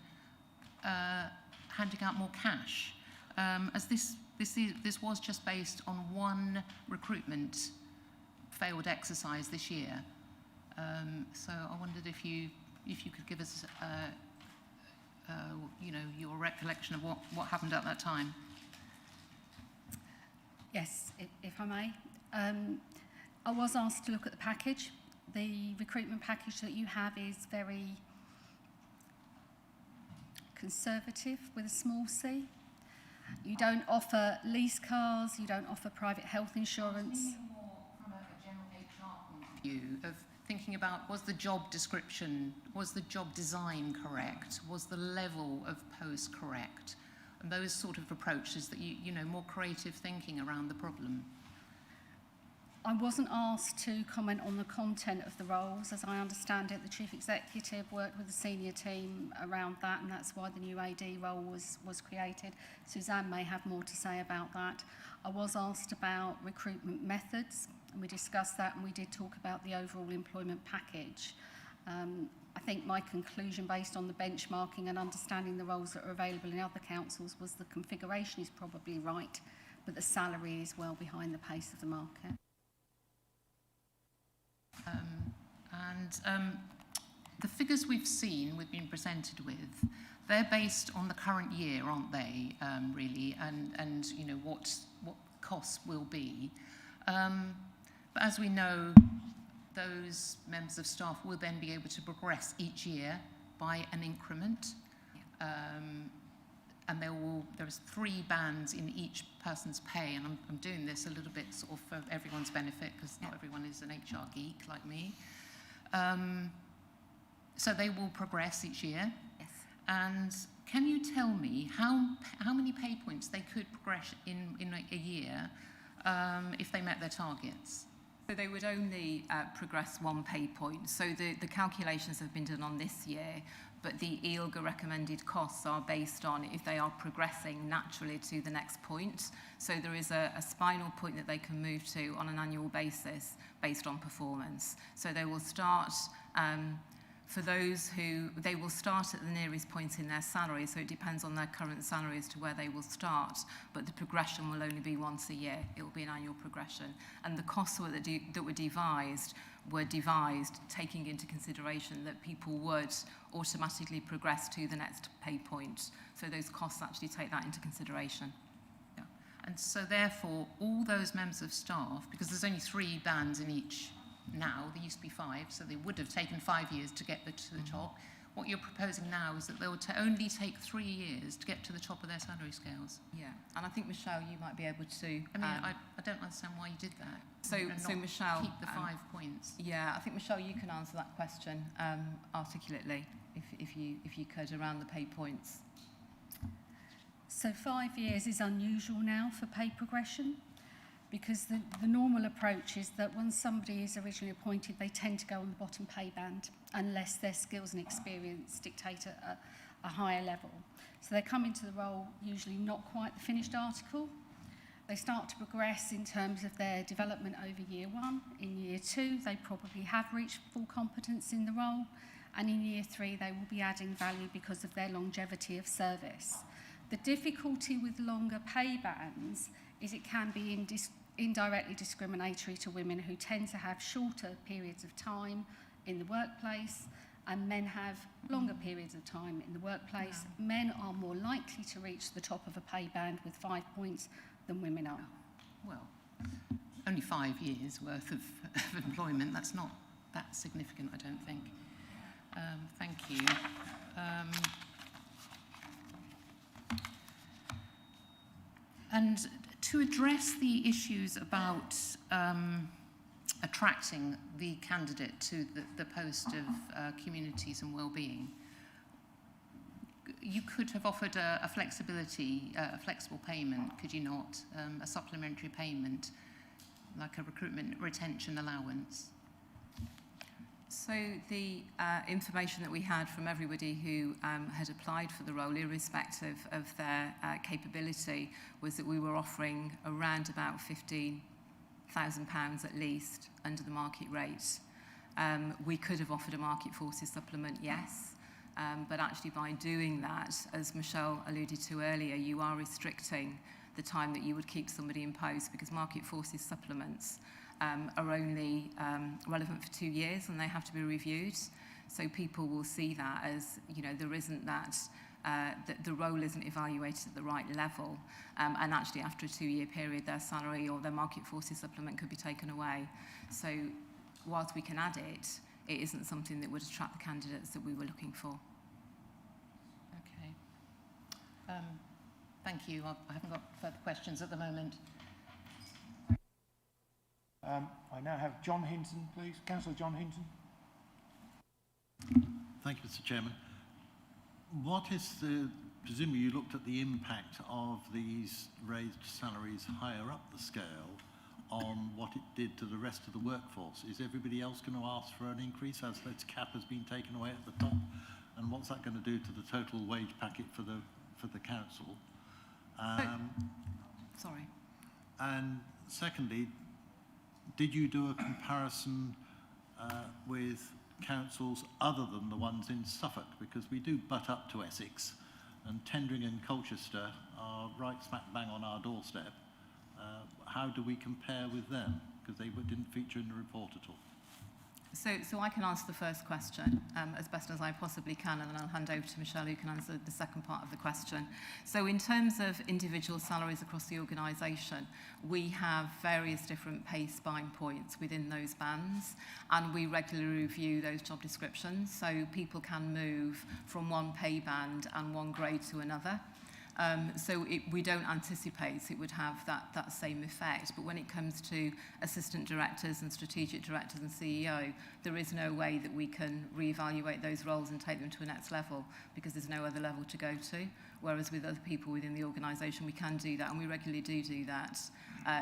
Speaker 20: handing out more cash? As this was just based on 1 recruitment failed exercise this year. So I wondered if you could give us you know, your recollection of what happened at that time.
Speaker 14: Yes, if I may. I was asked to look at the package. The recruitment package that you have is very conservative with a small c. You don't offer lease cars, you don't offer private health insurance.
Speaker 20: I was thinking more from a general HR point of view of thinking about, was the job description, was the job design correct? Was the level of post correct? And those sort of approaches that you know, more creative thinking around the problem.
Speaker 14: I wasn't asked to comment on the content of the roles. As I understand it, the Chief Executive worked with the senior team around that, and that's why the new AD role was created. Suzanne may have more to say about that. I was asked about recruitment methods, and we discussed that, and we did talk about the overall employment package. I think my conclusion, based on the benchmarking and understanding the roles that are available in other councils, was the configuration is probably right, but the salary is well behind the pace of the market.
Speaker 20: The figures we've been presented with, they're based on the current year, aren't they, really, and you know, what costs will be. But as we know, those members of staff will then be able to progress each year by an increment. And there's 3 bands in each person's pay, and I'm doing this a little bit sort of for everyone's benefit, because not everyone is an HR geek like me. So they will progress each year.
Speaker 17: Yes.
Speaker 20: And can you tell me how many pay points they could progress in a year if they met their targets?
Speaker 17: So they would only progress 1 pay point. So the calculations have been done on this year, but the ILGA recommended costs are based on if they are progressing naturally to the next point. So there is a spinal point that they can move to on an annual basis based on performance. So they will start, for those who, they will start at the nearest point in their salary, so it depends on their current salary as to where they will start, but the progression will only be once a year. It will be an annual progression. And the costs that were devised taking into consideration that people would automatically progress to the next pay point. So those costs actually take that into consideration.
Speaker 20: And so therefore, all those members of staff, because there's only 3 bands in each now. There used to be 5, so they would have taken 5 years to get to the top. What you're proposing now is that they will only take 3 years to get to the top of their salary scales.
Speaker 17: Yeah, and I think, Michelle, you might be able to...
Speaker 20: I don't understand why you did that.
Speaker 17: So Michelle...
Speaker 20: Keep the 5 points.
Speaker 17: Yeah, I think, Michelle, you can answer that question articulately, if you could, around the pay points.
Speaker 14: So 5 years is unusual now for pay progression, because the normal approach is that once somebody is originally appointed, they tend to go on the bottom pay band unless their skills and experience dictate a higher level. So they come into the role usually not quite the finished article. They start to progress in terms of their development over year 1. In year 2, they probably have reached full competence in the role. And in year 3, they will be adding value because of their longevity of service. The difficulty with longer pay bands is it can be indirectly discriminatory to women who tend to have shorter periods of time in the workplace, and men have longer periods of time in the workplace. Men are more likely to reach the top of a pay band with 5 points than women are.
Speaker 20: Well, only 5 years worth of employment, that's not that significant, I don't think. Thank you. And to address the issues about attracting the candidate to the post of communities and well-being, you could have offered a flexible payment, could you not? A supplementary payment, like a recruitment retention allowance.
Speaker 17: So the information that we had from everybody who had applied for the role, irrespective of their capability, was that we were offering around about £15,000 at least under the market rate. We could have offered a market forces supplement, yes, but actually by doing that, as Michelle alluded to earlier, you are restricting the time that you would keep somebody in post, because market forces supplements are only relevant for 2 years and they have to be reviewed. So people will see that as, there isn't that the role isn't evaluated at the right level, and actually after a 2-year period their salary or their market forces supplement could be taken away. So whilst we can add it, it isn't something that would attract the candidates that we were looking for.
Speaker 20: Okay. Thank you. I haven't got further questions at the moment.
Speaker 1: I now have John Hinton, please. Councillor John Hinton.
Speaker 11: Thank you, Mr. Chairman. Presumably you looked at the impact of these raised salaries higher up the scale on what it did to the rest of the workforce. Is everybody else going to ask for an increase as this cap has been taken away at the top? And what's that going to do to the total wage packet for the council?
Speaker 17: Sorry.
Speaker 11: And secondly, did you do a comparison with councils other than the ones in Suffolk? Because we do butt up to Essex, and Tendring and Colchester are right smack bang on our doorstep. How do we compare with them? Because they didn't feature in the report at all.
Speaker 17: So I can answer the first question as best as I possibly can, and then I'll hand over to Michelle, who can answer the second part of the question. So in terms of individual salaries across the organisation, we have various different pay spine points within those bands, and we regularly review those job descriptions, so people can move from one pay band and one grade to another. So we don't anticipate it would have that same effect. But when it comes to assistant directors and strategic directors and CEO, there is no way that we can reevaluate those roles and take them to a next level, because there's no other level to go to. Whereas with other people within the organisation, we can do that, and we regularly do that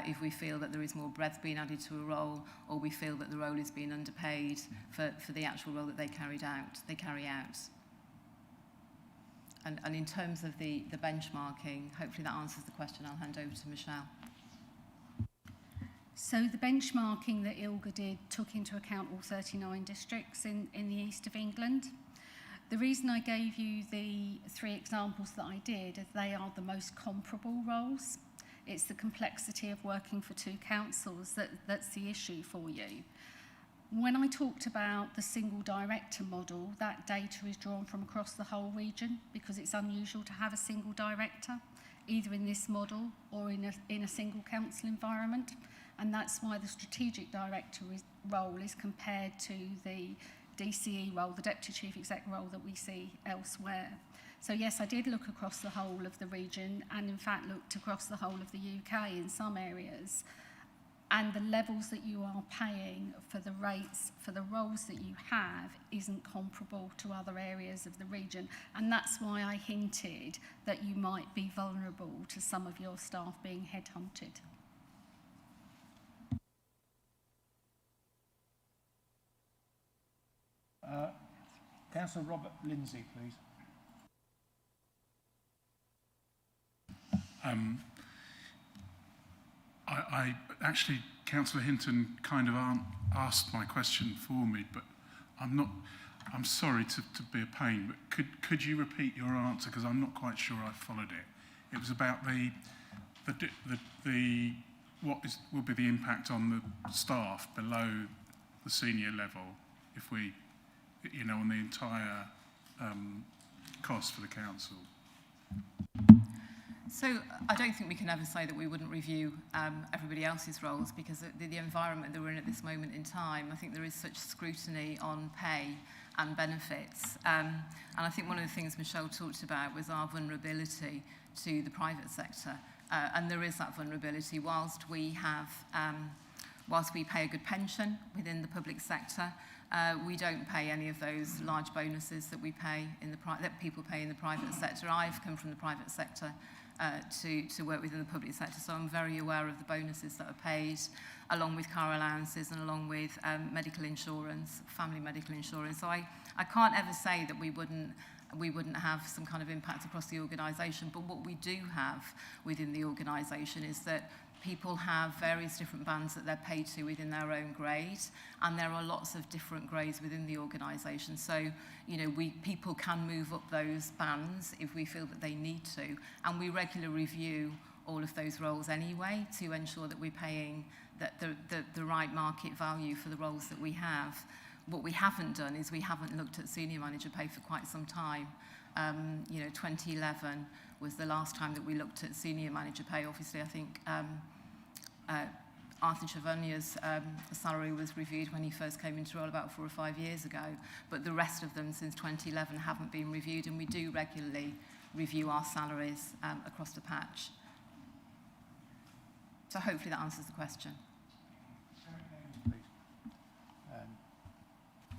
Speaker 17: if we feel that there is more breadth being added to a role, or we feel that the role is being underpaid for the actual role that they carry out. And in terms of the benchmarking, hopefully that answers the question. I'll hand over to Michelle.
Speaker 14: So the benchmarking that ILGA did took into account all 39 districts in the east of England. The reason I gave you the 3 examples that I did is they are the most comparable roles. It's the complexity of working for 2 councils that's the issue for you. When I talked about the single director model, that data is drawn from across the whole region, because it's unusual to have a single director, either in this model or in a single council environment. And that's why the strategic director role is compared to the DCE role, the Deputy Chief Exec role that we see elsewhere. So yes, I did look across the whole of the region and in fact looked across the whole of the UK in some areas. And the levels that you are paying for the rates for the roles that you have isn't comparable to other areas of the region. And that's why I hinted that you might be vulnerable to some of your staff being headhunted.
Speaker 1: Councillor Robert Lindsay, please.
Speaker 16: I actually, Councillor Hinton kind of asked my question for me, but I'm sorry to be a pain, but could you repeat your answer, because I'm not quite sure I followed it. It was about will be the impact on the staff below the senior level if we, on the entire cost for the council.
Speaker 17: So I don't think we can ever say that we wouldn't review everybody else's roles, because the environment that we're in at this moment in time, I think there is such scrutiny on pay and benefits. And I think one of the things Michelle talked about was our vulnerability to the private sector. And there is that vulnerability whilst we pay a good pension within the public sector. We don't pay any of those large bonuses that that people pay in the private sector. I've come from the private sector to work within the public sector, so I'm very aware of the bonuses that are paid, along with car allowances and along with medical insurance, family medical insurance. So I can't ever say that we wouldn't have some kind of impact across the organisation, but what we do have within the organisation is that people have various different bands that they're paid to within their own grade, and there are lots of different grades within the organisation. So, people can move up those bands if we feel that they need to, and we regularly review all of those roles anyway to ensure that we're paying the right market value for the roles that we have. What we haven't done is we haven't looked at senior manager pay for quite some time. 2011 was the last time that we looked at senior manager pay. Obviously, I think Arthur Chavagna's salary was reviewed when he first came into role about 4 or 5 years ago, but the rest of them since 2011 haven't been reviewed, and we do regularly review our salaries across the patch. So hopefully that answers the question.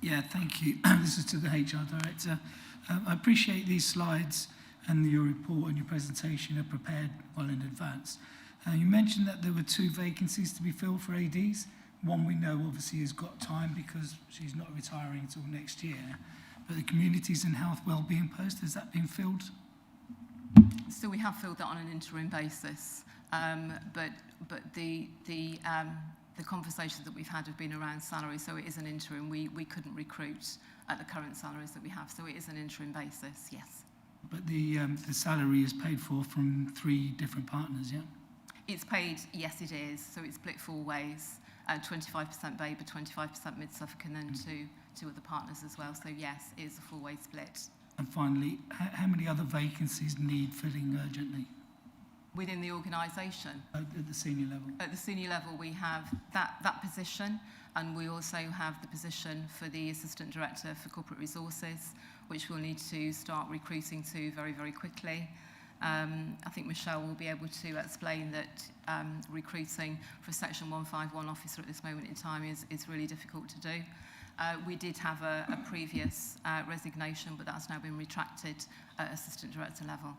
Speaker 18: Yeah, thank you. This is to the HR Director. I appreciate these slides and your report and your presentation are prepared well in advance. You mentioned that there were 2 vacancies to be filled for ADs. One we know obviously has got time because she's not retiring until next year. But the Communities and Health Wellbeing post, has that been filled?
Speaker 17: So we have filled that on an interim basis, but the conversations that we've had have been around salary, so it is an interim. We couldn't recruit at the current salaries that we have, so it is an interim basis, yes.
Speaker 18: But the salary is paid for from 3 different partners, yeah?
Speaker 17: It's paid, yes it is, so it's split 4 ways, 25% Babergh, 25% Mid-Suffolk, and then two other partners as well, so yes, it is a 4-way split.
Speaker 18: And finally, how many other vacancies need filling urgently?
Speaker 17: Within the organisation?
Speaker 18: At the senior level?
Speaker 17: At the senior level, we have that position, and we also have the position for the Assistant Director for Corporate Resources, which we'll need to start recruiting to very, very quickly. I think Michelle will be able to explain that recruiting for a Section 151 officer at this moment in time is really difficult to do. We did have a previous resignation, but that's now been retracted at Assistant Director level.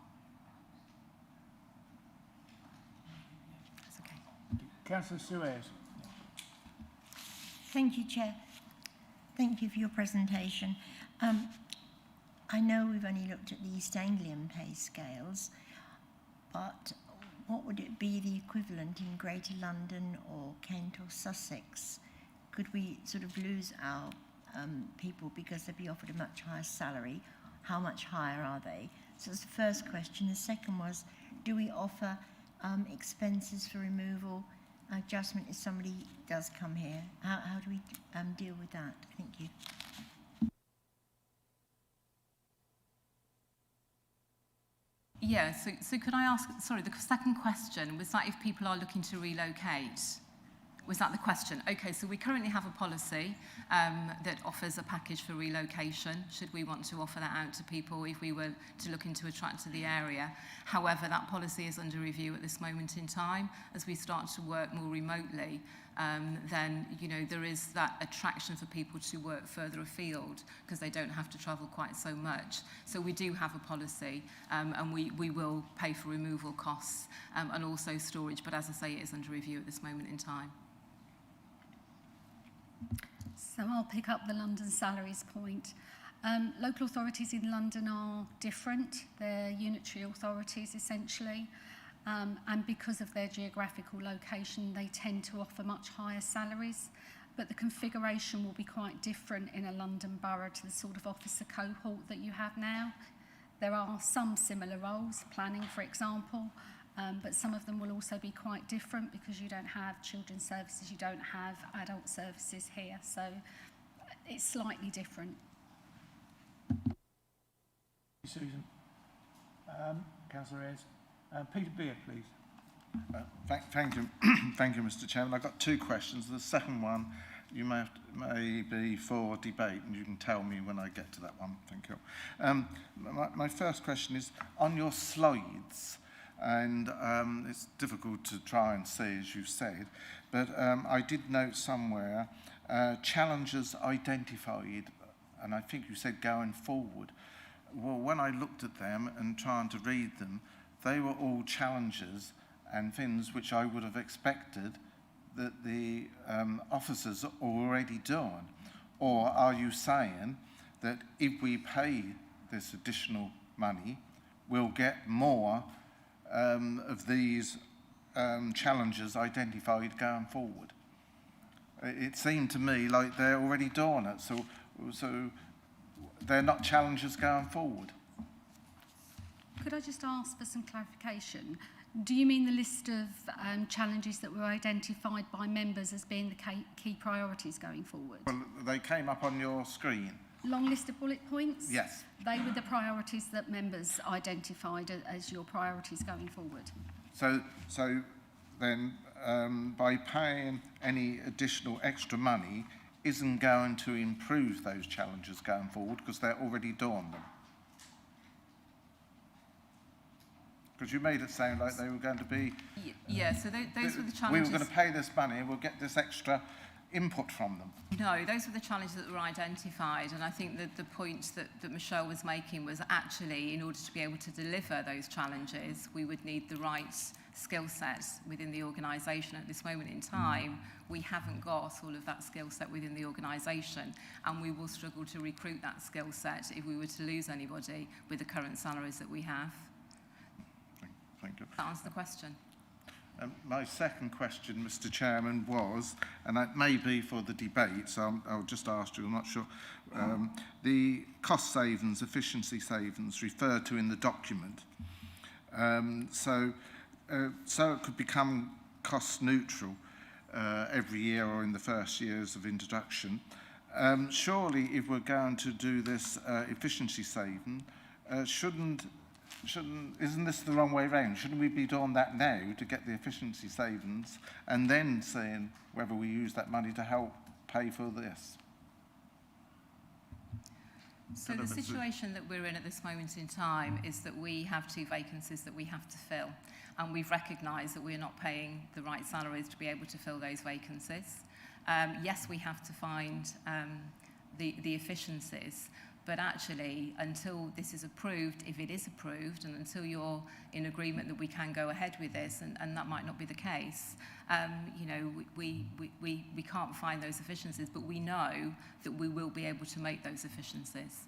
Speaker 17: That's okay.
Speaker 1: Councillor Suez.
Speaker 4: Thank you, Chair. Thank you for your presentation. I know we've only looked at the East Anglian pay scales, but what would it be the equivalent in Greater London or Kent or Sussex? Could we sort of lose our people because they'd be offered a much higher salary? How much higher are they? So that's the first question. The second was, do we offer expenses for removal, adjustment if somebody does come here? How do we deal with that? Thank you.
Speaker 17: Yeah, so could I ask, sorry, the second question was that if people are looking to relocate? Was that the question? Okay, so we currently have a policy that offers a package for relocation, should we want to offer that out to people if we were to look into attract to the area. However, that policy is under review at this moment in time. As we start to work more remotely, then, you know, there is that attraction for people to work further afield because they don't have to travel quite so much. So we do have a policy, and we will pay for removal costs and also storage, but as I say, it is under review at this moment in time.
Speaker 14: So I'll pick up the London salaries point. Local authorities in London are different. They're unitary authorities, essentially. And because of their geographical location, they tend to offer much higher salaries. But the configuration will be quite different in a London borough to the sort of officer cohort that you have now. There are some similar roles, planning, for example, but some of them will also be quite different because you don't have children's services, you don't have adult services here, so it's slightly different.
Speaker 1: Susan. Councillor Ayres. Peter Beard, please.
Speaker 6: Thank you, thank you, Mr. Chairman. I've got two questions. The second one, you may be for debate, and you can tell me when I get to that one. Thank you. My first question is on your slides. And it's difficult to try and see, as you said, but I did note somewhere challenges identified, and I think you said going forward. Well, when I looked at them and trying to read them, they were all challenges and things which I would have expected that the officers are already doing. Or are you saying that if we pay this additional money, we'll get more of these challenges identified going forward? It seemed to me like they're already doing it, so they're not challenges going forward.
Speaker 14: Could I just ask for some clarification? Do you mean the list of challenges that were identified by members as being the key priorities going forward?
Speaker 6: Well, they came up on your screen.
Speaker 14: Long list of bullet points?
Speaker 6: Yes.
Speaker 14: They were the priorities that members identified as your priorities going forward.
Speaker 6: So then, by paying any additional extra money, isn't going to improve those challenges going forward because they're already doing them. Because you made it sound like they were going to be...
Speaker 17: Yeah, so those were the challenges...
Speaker 6: We were going to pay this money and we'll get this extra input from them.
Speaker 17: No, those were the challenges that were identified, and I think that the point that Michelle was making was actually, in order to be able to deliver those challenges, we would need the right skill sets within the organisation. At this moment in time, we haven't got all of that skill set within the organisation, and we will struggle to recruit that skill set if we were to lose anybody with the current salaries that we have.
Speaker 6: Thank you.
Speaker 17: That answers the question.
Speaker 6: My second question, Mr. Chairman, was, and that may be for the debate, so I'll just ask you, I'm not sure, the cost savings, efficiency savings referred to in the document. So it could become cost neutral every year or in the first years of introduction. Surely, if we're going to do this efficiency saving, isn't this the wrong way around? Shouldn't we be doing that now to get the efficiency savings and then seeing whether we use that money to help pay for this?
Speaker 17: So the situation that we're in at this moment in time is that we have 2 vacancies that we have to fill, and we've recognised that we're not paying the right salaries to be able to fill those vacancies. Yes, we have to find the efficiencies, but actually, until this is approved, if it is approved, and until you're in agreement that we can go ahead with this, and that might not be the case, you know, we can't find those efficiencies, but we know that we will be able to make those efficiencies.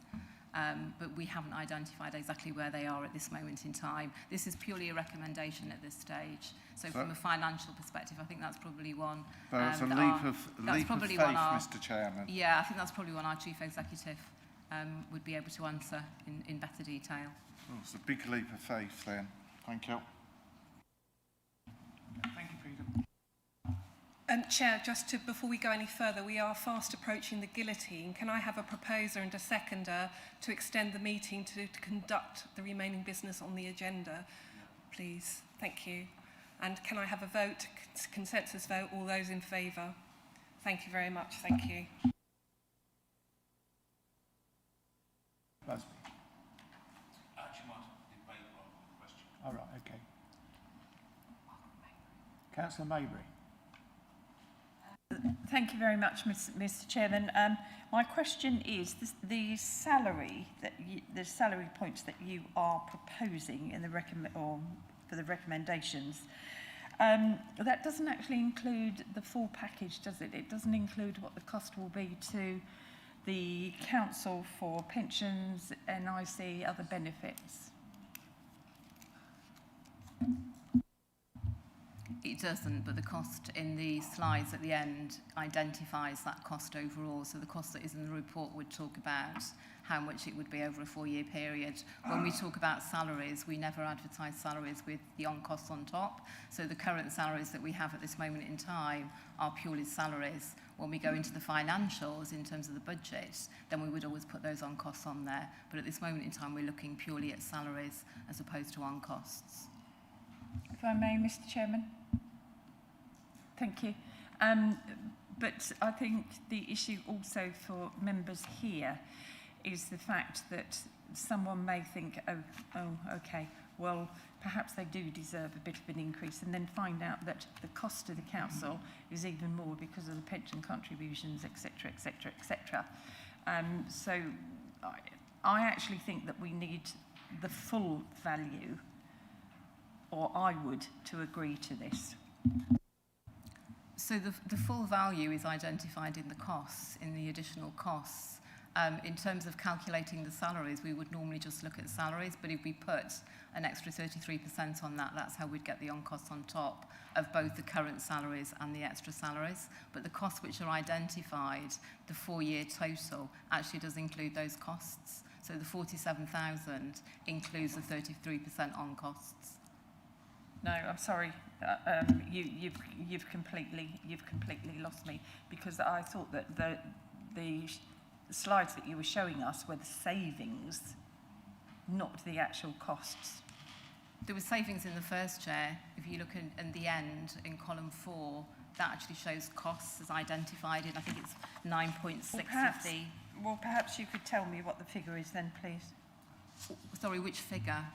Speaker 17: But we haven't identified exactly where they are at this moment in time. This is purely a recommendation at this stage. So from a financial perspective, I think that's probably one.
Speaker 6: That's a leap of faith, Mr. Chairman.
Speaker 17: Yeah, I think that's probably one our Chief Executive would be able to answer in better detail.
Speaker 6: Oh, it's a big leap of faith then. Thank you.
Speaker 1: Thank you, Peter.
Speaker 2: Chair, before we go any further, we are fast approaching the guillotine. Can I have a proposer and a seconder to extend the meeting to conduct the remaining business on the agenda, please? Thank you. And can I have a vote, consensus vote, all those in favour? Thank you very much. Thank you.
Speaker 1: Busby.
Speaker 9: Actually, might debate rather than question.
Speaker 1: All right, okay. Councillor Maybury.
Speaker 13: Thank you very much, Mr. Chairman. My question is the salary points that you are proposing in the for the recommendations. That doesn't actually include the full package, does it? It doesn't include what the cost will be to the council for pensions, NIC, other benefits.
Speaker 17: It doesn't, but the cost in the slides at the end identifies that cost overall. So the cost that is in the report would talk about how much it would be over a 4-year period. When we talk about salaries, we never advertise salaries with the on-costs on top. So the current salaries that we have at this moment in time are purely salaries. When we go into the financials in terms of the budget, then we would always put those on-costs on there. But at this moment in time, we're looking purely at salaries as opposed to on-costs.
Speaker 13: If I may, Mr. Chairman. Thank you. But I think the issue also for members here is the fact that someone may think, oh, okay, well, perhaps they do deserve a bit of an increase, and then find out that the cost to the council is even more because of the pension contributions, etc., etc., etc. So I actually think that we need the full value, or I would, to agree to this.
Speaker 17: So the full value is identified in the costs, in the additional costs. In terms of calculating the salaries, we would normally just look at salaries, but if we put an extra 33% on that, that's how we'd get the on-costs on top of both the current salaries and the extra salaries. But the costs which are identified, the 4-year total, actually does include those costs. So the 47,000 includes the 33% on costs.
Speaker 13: No, I'm sorry. You've completely lost me, because I thought that the slides that you were showing us were the savings, not the actual costs.
Speaker 17: There was savings in the first chair. If you look in the end in column 4, that actually shows costs as identified in, I think it's 9.650.
Speaker 13: Well, perhaps you could tell me what the figure is then, please.
Speaker 17: Sorry, which figure?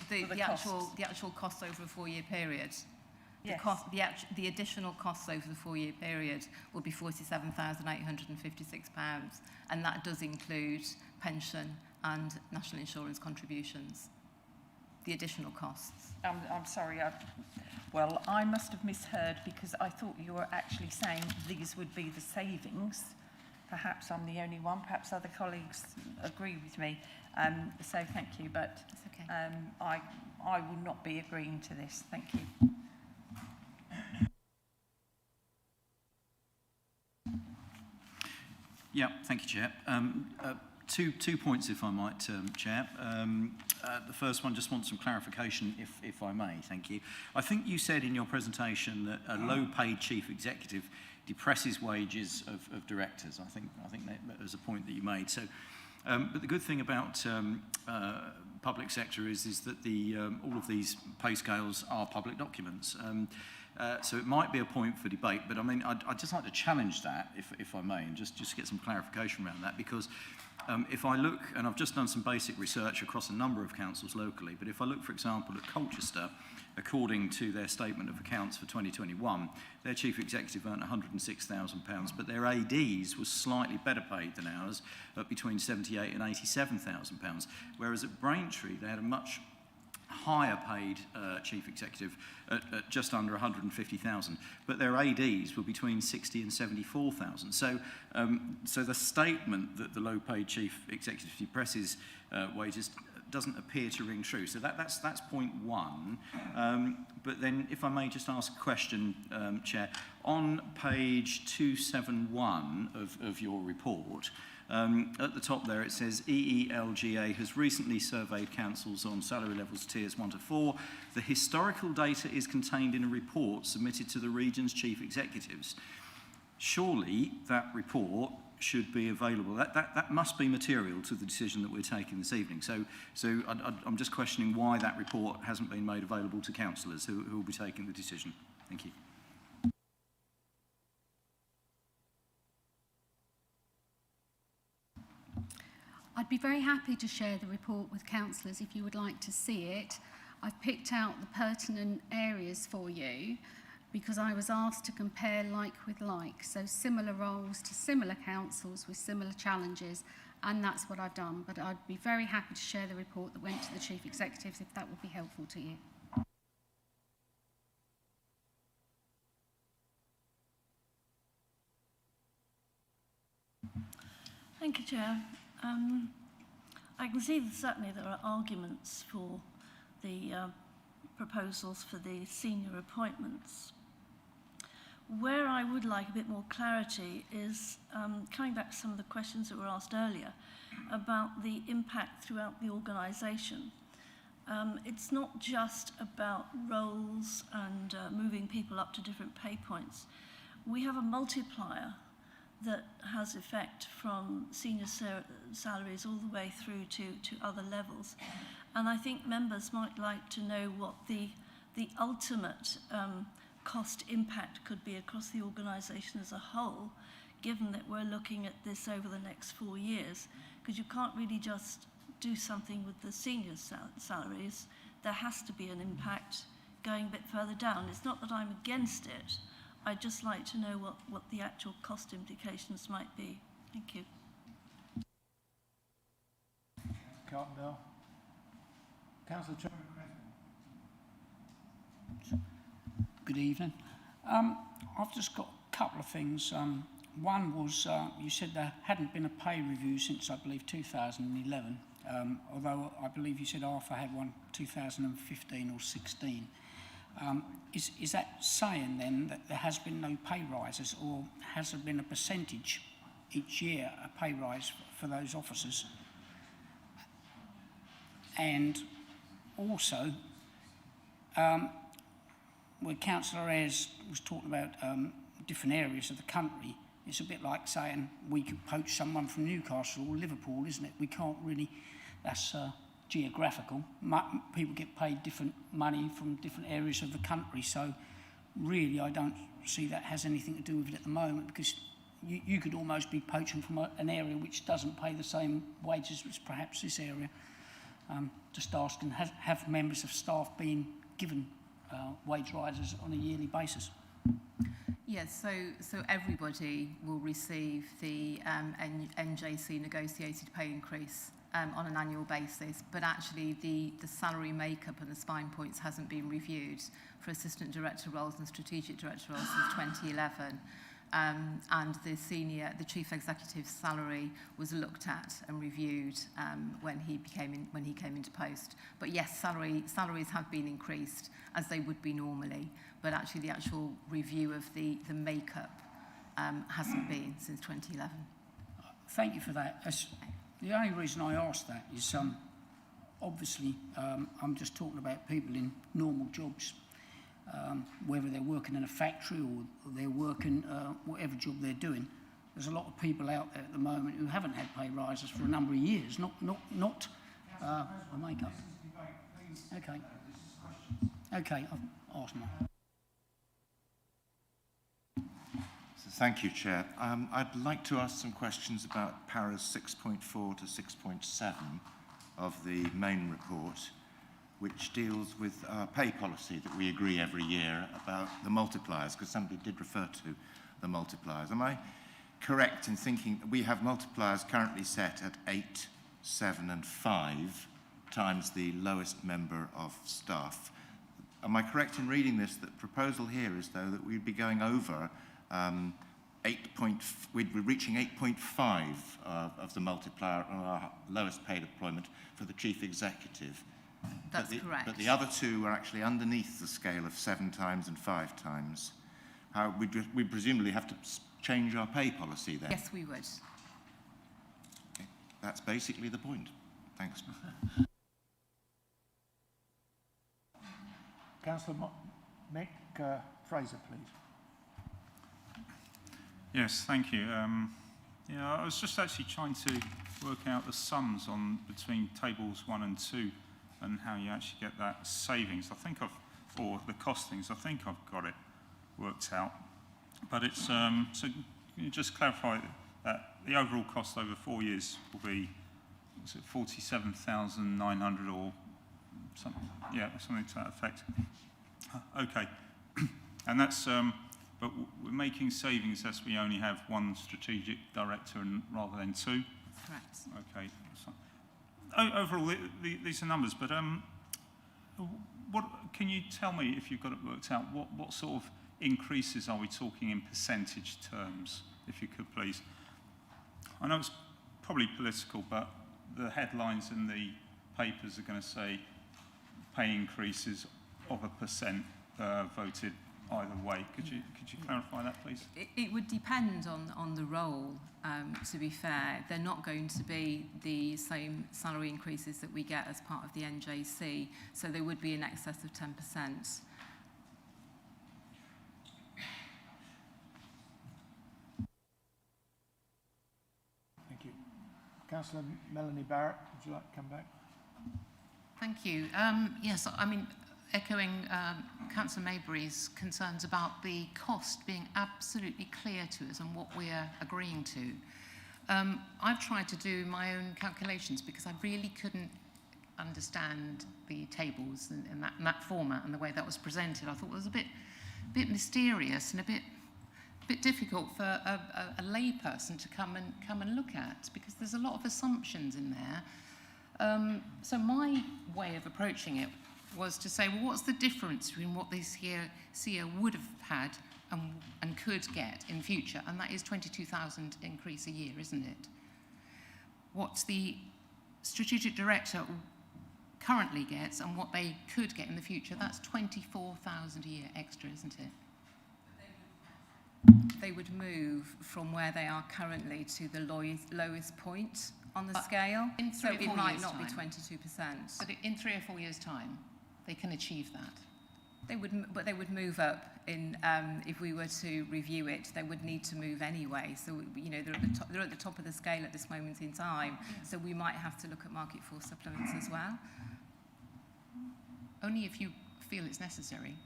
Speaker 17: The actual costs over a 4-year period.
Speaker 13: Yes.
Speaker 17: The additional costs over the 4-year period will be £47,856, and that does include pension and national insurance contributions. The additional costs.
Speaker 13: I'm sorry. Well, I must have misheard, because I thought you were actually saying these would be the savings. Perhaps I'm the only one. Perhaps other colleagues agree with me. So thank you, but
Speaker 17: okay.
Speaker 13: I will not be agreeing to this. Thank you.
Speaker 12: Yeah, thank you, Chair. Two points, if I might, Chair. The first one, just want some clarification, if I may. Thank you. I think you said in your presentation that a low-paid chief executive depresses wages of directors. I think that was a point that you made. So, but the good thing about public sector is that all of these pay scales are public documents. So it might be a point for debate, but I mean, I'd just like to challenge that, if I may, and just get some clarification around that, because if I look, and I've just done some basic research across a number of councils locally, but if I look, for example, at Colchester, according to their statement of accounts for 2021, their chief executive earned £106,000, but their ADs was slightly better paid than ours, at between £78,000 and £87,000, whereas at Braintree, they had a much higher paid chief executive at just under 150,000, but their ADs were between 60 and 74,000. So, so the statement that the low-paid chief executive depresses wages doesn't appear to ring true. So that's point one. But then, if I may just ask a question, Chair, on page 271 of your report. At the top there it says EELGA has recently surveyed councils on salary levels tiers 1 to 4. The historical data is contained in a report submitted to the region's chief executives. Surely that report should be available. That must be material to the decision that we're taking this evening. So I'm just questioning why that report hasn't been made available to councillors who will be taking the decision. Thank you.
Speaker 14: I'd be very happy to share the report with councillors if you would like to see it. I've picked out the pertinent areas for you because I was asked to compare like with like, so similar roles to similar councils with similar challenges, and that's what I've done. But I'd be very happy to share the report that went to the Chief Executives if that would be helpful to you.
Speaker 10: Thank you, Chair. I can see that certainly there are arguments for the proposals for the senior appointments. Where I would like a bit more clarity is coming back to some of the questions that were asked earlier about the impact throughout the organisation. It's not just about roles and moving people up to different pay points. We have a multiplier that has effect from senior salaries all the way through to other levels. And I think members might like to know what the ultimate cost impact could be across the organisation as a whole, given that we're looking at this over the next 4 years, because you can't really just do something with the senior salaries. There has to be an impact going a bit further down. It's not that I'm against it. I'd just like to know what the actual cost implications might be. Thank you.
Speaker 1: Carpendale. Councillor Chairman.
Speaker 22: Good evening. I've just got a couple of things. One was you said there hadn't been a pay review since, I believe, 2011, although I believe you said Arthur had one 2015 or 16. Is that saying then that there has been no pay rises, or has there been a percentage each year, a pay rise for those officers? And also, where Councillor Ayres was talking about different areas of the country, it's a bit like saying we could poach someone from Newcastle or Liverpool, isn't it? We can't really, that's geographical. People get paid different money from different areas of the country, so really I don't see that has anything to do with it at the moment, because you could almost be poaching from an area which doesn't pay the same wages as perhaps this area. Just asking, have members of staff been given wage rises on a yearly basis?
Speaker 17: Yes, so everybody will receive the NJC negotiated pay increase on an annual basis, but actually the salary makeup and the spine points hasn't been reviewed for assistant director roles and strategic director roles since 2011. And the chief executive's salary was looked at and reviewed when he came into post. But yes, salaries have been increased as they would be normally, but actually the actual review of the makeup hasn't been since 2011.
Speaker 22: Thank you for that. The only reason I asked that is obviously I'm just talking about people in normal jobs. Whether they're working in a factory or they're working whatever job they're doing, there's a lot of people out there at the moment who haven't had pay rises for a number of years, not a makeup. Okay, I'll ask now.
Speaker 23: Thank you, Chair. I'd like to ask some questions about paras 6.4 to 6.7 of the main report, which deals with our pay policy that we agree every year about the multipliers, because somebody did refer to the multipliers. Am I correct in thinking that we have multipliers currently set at 8, 7 and 5 times the lowest member of staff? Am I correct in reading this, that proposal here is, though, that we'd be going over we'd be reaching 8.5 of the multiplier on our lowest paid employment for the chief executive?
Speaker 17: That's correct.
Speaker 23: But the other two are actually underneath the scale of 7 times and 5 times. We'd presumably have to change our pay policy then?
Speaker 17: Yes, we would.
Speaker 23: Okay. That's basically the point. Thanks.
Speaker 1: Councillor Mick Fraser, please.
Speaker 16: Yes, thank you.
Speaker 7: Yeah, I was just actually trying to work out the sums on between tables 1 and 2 and how you actually get that savings. I think or the costings, I think I've got it worked out. But it's, so can you just clarify that the overall cost over 4 years will be, was it 47,900 or something? Yeah, something to that effect. Okay. And that's, but we're making savings as we only have one strategic director rather than 2?
Speaker 17: Correct.
Speaker 7: Okay. So, overall, these are numbers, but what can you tell me, if you've got it worked out, what sort of increases are we talking in percentage terms, if you could please? I know it's probably political, but the headlines in the papers are going to say pay increases of 1% voted either way. Could you clarify that, please?
Speaker 17: It would depend on the role, to be fair. They're not going to be the same salary increases that we get as part of the NJC, so they would be in excess of 10%.
Speaker 1: Thank you. Councillor Melanie Barrett, would you like to come back?
Speaker 20: Thank you. Yes, I mean, echoing Councillor Maybury's concerns about the cost being absolutely clear to us and what we're agreeing to. I've tried to do my own calculations because I really couldn't understand the tables in that format and the way that was presented. I thought it was a bit mysterious and a bit difficult for a layperson to come and look at, because there's a lot of assumptions in there. So my way of approaching it was to say, well, what's the difference between what this CEO would have had and could get in future? And that is 22,000 increase a year, isn't it? What the strategic director currently gets and what they could get in the future, that's 24,000 a year extra, isn't it?
Speaker 17: They would move from where they are currently to the lowest point on the scale. So it might not be 22%.
Speaker 20: But in 3 or 4 years' time, they can achieve that.
Speaker 17: But they would move up in if we were to review it. They would need to move anyway. So you know they're at the top of the scale at this moment in time. So we might have to look at market force supplements as well.
Speaker 20: Only if you feel it's necessary.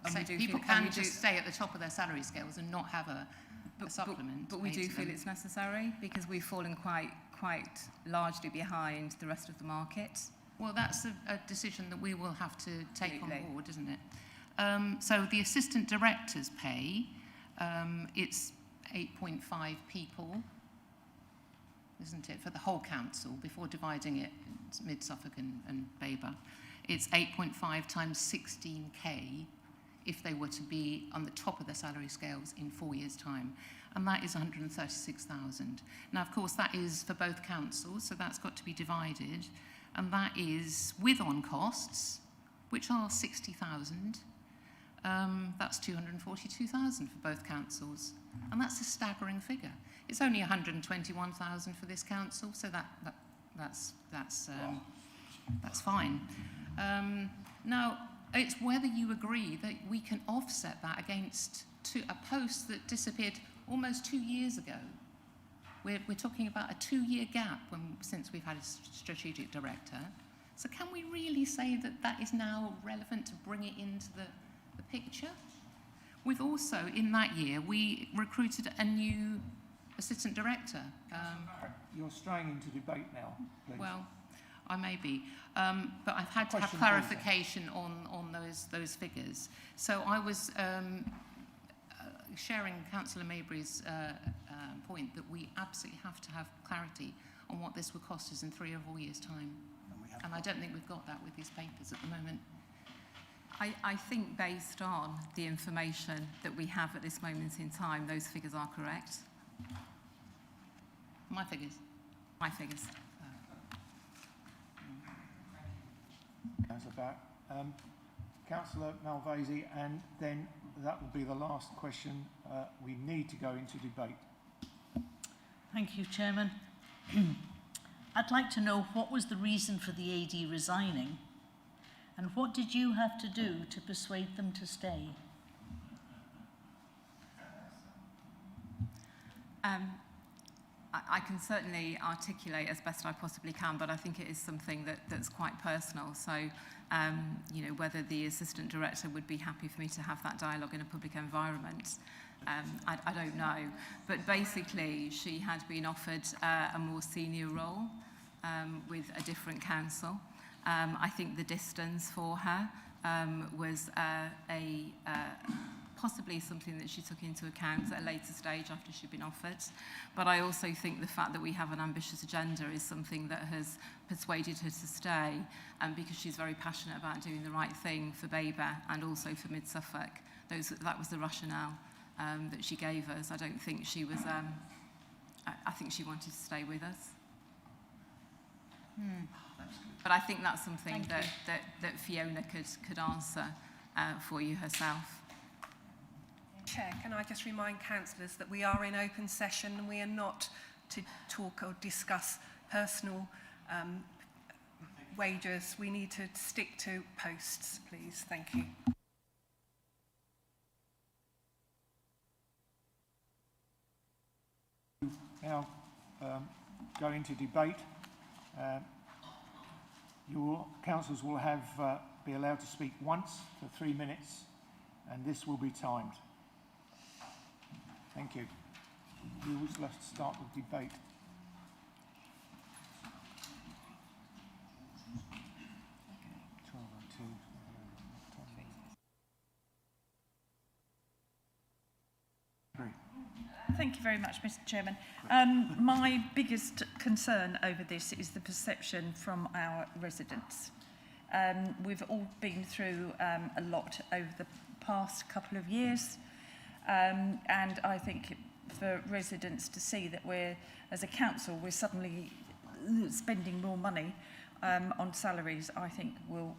Speaker 17: And
Speaker 20: So people can just stay at the top of their salary scales and not have a supplement.
Speaker 17: But we do feel it's necessary because we've fallen quite largely behind the rest of the market.
Speaker 20: Well, that's a decision that we will have to take on board, isn't it? So the assistant director's pay, it's 8.5 people, isn't it, for the whole council, before dividing it mid-Suffolk and Babergh. It's 8.5 times 16k if they were to be on the top of their salary scales in 4 years' time. And that is 136,000. Now, of course, that is for both councils, so that's got to be divided. And that is with on costs, which are 60,000. That's 242,000 for both councils. And that's a staggering figure. It's only 121,000 for this council, so that's fine. Now, it's whether you agree that we can offset that against a post that disappeared almost 2 years ago. We're talking about a 2-year gap since we've had a strategic director. So can we really say that is now relevant to bring it into the picture? We've also, in that year, we recruited a new assistant director.
Speaker 1: You're straying into debate now, please.
Speaker 20: Well, I may be. But I've had to have clarification on those figures. So I was sharing Councillor Maybury's point that we absolutely have to have clarity on what this will cost us in 3 or 4 years' time. And I don't think we've got that with these papers at the moment.
Speaker 17: I think based on the information that we have at this moment in time, those figures are correct.
Speaker 20: My figures?
Speaker 17: My figures.
Speaker 1: Councillor Barrett. Councillor Malvasi, and then that will be the last question. We need to go into debate.
Speaker 15: Thank you, Chairman. I'd like to know what was the reason for the AD resigning, and what did you have to do to persuade them to stay?
Speaker 17: I can certainly articulate as best I possibly can, but I think it is something that's quite personal. So, you know, whether the assistant director would be happy for me to have that dialogue in a public environment, I don't know. But basically, she had been offered a more senior role with a different council. I think the distance for her was possibly something that she took into account at a later stage after she'd been offered. But I also think the fact that we have an ambitious agenda is something that has persuaded her to stay, because she's very passionate about doing the right thing for Babergh and also for Mid-Suffolk. That was the rationale that she gave us. I don't think she was, I think she wanted to stay with us. But I think that's something that Fiona could answer for you herself.
Speaker 2: Chair, can I just remind councillors that we are in open session and we are not to talk or discuss personal wages. We need to stick to posts, please. Thank you.
Speaker 1: Now go into debate. Your councillors will be allowed to speak once for 3 minutes, and this will be timed. Thank you. We will let's start with debate.
Speaker 13: Thank you very much, Mr. Chairman. My biggest concern over this is the perception from our residents. We've all been through a lot over the past couple of years, and I think for residents to see that as a council, we're suddenly spending more money on salaries, I think will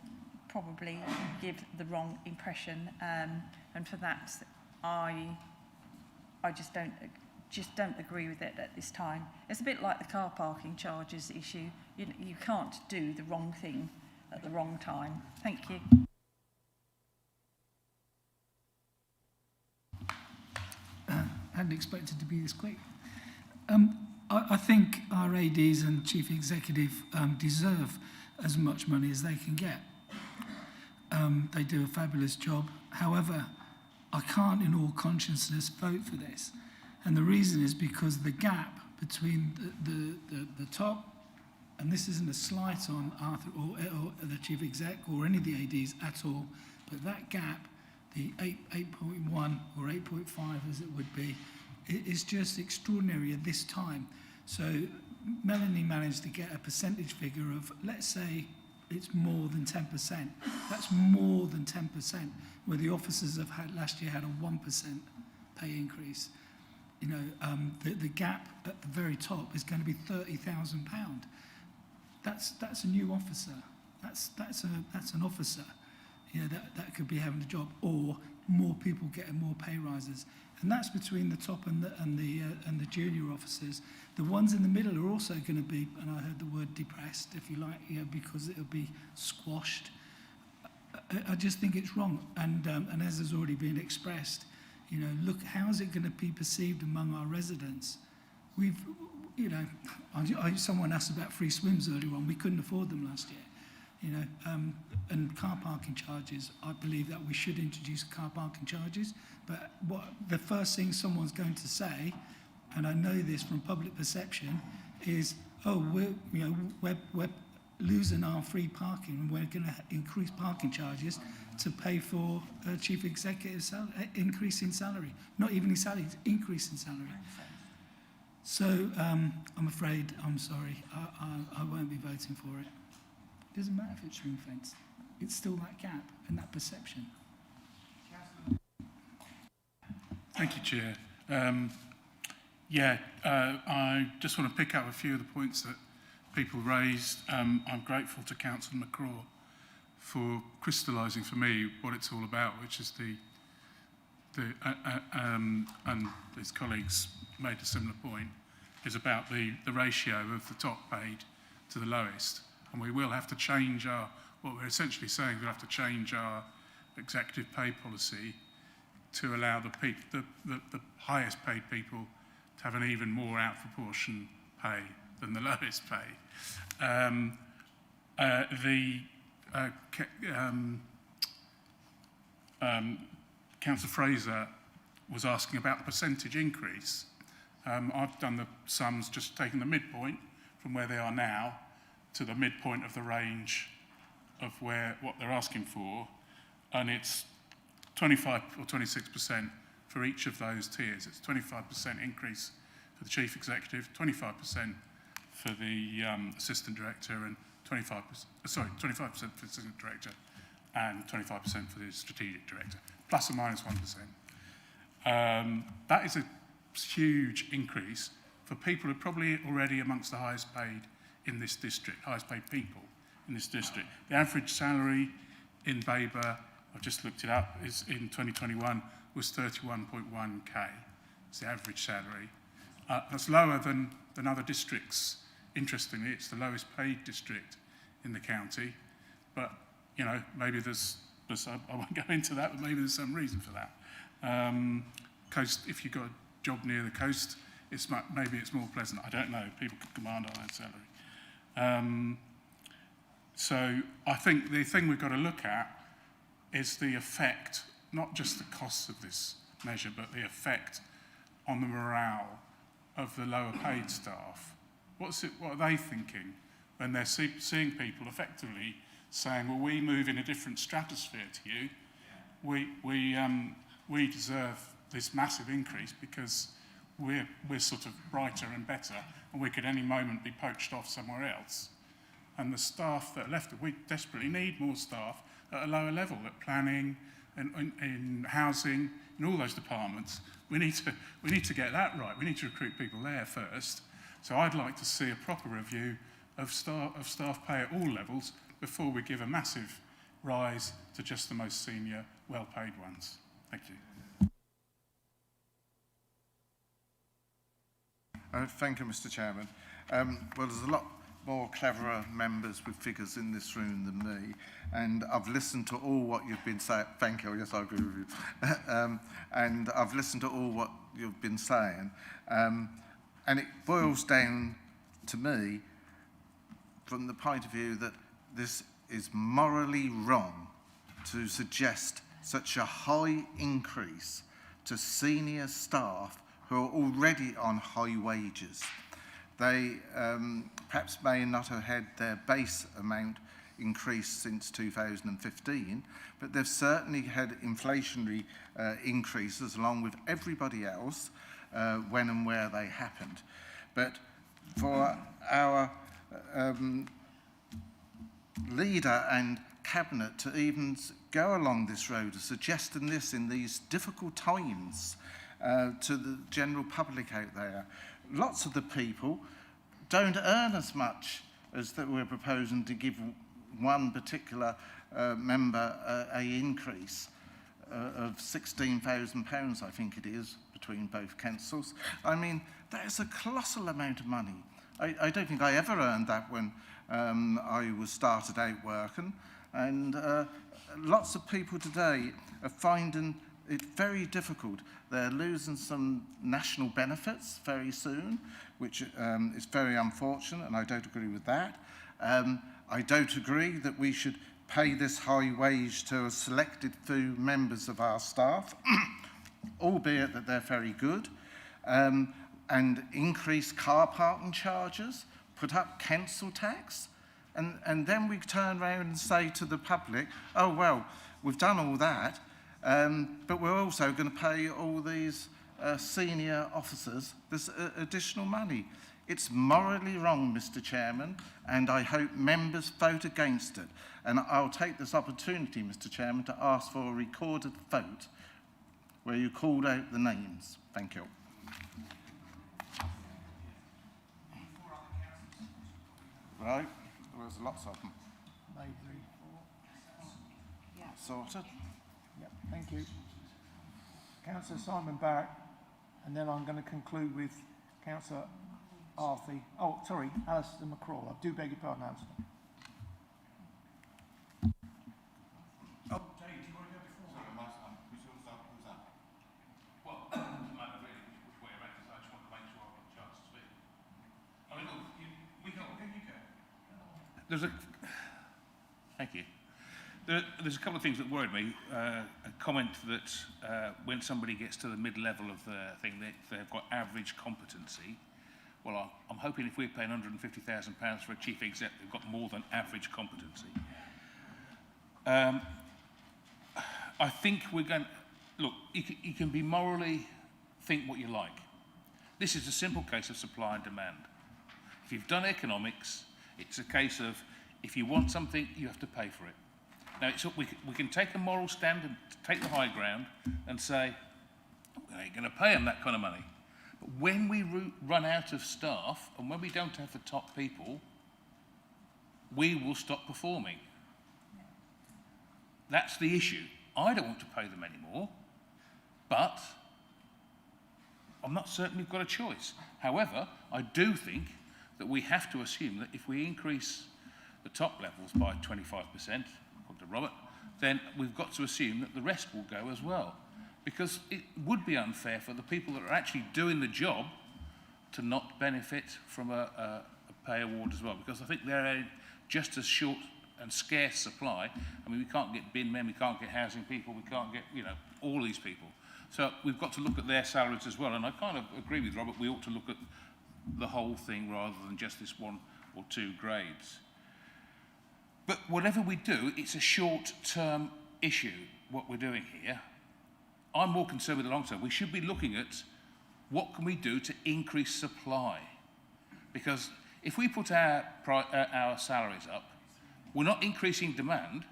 Speaker 13: probably give the wrong impression, and for that, I just don't agree with it at this time. It's a bit like the car parking charges issue. You can't do the wrong thing at the wrong time. Thank you.
Speaker 18: I hadn't expected to be this quick. I think our ADs and Chief Executive deserve as much money as they can get. They do a fabulous job. However, I can't in all consciousness vote for this. And the reason is because the gap between the top, and this isn't a slight on Arthur or the Chief Exec or any of the ADs at all, but that gap, the 8.1 or 8.5 as it would be, is just extraordinary at this time. So Melanie managed to get a percentage figure of, let's say, it's more than 10%. That's more than 10%, where the officers have had last year had a 1% pay increase. You know, the gap at the very top is going to be £30,000. That's a new officer. That's an officer. You know, that could be having a job, or more people getting more pay rises, and that's between the top and the junior officers. The ones in the middle are also going to be, and I heard the word depressed, if you like, you know, because it'll be squashed. I just think it's wrong, and as has already been expressed, you know, look, how is it going to be perceived among our residents? We've, you know, someone asked about free swims earlier on. We couldn't afford them last year. You know, and car parking charges, I believe that we should introduce car parking charges, but what the first thing someone's going to say, and I know this from public perception, is, oh, we're losing our free parking and we're going to increase parking charges to pay for chief executive increase in salary. Not even in salary, it's increase in salary. So I'm afraid, I'm sorry, I won't be voting for it. It doesn't matter if it's ring fence. It's still that gap and that perception.
Speaker 16: Thank you, Chair. I just want to pick up a few of the points that people raised. I'm grateful to Councillor McCraw for crystallising for me what it's all about, which is and his colleagues made a similar point, is about the ratio of the top paid to the lowest. And we will have to change what we're essentially saying, we'll have to change our executive pay policy to allow the highest paid people to to have an even more out proportion pay than the lowest pay. Councillor Fraser was asking about the percentage increase. I've done the sums, just taking the midpoint from where they are now to the midpoint of the range of what they're asking for, and it's 25 or 26% for each of those tiers. It's 25% increase for the chief executive, 25% for the assistant director, and 25% for the assistant director, and 25% for the strategic director, plus or minus 1%. That is a huge increase for people who are probably already amongst the highest paid in this district, highest paid people in this district. The average salary in Babergh, I've just looked it up, is in 2021 was 31.1k. It's the average salary. That's lower than other districts. Interestingly, it's the lowest paid district in the county, but you know, maybe there's I won't go into that, but maybe there's some reason for that. Coast, if you've got a job near the coast, maybe it's more pleasant. I don't know. People could command a higher salary. So I think the thing we've got to look at is the effect, not just the costs of this measure, but the effect on the morale of the lower paid staff. What are they thinking when they're seeing people effectively saying, well, we move in a different stratosphere to you. We deserve this massive increase because we're sort of brighter and better, and we could any moment be poached off somewhere else. And the staff that are left, we desperately need more staff at a lower level, at planning and in housing, in all those departments. We need to get that right. We need to recruit people there first. So I'd like to see a proper review of staff pay at all levels before we give a massive rise to just the most senior, well-paid ones. Thank you.
Speaker 6: Thank you, Mr. Chairman. Well, there's a lot more cleverer members with figures in this room than me, and I've listened to all what you've been saying. Thank you, yes, I agree with you. And I've listened to all what you've been saying, and it boils down to me from the point of view that this is morally wrong to suggest such a high increase to senior staff who are already on high wages. They perhaps may not have had their base amount increased since 2015, but they've certainly had inflationary increases along with everybody else when and where they happened. But for our leader and cabinet to even go along this road of suggesting this in these difficult times to the general public out there, lots of the people don't earn as much as that we're proposing to give one particular member an increase of £16,000, I think it is, between both councils. I mean, that is a colossal amount of money. I don't think I ever earned that when I was started out working, and lots of people today are finding it very difficult. They're losing some national benefits very soon, which is very unfortunate, and I don't agree with that. I don't agree that we should pay this high wage to a selected few members of our staff, albeit that they're very good, and increase car parking charges, put up council tax, and then we turn around and say to the public, oh, well, we've done all that, but we're also going to pay all these senior officers this additional money. It's morally wrong, Mr. Chairman, and I hope members vote against it. And I'll take this opportunity, Mr. Chairman, to ask for a recorded vote where you called out the names. Thank you. Right, there's lots of them.
Speaker 1: Maybe 3, 4.
Speaker 6: Yeah. Sorted.
Speaker 1: Yep, thank you. Councillor Simon Barrett, and then I'm going to conclude with Councillor Arthur. Oh, sorry, Alistair McCraw. I do beg your pardon, Alistair.
Speaker 9: Oh, Jane, do you want to go before? Sorry, who's that? Well, it doesn't matter really which way around, I just want to make sure Thank you. There's a couple of things that worried me. A comment that when somebody gets to the mid-level of the thing, they've got average competency. Well, I'm hoping if we're paying £150,000 for a chief exec, they've got more than average competency. I think we're going... Look, you can be morally think what you like. This is a simple case of supply and demand. If you've done economics, it's a case of if you want something, you have to pay for it. Now, we can take a moral stand and take the high ground and say, we ain't going to pay them that kind of money. But when we run out of staff and when we don't have the top people, we will stop performing. That's the issue. I don't want to pay them anymore, but I'm not certain we've got a choice. However, I do think that we have to assume that if we increase the top levels by 25%, according to Robert, then we've got to assume that the rest will go as well. Because it would be unfair for the people that are actually doing the job to not benefit from a pay award as well. Because I think they're just as short and scarce supply. I mean, we can't get bin men, we can't get housing people, we can't get, all these people. So we've got to look at their salaries as well. And I kind of agree with Robert, we ought to look at the whole thing rather than just this one or two grades. But whatever we do, it's a short-term issue, what we're doing here. I'm more concerned with the long term. We should be looking at what can we do to increase supply. Because if we put our salaries up, we're not increasing demand,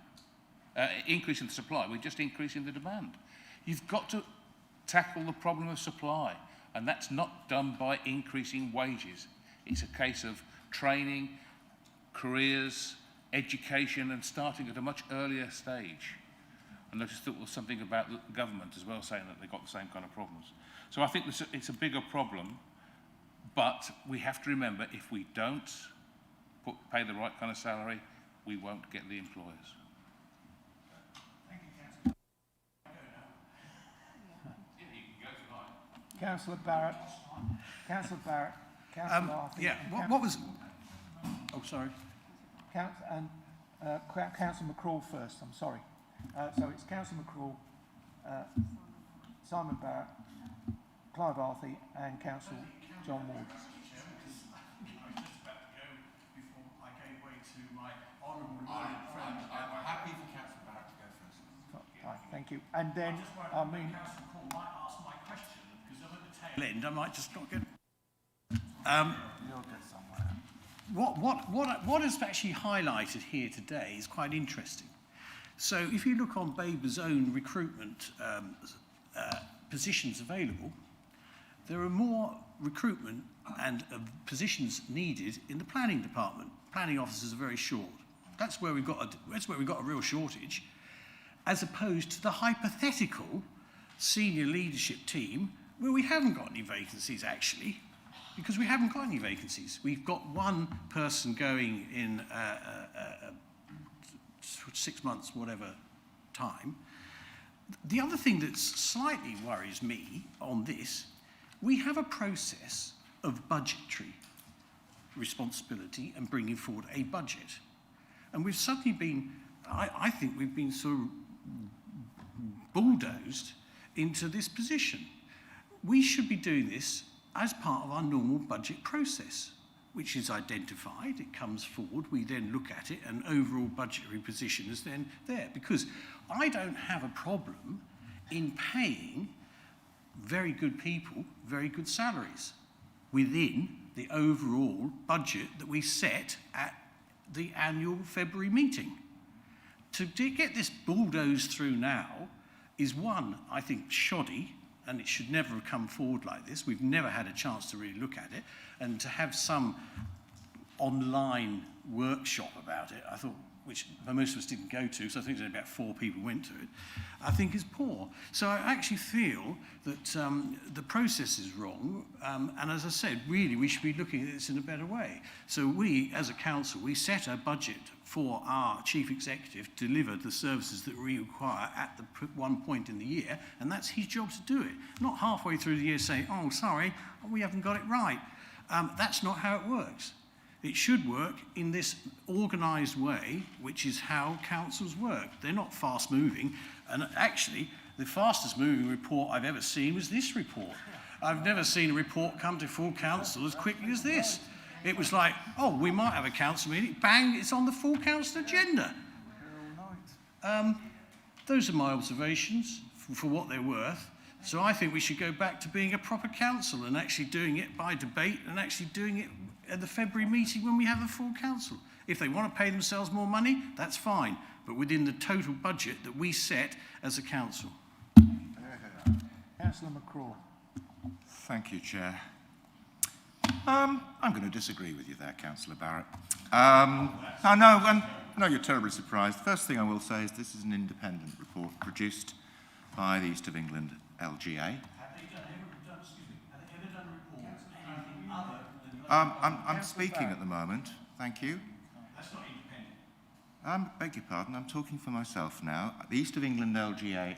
Speaker 9: increasing the supply, we're just increasing the demand. You've got to tackle the problem of supply, and that's not done by increasing wages. It's a case of training, careers, education, and starting at a much earlier stage. And I just thought there was something about the government as well, saying that they've got the same kind of problems. So I think it's a bigger problem, but we have to remember if we don't pay the right kind of salary, we won't get the employers.
Speaker 1: Thank you, Councillor. Councillor Barrett. Councillor Barrett. Councillor Arthur.
Speaker 5: Yeah, what was... Oh, sorry.
Speaker 1: Councillor McCraw first, I'm sorry. So it's Councillor McCraw, Simon Barrett, Clive Arthur and Councillor John Ward.
Speaker 5: I'm happy for Councillor Barrett to go first.
Speaker 1: Right, thank you. And then, I mean...
Speaker 5: Councillor Paul might ask my question, because I'm at the tail end, I might just not get...
Speaker 1: You'll get somewhere.
Speaker 5: What is actually highlighted here today is quite interesting. So if you look on Babergh's own recruitment positions available, there are more recruitment and positions needed in the planning department. Planning officers are very short. That's where we've got a real shortage, as opposed to the hypothetical senior leadership team where we haven't got any vacancies actually, because we haven't got any vacancies. We've got one person going in 6 months, whatever time. The other thing that slightly worries me on this, we have a process of budgetary responsibility and bringing forward a budget. And we've suddenly been, I think we've been sort of bulldozed into this position. We should be doing this as part of our normal budget process, which is identified, it comes forward, we then look at it, and overall budgetary position is then there. Because I don't have a problem in paying very good people very good salaries within the overall budget that we set at the annual February meeting. To get this bulldozed through now is one, I think, shoddy, and it should never have come forward like this. We've never had a chance to really look at it, and to have some online workshop about it, I thought, which most of us didn't go to, so I think only about 4 people went to it, I think is poor. So I actually feel that the process is wrong, and as I said, really we should be looking at this in a better way. So we, as a council, we set a budget for our chief executive to deliver the services that we require at the one point in the year, and that's his job to do it. Not halfway through the year saying, oh, sorry, we haven't got it right. That's not how it works. It should work in this organised way, which is how councils work. They're not fast moving. And actually, the fastest moving report I've ever seen was this report. I've never seen a report come to full council as quickly as this. It was like, oh, we might have a council meeting. Bang, it's on the full council agenda. Those are my observations for what they're worth. So I think we should go back to being a proper council and actually doing it by debate and actually doing it at the February meeting when we have a full council. If they want to pay themselves more money, that's fine, but within the total budget that we set as a council.
Speaker 1: Councillor McCraw.
Speaker 23: Thank you, Chair. I'm going to disagree with you there, Councillor Barrett. No, you're terribly surprised. First thing I will say is this is an independent report produced by the East of England LGA. I'm speaking at the moment. Thank you.
Speaker 5: That's not independent.
Speaker 23: Beg your pardon, I'm talking for myself now. The East of England LGA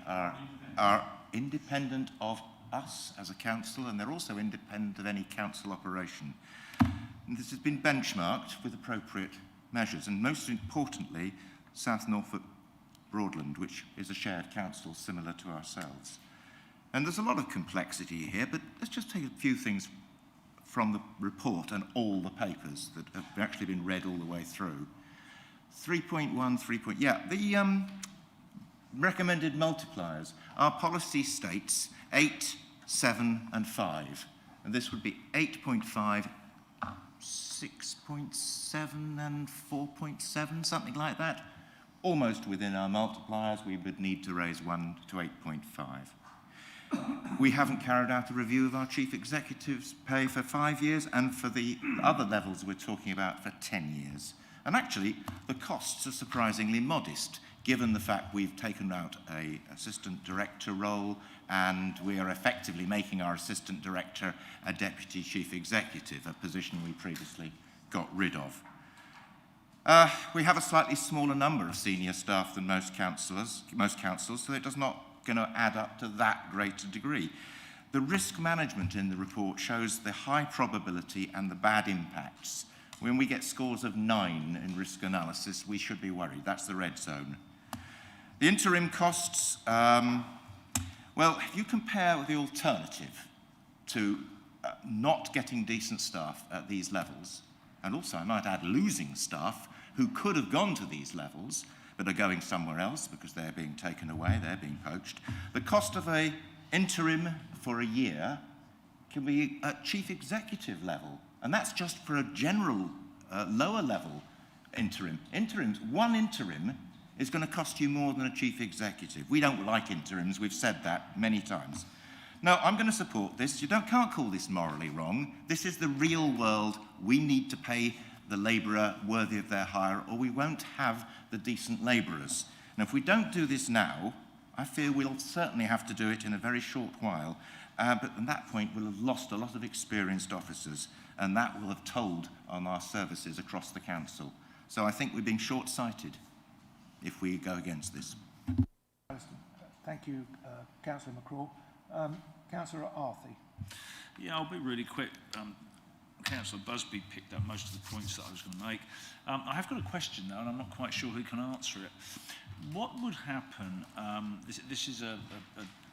Speaker 23: are independent of us as a council, and they're also independent of any council operation. And this has been benchmarked with appropriate measures, and most importantly, South Norfolk Broadland, which is a shared council similar to ourselves. And there's a lot of complexity here, but let's just take a few things from the report and all the papers that have actually been read all the way through. 3.1, the recommended multipliers. Our policy states 8, 7 and 5. And this would be 8.5, 6.7 and 4.7, something like that. Almost within our multipliers, we would need to raise 1 to 8.5. We haven't carried out a review of our chief executive's pay for 5 years, and for the other levels we're talking about for 10 years. And actually, the costs are surprisingly modest, given the fact we've taken out an assistant director role, and we are effectively making our assistant director a deputy chief executive, a position we previously got rid of. We have a slightly smaller number of senior staff than most councils, so it does not going to add up to that great a degree. The risk management in the report shows the high probability and the bad impacts. When we get scores of 9 in risk analysis, we should be worried. That's the red zone. The interim costs, well, if you compare the alternative to not getting decent staff at these levels, and also I might add losing staff who could have gone to these levels, but are going somewhere else because they're being taken away, they're being poached. The cost of an interim for a year can be at chief executive level, and that's just for a general lower level interim. One interim is going to cost you more than a chief executive. We don't like interims, we've said that many times. No, I'm going to support this. You can't call this morally wrong. This is the real world. We need to pay the labourer worthy of their hire, or we won't have the decent labourers. And if we don't do this now, I fear we'll certainly have to do it in a very short while. But at that point, we'll have lost a lot of experienced officers, and that will have told on our services across the council. So I think we're being short-sighted if we go against this.
Speaker 1: Thank you, Councillor McCraw. Councillor Arthey.
Speaker 8: Yeah, I'll be really quick. Councillor Busby picked up most of the points that I was going to make. I have got a question now, and I'm not quite sure who can answer it. What would happen, this is a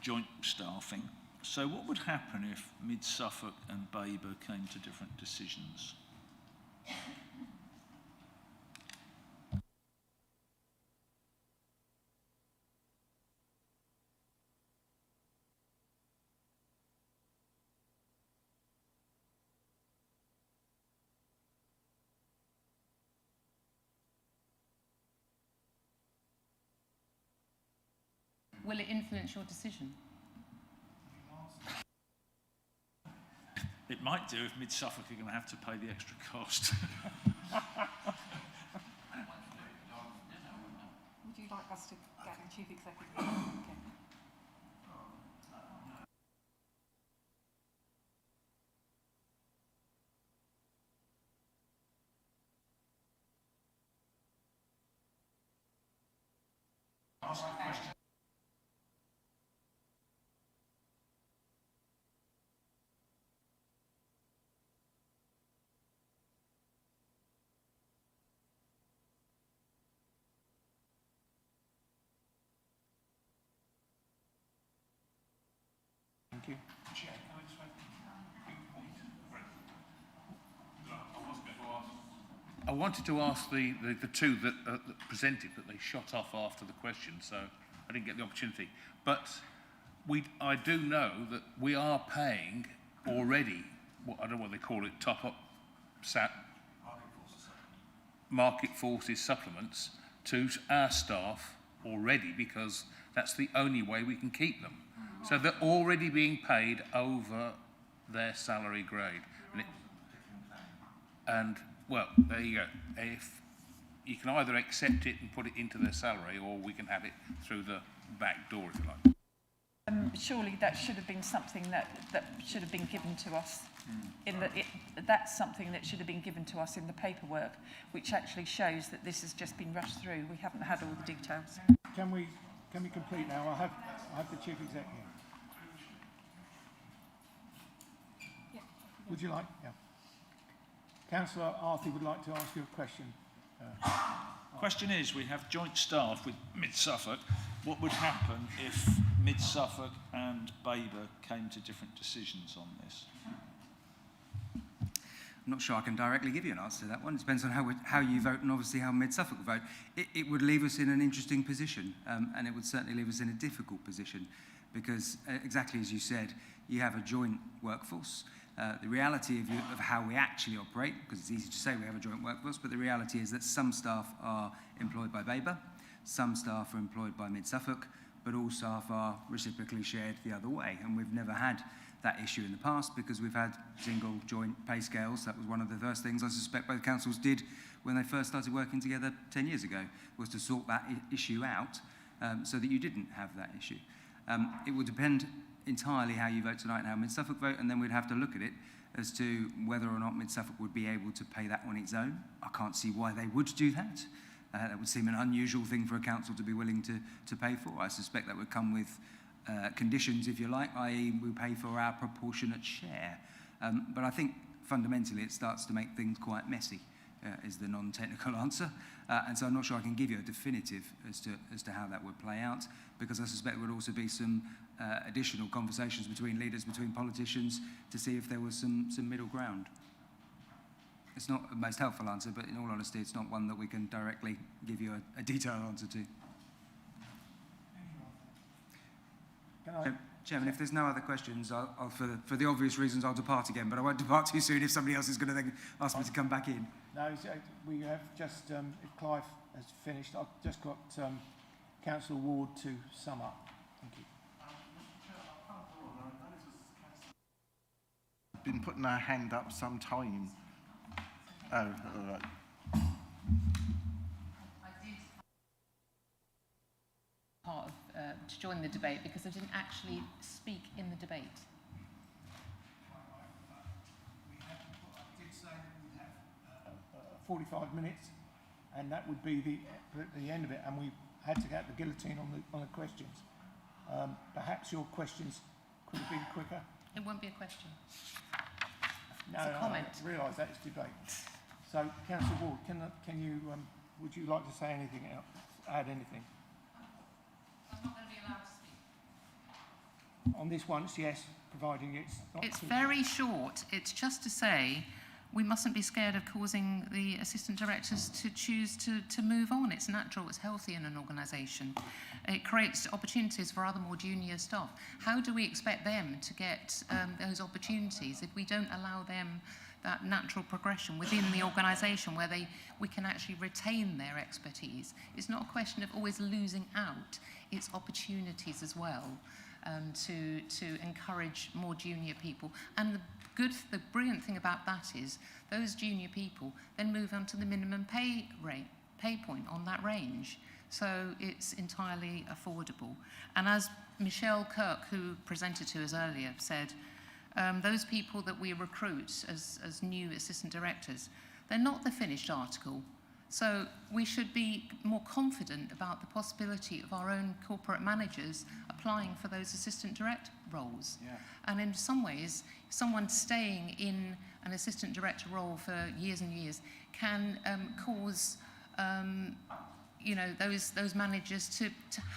Speaker 8: joint staffing, so what would happen if Mid-Suffolk and Babergh came to different decisions?
Speaker 17: Will it influence your decision?
Speaker 8: It might do if Mid-Suffolk are going to have to pay the extra cost.
Speaker 2: Would you like us to get the chief executive? Okay.
Speaker 8: Ask a question.
Speaker 1: you.
Speaker 9: Chair, can I just make a quick point? I wanted to ask the two that presented, but they shot off after the question, so I didn't get the opportunity. But I do know that we are paying already, I don't know what they call it, top-up market forces supplements to our staff already, because that's the only way we can keep them. So they're already being paid over their salary grade. And well, there you go. If you can either accept it and put it into their salary, or we can have it through the back door, if you like.
Speaker 13: Surely that should have been something that should have been given to us. That's something that should have been given to us in the paperwork, which actually shows that this has just been rushed through. We haven't had all the details.
Speaker 1: Can we complete now? I have the chief exec here.
Speaker 2: Yeah.
Speaker 1: Would you like? Yeah. Councillor Arthur would like to ask you a question.
Speaker 8: Question is, we have joint staff with Mid-Suffolk. What would happen if Mid-Suffolk and Babergh came to different decisions on this?
Speaker 3: I'm not sure I can directly give you an answer to that one. It depends on how you vote and obviously how Mid-Suffolk vote. It would leave us in an interesting position, and it would certainly leave us in a difficult position because, exactly as you said, you have a joint workforce. The reality of how we actually operate, because it's easy to say we have a joint workforce, but the reality is that some staff are employed by Babergh, some staff are employed by Mid-Suffolk, but all staff are reciprocally shared the other way. And we've never had that issue in the past because we've had single joint pay scales. That was one of the first things I suspect both councils did when they first started working together 10 years ago, was to sort that issue out so that you didn't have that issue. It would depend entirely how you vote tonight and how Mid-Suffolk vote, and then we'd have to look at it as to whether or not Mid-Suffolk would be able to pay that on its own. I can't see why they would do that. That would seem an unusual thing for a council to be willing to pay for. I suspect that would come with conditions, if you like, i.e. we pay for our proportionate share. But I think fundamentally it starts to make things quite messy, is the non-technical answer. And so I'm not sure I can give you a definitive as to how that would play out, because I suspect there would also be some additional conversations between leaders, between politicians, to see if there was some middle ground. It's not the most helpful answer, but in all honesty, it's not one that we can directly give you a detailed answer to. Chairman, if there's no other questions, I'll for the obvious reasons, I'll depart again, but I won't depart too soon if somebody else is going to then ask me to come back in.
Speaker 1: No, we have just, if Clive has finished, I've just got Councillor Ward to sum up. Thank you.
Speaker 6: Been putting our hand up some time. Oh, all right.
Speaker 17: Part of, to join the debate because I didn't actually speak in the debate.
Speaker 1: I did say that we have 45 minutes, and that would be the end of it, and we had to get the guillotine on the questions. Perhaps your questions could have been quicker.
Speaker 17: It won't be a question.
Speaker 1: No,
Speaker 17: it's a comment.
Speaker 1: I realise that is debate. So, Councillor Ward, can you would you like to say anything else? Add anything?
Speaker 17: I'm not going to be allowed to speak.
Speaker 1: On this one, yes, providing it's not.
Speaker 17: It's very short. It's just to say we mustn't be scared of causing the assistant directors to choose to move on. It's natural, it's healthy in an organisation. It creates opportunities for other more junior staff. How do we expect them to get those opportunities if we don't allow them that natural progression within the organisation where we can actually retain their expertise? It's not a question of always losing out, it's opportunities as well to encourage more junior people. And the brilliant thing about that is those junior people then move on to the minimum pay point on that range. So it's entirely affordable. And as Michelle Kirk, who presented to us earlier, said, those people that we recruit as new assistant directors, they're not the finished article. So we should be more confident about the possibility of our own corporate managers applying for those assistant director roles. Yeah. And in some ways, someone staying in an assistant director role for years and years can cause
Speaker 20: you know, those managers to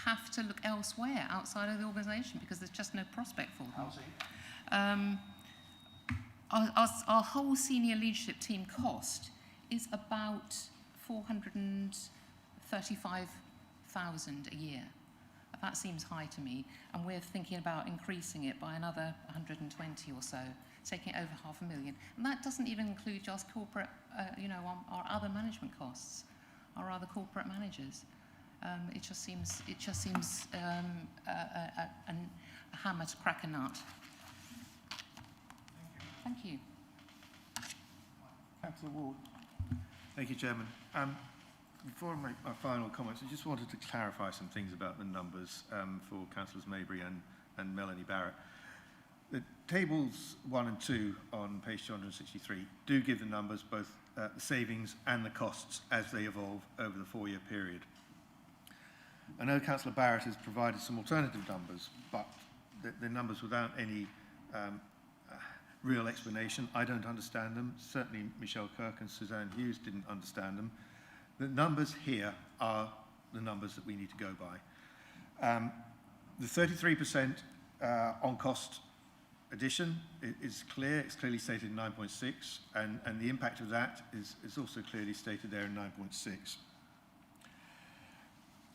Speaker 20: have to look elsewhere outside of the organisation because there's just no prospect for them. Our whole senior leadership team cost is about 435,000 a year. That seems high to me, and we're thinking about increasing it by another 120 or so, taking it over £500,000. And that doesn't even include just corporate, you know, our other management costs, our other corporate managers. It just seems a hammer to crack a nut. Thank you.
Speaker 1: Councillor Ward.
Speaker 11: Thank you, Chairman. Before I make my final comments, I just wanted to clarify some things about the numbers for Councillors Maybury and Melanie Barrett. The tables 1 and 2 on page 263 do give the numbers, both the savings and the costs as they evolve over the 4-year period. I know Councillor Barrett has provided some alternative numbers, but the numbers without any real explanation. I don't understand them. Certainly Michelle Kirk and Suzanne Hughes didn't understand them. The numbers here are the numbers that we need to go by. The 33% on cost addition is clear. It's clearly stated in 9.6, and the impact of that is also clearly stated there in 9.6.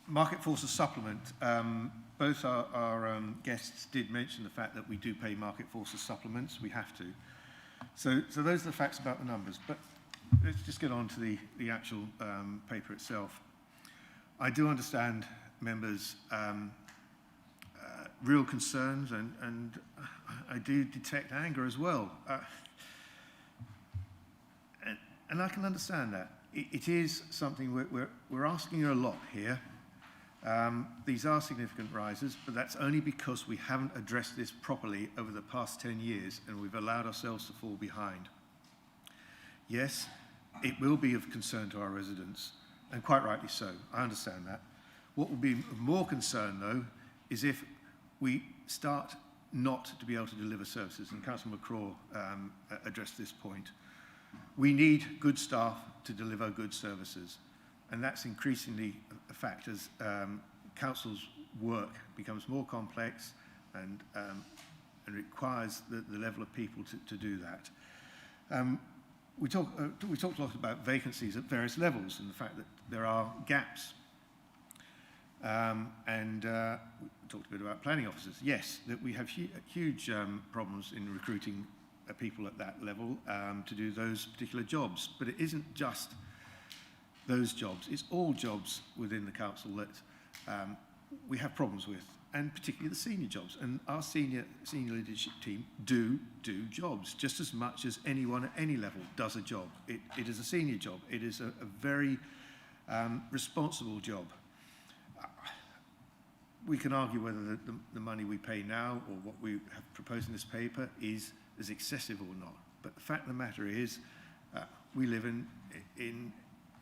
Speaker 11: Market forces supplement. Both our guests did mention the fact that we do pay market forces supplements. We have to. So those are the facts about the numbers. But let's just get on to the actual paper itself. I do understand members' real concerns, and I do detect anger as well. And I can understand that. It is something we're asking a lot here. These are significant rises, but that's only because we haven't addressed this properly over the past 10 years, and we've allowed ourselves to fall behind. Yes, it will be of concern to our residents, and quite rightly so. I understand that. What will be of more concern, though, is if we start not to be able to deliver services, and Councillor McCraw addressed this point. We need good staff to deliver good services, and that's increasingly a fact as council's work becomes more complex and requires the level of people to do that. We talked a lot about vacancies at various levels and the fact that there are gaps. And we talked a bit about planning officers. Yes, that we have huge problems in recruiting people at that level to do those particular jobs. But it isn't just those jobs. It's all jobs within the council that we have problems with, and particularly the senior jobs. And our senior leadership team do jobs just as much as anyone at any level does a job. It is a senior job. It is a very responsible job. We can argue whether the money we pay now or what we have proposed in this paper is excessive or not. But the fact of the matter is we live in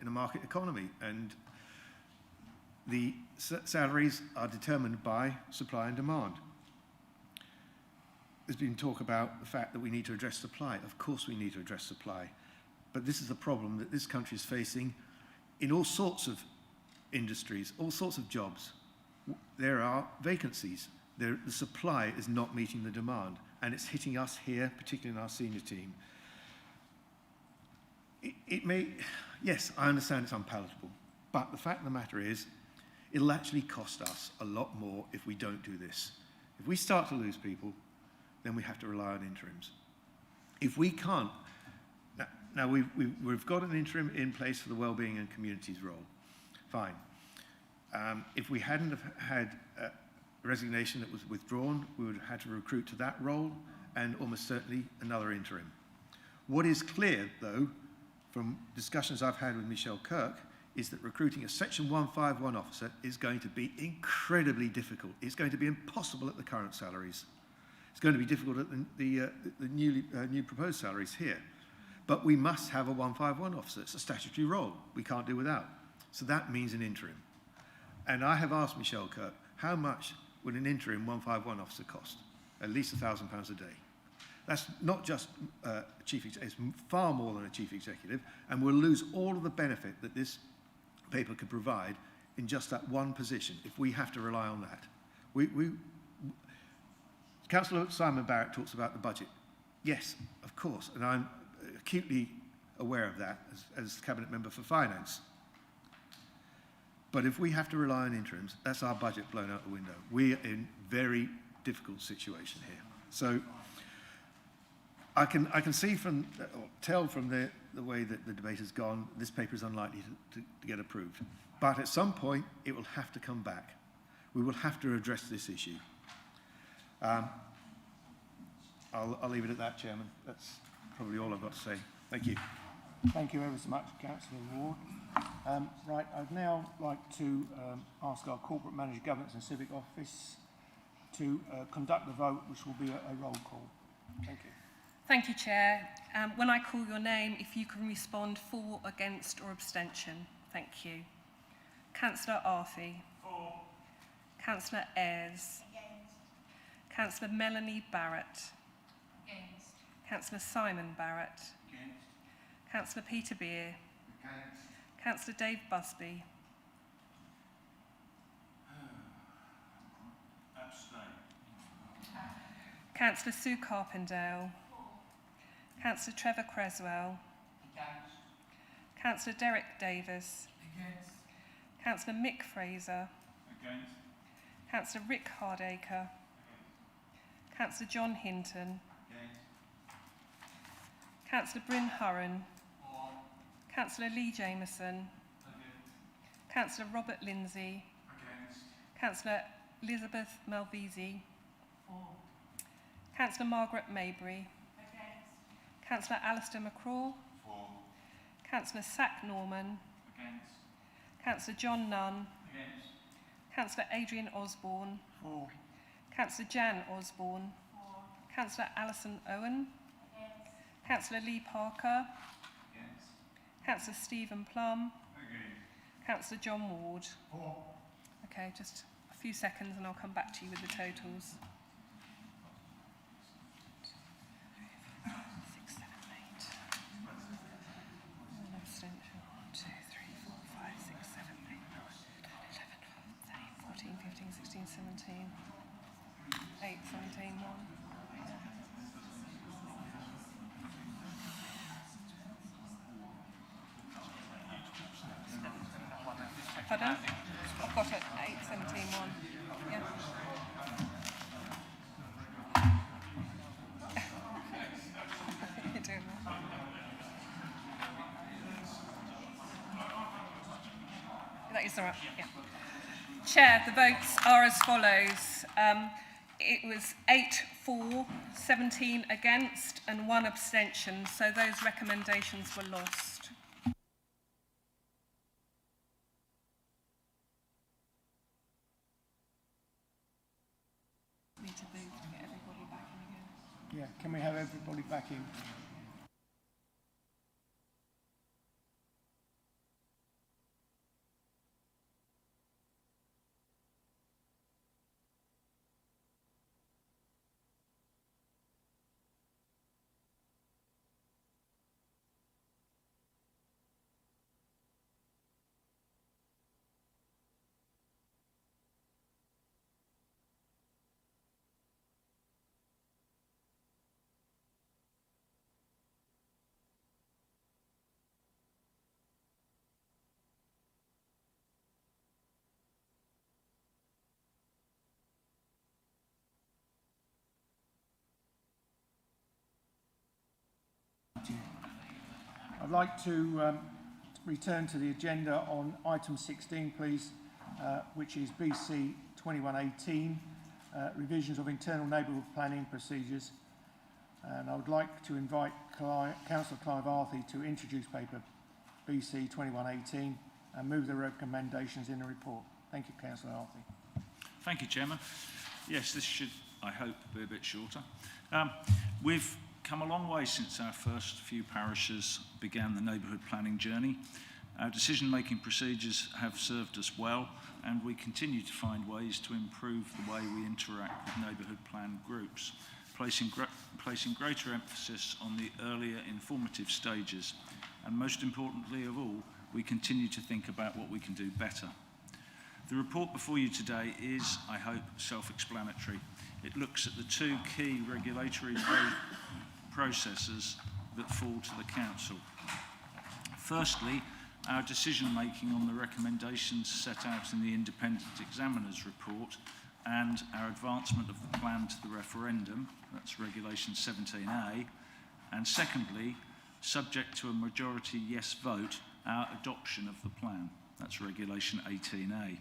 Speaker 11: a market economy, and the salaries are determined by supply and demand. There's been talk about the fact that we need to address supply. Of course we need to address supply. But this is a problem that this country is facing in all sorts of industries, all sorts of jobs. There are vacancies. The supply is not meeting the demand, and it's hitting us here, particularly in our senior team. It may, yes, I understand it's unpalatable, but the fact of the matter is, it'll actually cost us a lot more if we don't do this. If we start to lose people, then we have to rely on interims. If we can't, now we've got an interim in place for the Wellbeing and Communities role. Fine. If we hadn't have had a resignation that was withdrawn, we would have had to recruit to that role, and almost certainly another interim. What is clear, though, from discussions I've had with Michelle Kirk, is that recruiting a Section 151 officer is going to be incredibly difficult. It's going to be impossible at the current salaries. It's going to be difficult at the new proposed salaries here. But we must have a 151 officer. It's a statutory role. We can't do without. So that means an interim. And I have asked Michelle Kirk, how much would an interim 151 officer cost? At least £1,000 a day. That's not just a chief executive, it's far more than a chief executive, and we'll lose all of the benefit that this paper could provide in just that one position, if we have to rely on that. Councillor Simon Barrett talks about the budget. Yes, of course, and I'm acutely aware of that as Cabinet Member for Finance. But if we have to rely on interims, that's our budget blown out the window. We're in very difficult situation here. So I can see from, or tell from the way that the debate has gone, this paper is unlikely to get approved. But at some point, it will have to come back. We will have to address this issue. I'll leave it at that, Chairman. That's probably all I've got to say. Thank you.
Speaker 1: Thank you ever so much, Councillor Ward. Right, I'd now like to ask our Corporate Manager, Governance and Civic Office to conduct the vote, which will be a roll call. Thank you.
Speaker 2: Thank you, Chair. When I call your name, if you can respond for, against or abstention. Thank you. Councillor Arthey. For. Councillor Ayres. Against. Councillor Melanie Barrett. Against. Councillor Simon Barrett.
Speaker 9: Against.
Speaker 2: Councillor Peter Beer.
Speaker 9: Against.
Speaker 2: Councillor Dave Busby.
Speaker 9: Abstain.
Speaker 2: Councillor Sue Carpendale. Councillor Trevor Creswell.
Speaker 9: Against.
Speaker 2: Councillor Derek Davis.
Speaker 9: Against.
Speaker 2: Councillor Mick Fraser.
Speaker 9: Against.
Speaker 2: Councillor Rick Hardacre. Councillor John Hinton.
Speaker 9: Against.
Speaker 2: Councillor Bryn Hurren.
Speaker 9: For.
Speaker 2: Councillor Lee Jameson.
Speaker 9: Against.
Speaker 2: Councillor Robert Lindsay.
Speaker 9: Against.
Speaker 2: Councillor Elizabeth Malvisi.
Speaker 9: For.
Speaker 2: Councillor Margaret Mabry.
Speaker 9: Against.
Speaker 2: Councillor Alistair McCraw.
Speaker 9: For.
Speaker 2: Councillor Sack Norman.
Speaker 9: Against.
Speaker 2: Councillor John Nunn.
Speaker 9: Against.
Speaker 2: Councillor Adrian Osborne.
Speaker 9: For.
Speaker 2: Councillor Jan Osborne.
Speaker 9: For.
Speaker 2: Councillor Alison Owen.
Speaker 9: Against.
Speaker 2: Councillor Lee Parker.
Speaker 9: Against.
Speaker 2: Councillor Stephen Plum.
Speaker 9: Against.
Speaker 2: Councillor John Ward.
Speaker 9: For.
Speaker 2: Okay, just a few seconds and I'll come back to you with the totals. 6, 7, 8. One abstention. 1, 2, 3, 4, 5, 6, 7, 8, 9, 10, 11, 12, 13, 14, 16, 17. 8, 17, 1. Pardon? I've got it. 8, 17, 1. Yeah. You're doing that. That is all right. Yeah. Chair, the votes are as follows. It was 8 for, 17 against, and 1 abstention. So those recommendations were lost. Need to move to get everybody back in again.
Speaker 1: Yeah, can we have everybody back in? I'd like to return to the agenda on item 16, please, which is BC 2118, revisions of internal neighbourhood planning procedures. And I would like to invite Councillor Clive Arthey to introduce paper BC 2118 and move the recommendations in the report. Thank you, Councillor Arthey.
Speaker 8: Thank you, Chairman. Yes, this should, I hope, be a bit shorter. We've come a long way since our first few parishes began the neighbourhood planning journey. Our decision-making procedures have served us well, and we continue to find ways to improve the way we interact with neighbourhood plan groups, placing greater emphasis on the earlier informative stages, and most importantly of all, we continue to think about what we can do better. The report before you today is, I hope, self-explanatory. It looks at the two key regulatory processes that fall to the Council. Firstly, our decision-making on the recommendations set out in the Independent Examiner's Report and our advancement of the plan to the referendum, that's Regulation 17A, and secondly, subject to a majority yes vote, our adoption of the plan, that's Regulation 18A.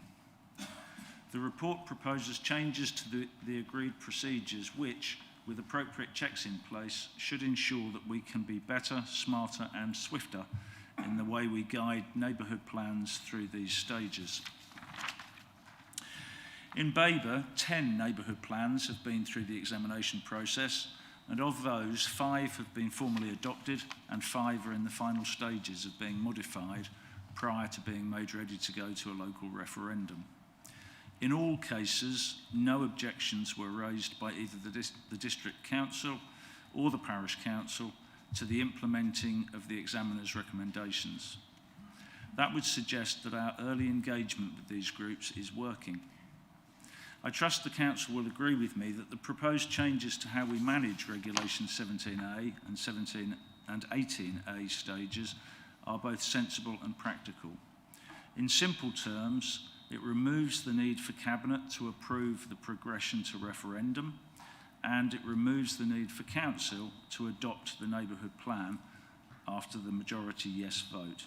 Speaker 8: The report proposes changes to the agreed procedures which, with appropriate checks in place, should ensure that we can be better, smarter and swifter in the way we guide neighbourhood plans through these stages. In Babergh, 10 neighbourhood plans have been through the examination process, and of those, 5 have been formally adopted and 5 are in the final stages of being modified prior to being made ready to go to a local referendum. In all cases, no objections were raised by either the District Council or the Parish Council to the implementing of the examiner's recommendations. That would suggest that our early engagement with these groups is working. I trust the Council will agree with me that the proposed changes to how we manage Regulation 17A and 17 and 18A stages are both sensible and practical. In simple terms, it removes the need for Cabinet to approve the progression to referendum, and it removes the need for Council to adopt the neighbourhood plan after the majority yes vote.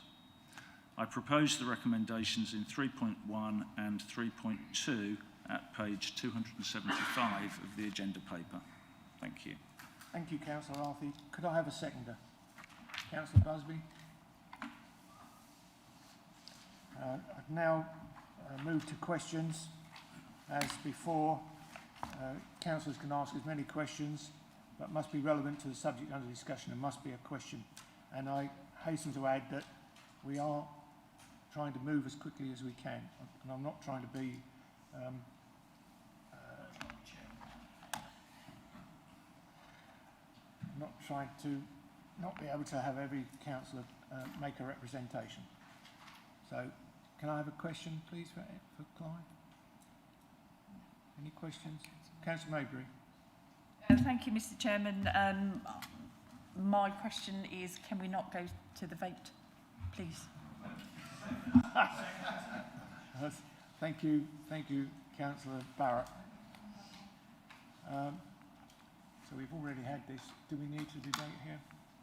Speaker 8: I propose the recommendations in 3.1 and 3.2 at page 275 of the agenda paper. Thank you.
Speaker 1: Thank you, Councillor Arthey. Could I have a seconder? Councillor Busby. I've now move to questions. As before, councillors can ask as many questions, but must be relevant to the subject under discussion and must be a question. And I hasten to add that we are trying to move as quickly as we can. And I'm not trying to be not trying to not be able to have every councillor make a representation. So, can I have a question, please, for Clive? Any questions? Councillor Maybury.
Speaker 13: Thank you, Mr. Chairman. My question is, can we not go to the vote, please?
Speaker 1: Thank you, Councillor Barrett. So we've already had this. Do we need to debate here?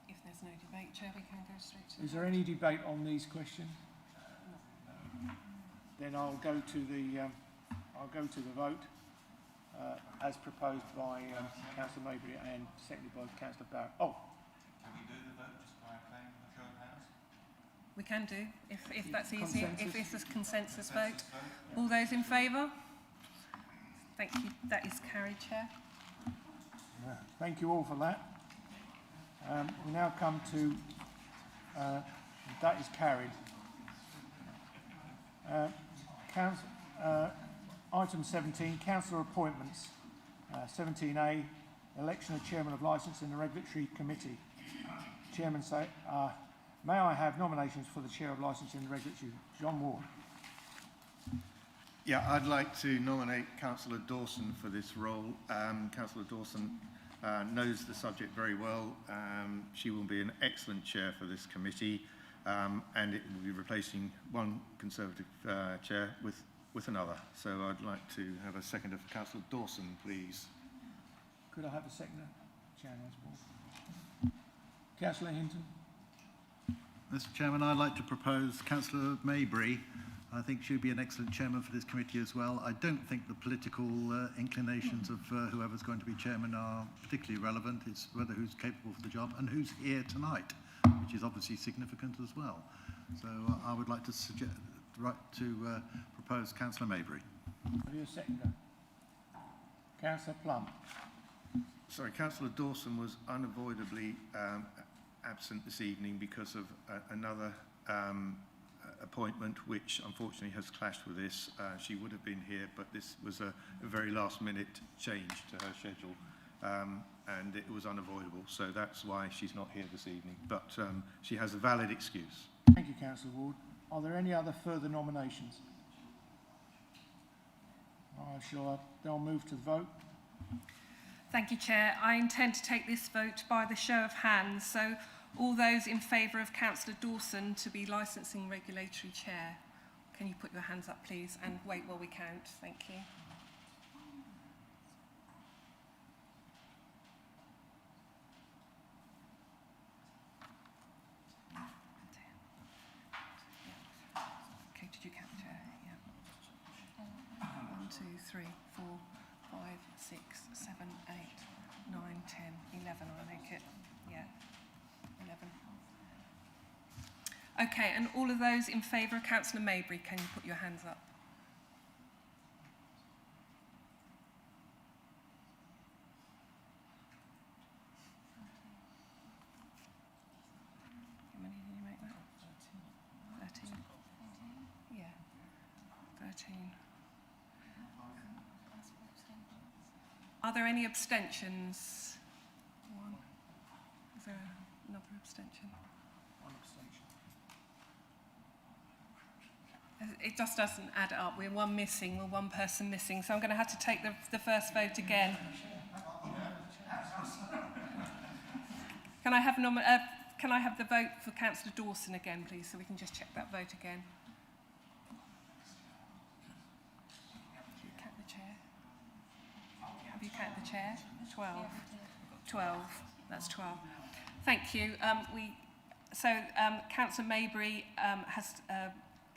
Speaker 2: If there's no debate, Chair, we can go straight to
Speaker 1: Is there any debate on these questions? Then I'll go to the vote as proposed by Councillor Maybury and seconded by Councillor Barrett. Oh.
Speaker 23: Can we do the vote just by playing with the show of hands?
Speaker 2: We can do, if that's easier, if it's a consensus vote. All those in favour? Thank you. That is carried, Chair.
Speaker 1: Thank you all for that. We now come to, that is carried. Item 17, Councillor Appointments. 17A, election of Chairman of Licence in the Regulatory Committee. Chairman say, may I have nominations for the Chair of Licence in the Regulatory? John Ward.
Speaker 11: Yeah, I'd like to nominate Councillor Dawson for this role. Councillor Dawson knows the subject very well. She will be an excellent chair for this committee, and it will be replacing one Conservative chair with another. So I'd like to have a seconder for Councillor Dawson, please.
Speaker 1: Could I have a seconder? Chairman Osborne. Councillor Hinton.
Speaker 4: Mr. Chairman, I'd like to propose Councillor Maybury. I think she'd be an excellent chairman for this committee as well. I don't think the political inclinations of whoever's going to be chairman are particularly relevant. It's whether who's capable for the job and who's here tonight, which is obviously significant as well. So I would like to propose Councillor Maybury.
Speaker 1: Have you a seconder? Councillor Plum.
Speaker 11: Sorry, Councillor Dawson was unavoidably absent this evening because of another appointment, which unfortunately has clashed with this. She would have been here, but this was a very last-minute change to her schedule, and it was unavoidable. So that's why she's not here this evening. But she has a valid excuse.
Speaker 1: Thank you, Councillor Ward. Are there any other further nominations? I'll move to the vote.
Speaker 2: Thank you, Chair. I intend to take this vote by the show of hands. So all those in favour of Councillor Dawson to be Licensing Regulatory Chair, can you put your hands up, please, and wait while we count? Thank you. Okay, did you count, Chair? Yeah. 1, 2, 3, 4, 5, 6, 7, 8, 9, 10, 11, I make it. Yeah, 11. Okay, and all of those in favour of Councillor Mabry, can you put your hands up? How many did you make that? 13. Yeah, 13. Are there any abstentions? One. Is there another abstention?
Speaker 1: One abstention.
Speaker 2: It just doesn't add up. We're one person missing. So I'm going to have to take the first vote again. Can I have the vote for Councillor Dawson again, please, so we can just check that vote again? Have you count the chair? Have you counted the chair? 12. 12. That's 12. Thank you. Councillor Mabry has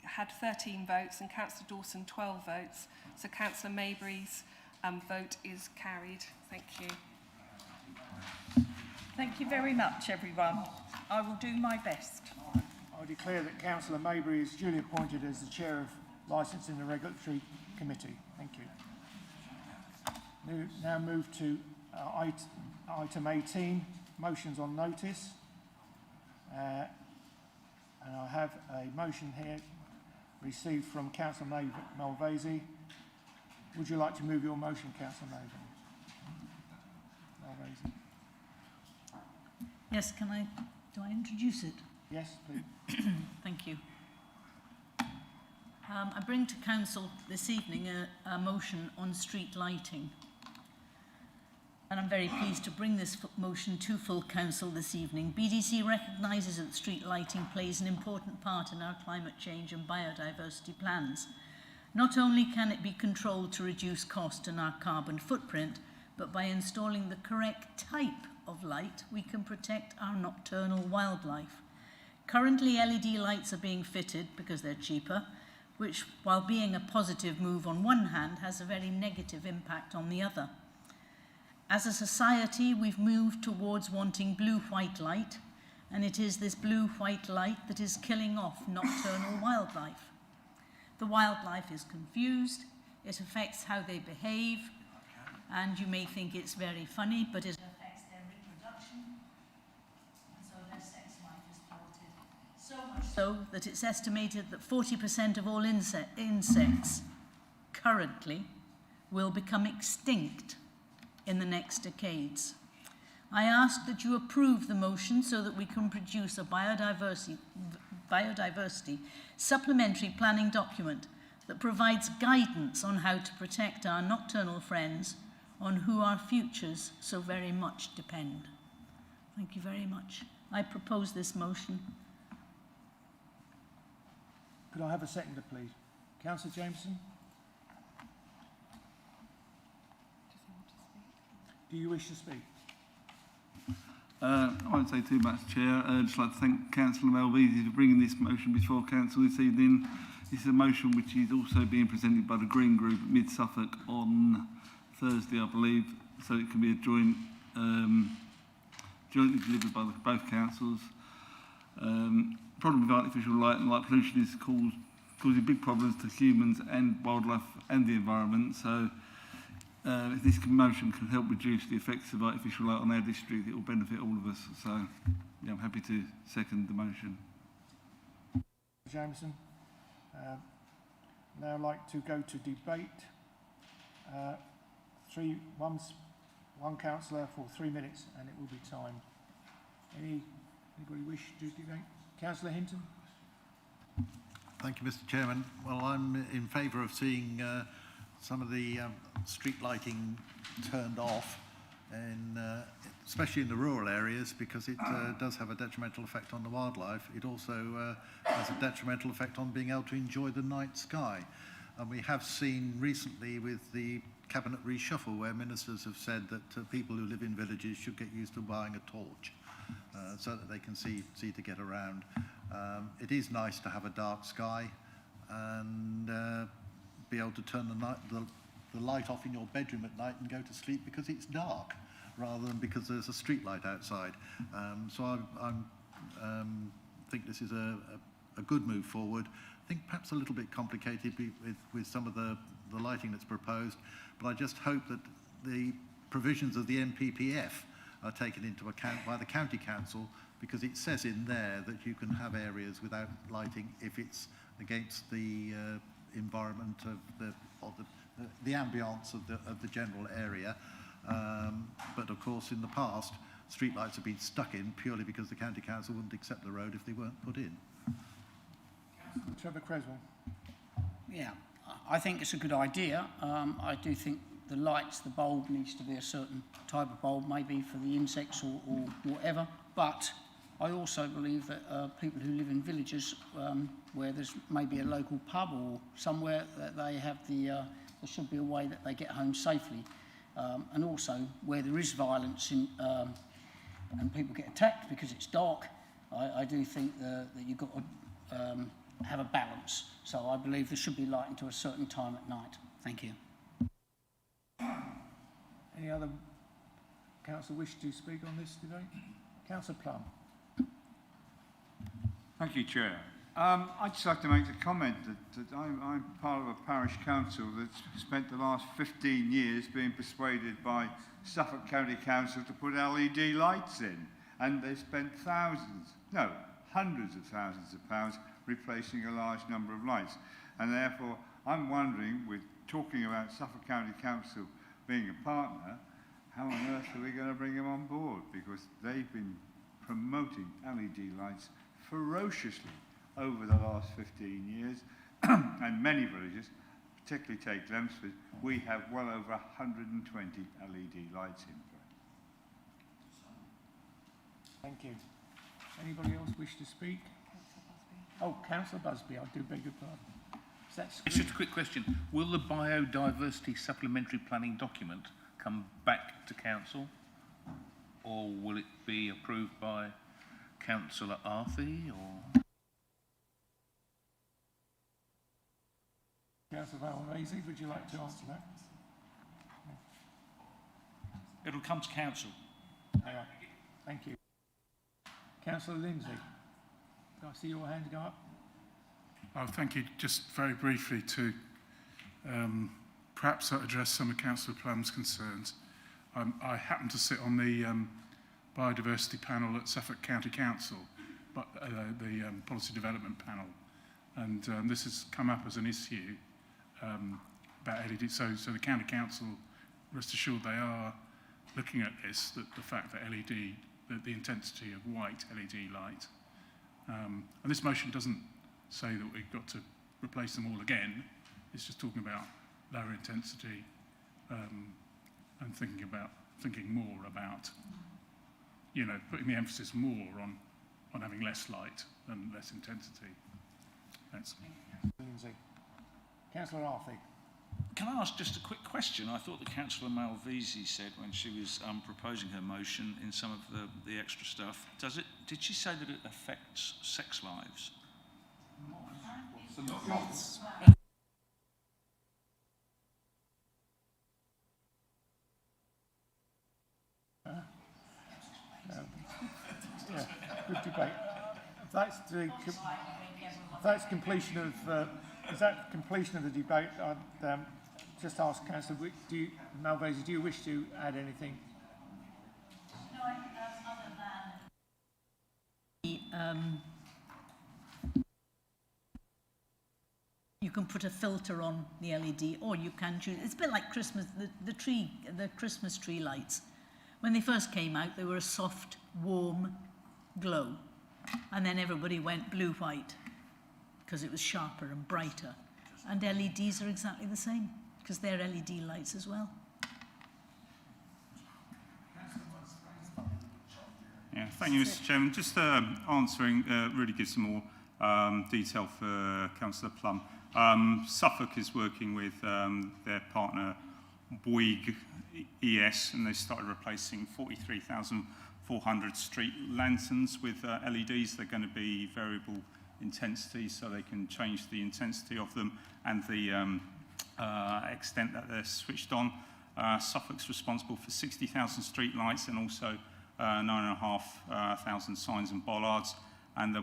Speaker 2: had 13 votes and Councillor Dawson 12 votes. So Councillor Mabry's vote is carried. Thank you.
Speaker 13: Thank you very much, everyone. I will do my best.
Speaker 1: I declare that Councillor Mabry is duly appointed as the Chair of Licensing and Regulatory Committee. Thank you. Now move to item 18, motions on notice. And I have a motion here received from Councillor Malvesi. Would you like to move your motion, Councillor Malvesi?
Speaker 15: Yes, do I introduce it?
Speaker 1: Yes, please.
Speaker 15: Thank you. I bring to Council this evening a motion on street lighting. And I'm very pleased to bring this motion to full Council this evening. BDC recognises that street lighting plays an important part in our climate change and biodiversity plans. Not only can it be controlled to reduce cost and our carbon footprint, but by installing the correct type of light, we can protect our nocturnal wildlife. Currently, LED lights are being fitted because they're cheaper, which, while being a positive move on one hand, has a very negative impact on the other. As a society, we've moved towards wanting blue-white light, and it is this blue-white light that is killing off nocturnal wildlife. The wildlife is confused, it affects how they behave, and you may think it's very funny, but it affects their reproduction, and so their sex life is thwarted. So much so that it's estimated that 40% of all insects currently will become extinct in the next decades. I ask that you approve the motion so that we can produce a biodiversity supplementary planning document that provides guidance on how to protect our nocturnal friends on who our futures so very much depend. Thank you very much. I propose this motion.
Speaker 1: Could I have a seconder, please? Councillor Jameson? Do you wish to speak?
Speaker 12: I won't say too much, Chair. I'd just like to thank Councillor Malvesi for bringing this motion before Council this evening. This is a motion which is also being presented by the Green Group at Mid-Suffolk on Thursday, I believe, so it can be a jointly delivered by both councils. Problem with artificial light and light pollution is causing big problems to humans and wildlife and the environment, so if this motion can help reduce the effects of artificial light on our district, it will benefit all of us. So, yeah, I'm happy to second the motion.
Speaker 1: Jameson. Now I'd like to go to debate. One councillor for 3 minutes, and it will be timed. Anybody wish to debate? Councillor Hinton.
Speaker 4: Thank you, Mr. Chairman. Well, I'm in favour of seeing some of the street lighting turned off, especially in the rural areas, because it does have a detrimental effect on the wildlife. It also has a detrimental effect on being able to enjoy the night sky. And we have seen recently with the cabinet reshuffle where ministers have said that people who live in villages should get used to buying a torch so that they can see to get around. It is nice to have a dark sky and be able to turn the light off in your bedroom at night and go to sleep because it's dark, rather than because there's a street light outside. So I think this is a good move forward. I think perhaps a little bit complicated with some of the lighting that's proposed, but I just hope that the provisions of the NPPF are taken into account by the County Council, because it says in there that you can have areas without lighting if it's against the environment of the ambience of the general area. But of course, in the past, streetlights have been stuck in purely because the County Council wouldn't accept the road if they weren't put in.
Speaker 1: Trevor Creswell.
Speaker 22: Yeah, I think it's a good idea. I do think the lights, the bulb needs to be a certain type of bulb, maybe for the insects or whatever. But I also believe that people who live in villages where there's maybe a local pub or somewhere that they have there should be a way that they get home safely. And also where there is violence and people get attacked because it's dark, I do think that you've got to have a balance. So I believe there should be lighting to a certain time at night. Thank you.
Speaker 1: Any other councillor wish to speak on this debate? Councillor Plum.
Speaker 14: Thank you, Chair. I'd just like to make a comment that I'm part of a parish council that's spent the last 15 years being persuaded by Suffolk County Council to put LED lights in, and they spent hundreds of thousands of pounds replacing a large number of lights. And therefore, I'm wondering, with talking about Suffolk County Council being a partner, how on earth are we going to bring them on board? Because they've been promoting LED lights ferociously over the last 15 years, and many villages, particularly take Lemsford, we have well over 120 LED lights in place.
Speaker 1: Thank you. Anybody else wish to speak? Oh, Councillor Busby, I do beg your pardon.
Speaker 9: It's just a quick question. Will the biodiversity supplementary planning document come back to council, or will it be approved by Councillor Arthey, or?
Speaker 1: Councillor Valmazy, would you like to answer that?
Speaker 8: It'll come to council.
Speaker 1: Thank you. Councillor Lindsay, do I see your hand go up?
Speaker 16: Oh, thank you. Just very briefly to perhaps address some of Councillor Plum's concerns. I happen to sit on the biodiversity panel at Suffolk County Council, but the policy development panel, and this has come up as an issue about LED. So the County Council, rest assured, they are looking at this, the fact that LED, the intensity of white LED light, and this motion doesn't say that we've got to replace them all again. It's just talking about lower intensity and thinking more about, putting the emphasis more on having less light and less intensity. Thanks.
Speaker 1: Lindsay. Councillor Arthey.
Speaker 8: Can I ask just a quick question? I thought that Councillor Malvisi said when she was proposing her motion in some of the extra stuff, did she say that it affects sex lives?
Speaker 1: Moths. Yeah, good debate. If that's completion of is that completion of the debate? I'd just ask Councillor, Malvesi, do you wish to add anything?
Speaker 15: No, other than you can put a filter on the LED, or you can choose. It's a bit like Christmas, the Christmas tree lights. When they first came out, they were a soft, warm glow, and then everybody went blue-white because it was sharper and brighter. And LEDs are exactly the same, because they're LED lights as well.
Speaker 7: Yeah, thank you, Mr. Chairman. Just answering, really give some more detail for Councillor Plum. Suffolk is working with their partner Bouygues ES, and they started replacing 43,400 street lanterns with LEDs. They're going to be variable intensity, so they can change the intensity of them and the extent that they're switched on. Suffolk's responsible for 60,000 street lights and also 9,500 signs and bollards, and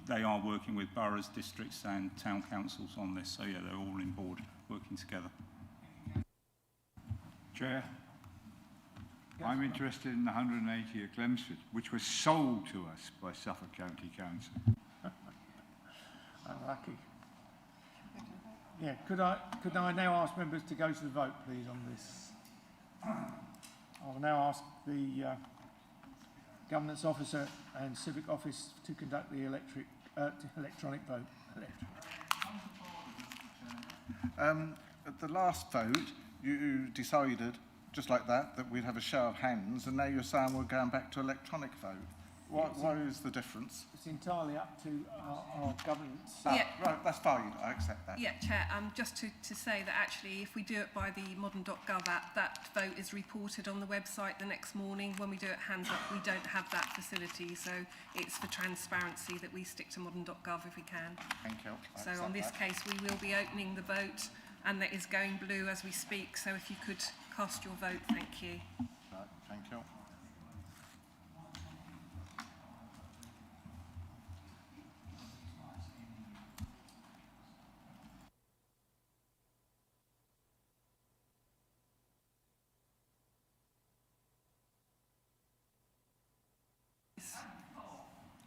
Speaker 7: they are working with boroughs, districts and town councils on this. So yeah, they're all in board working together.
Speaker 14: Chair, I'm interested in the 180 at Glemsford, which was sold to us by Suffolk County Council.
Speaker 1: Unlucky. Yeah, could I now ask members to go to the vote, please, on this? I'll now ask the Governance Officer and Civic Office to conduct the electronic vote.
Speaker 6: At the last vote, you decided, just like that we'd have a show of hands, and now you're saying we're going back to electronic vote. What is the difference?
Speaker 1: It's entirely up to our governance.
Speaker 2: Yeah.
Speaker 6: Right, that's fine. I accept that.
Speaker 2: Yeah, Chair, just to say that actually if we do it by the modern.gov app, that vote is reported on the website the next morning. When we do it hands up, we don't have that facility, so it's for transparency that we stick to modern.gov if we can.
Speaker 6: Thank you.
Speaker 2: So on this case, we will be opening the vote, and that is going blue as we speak, so if you could cast your vote, thank you.
Speaker 6: Right, thank you.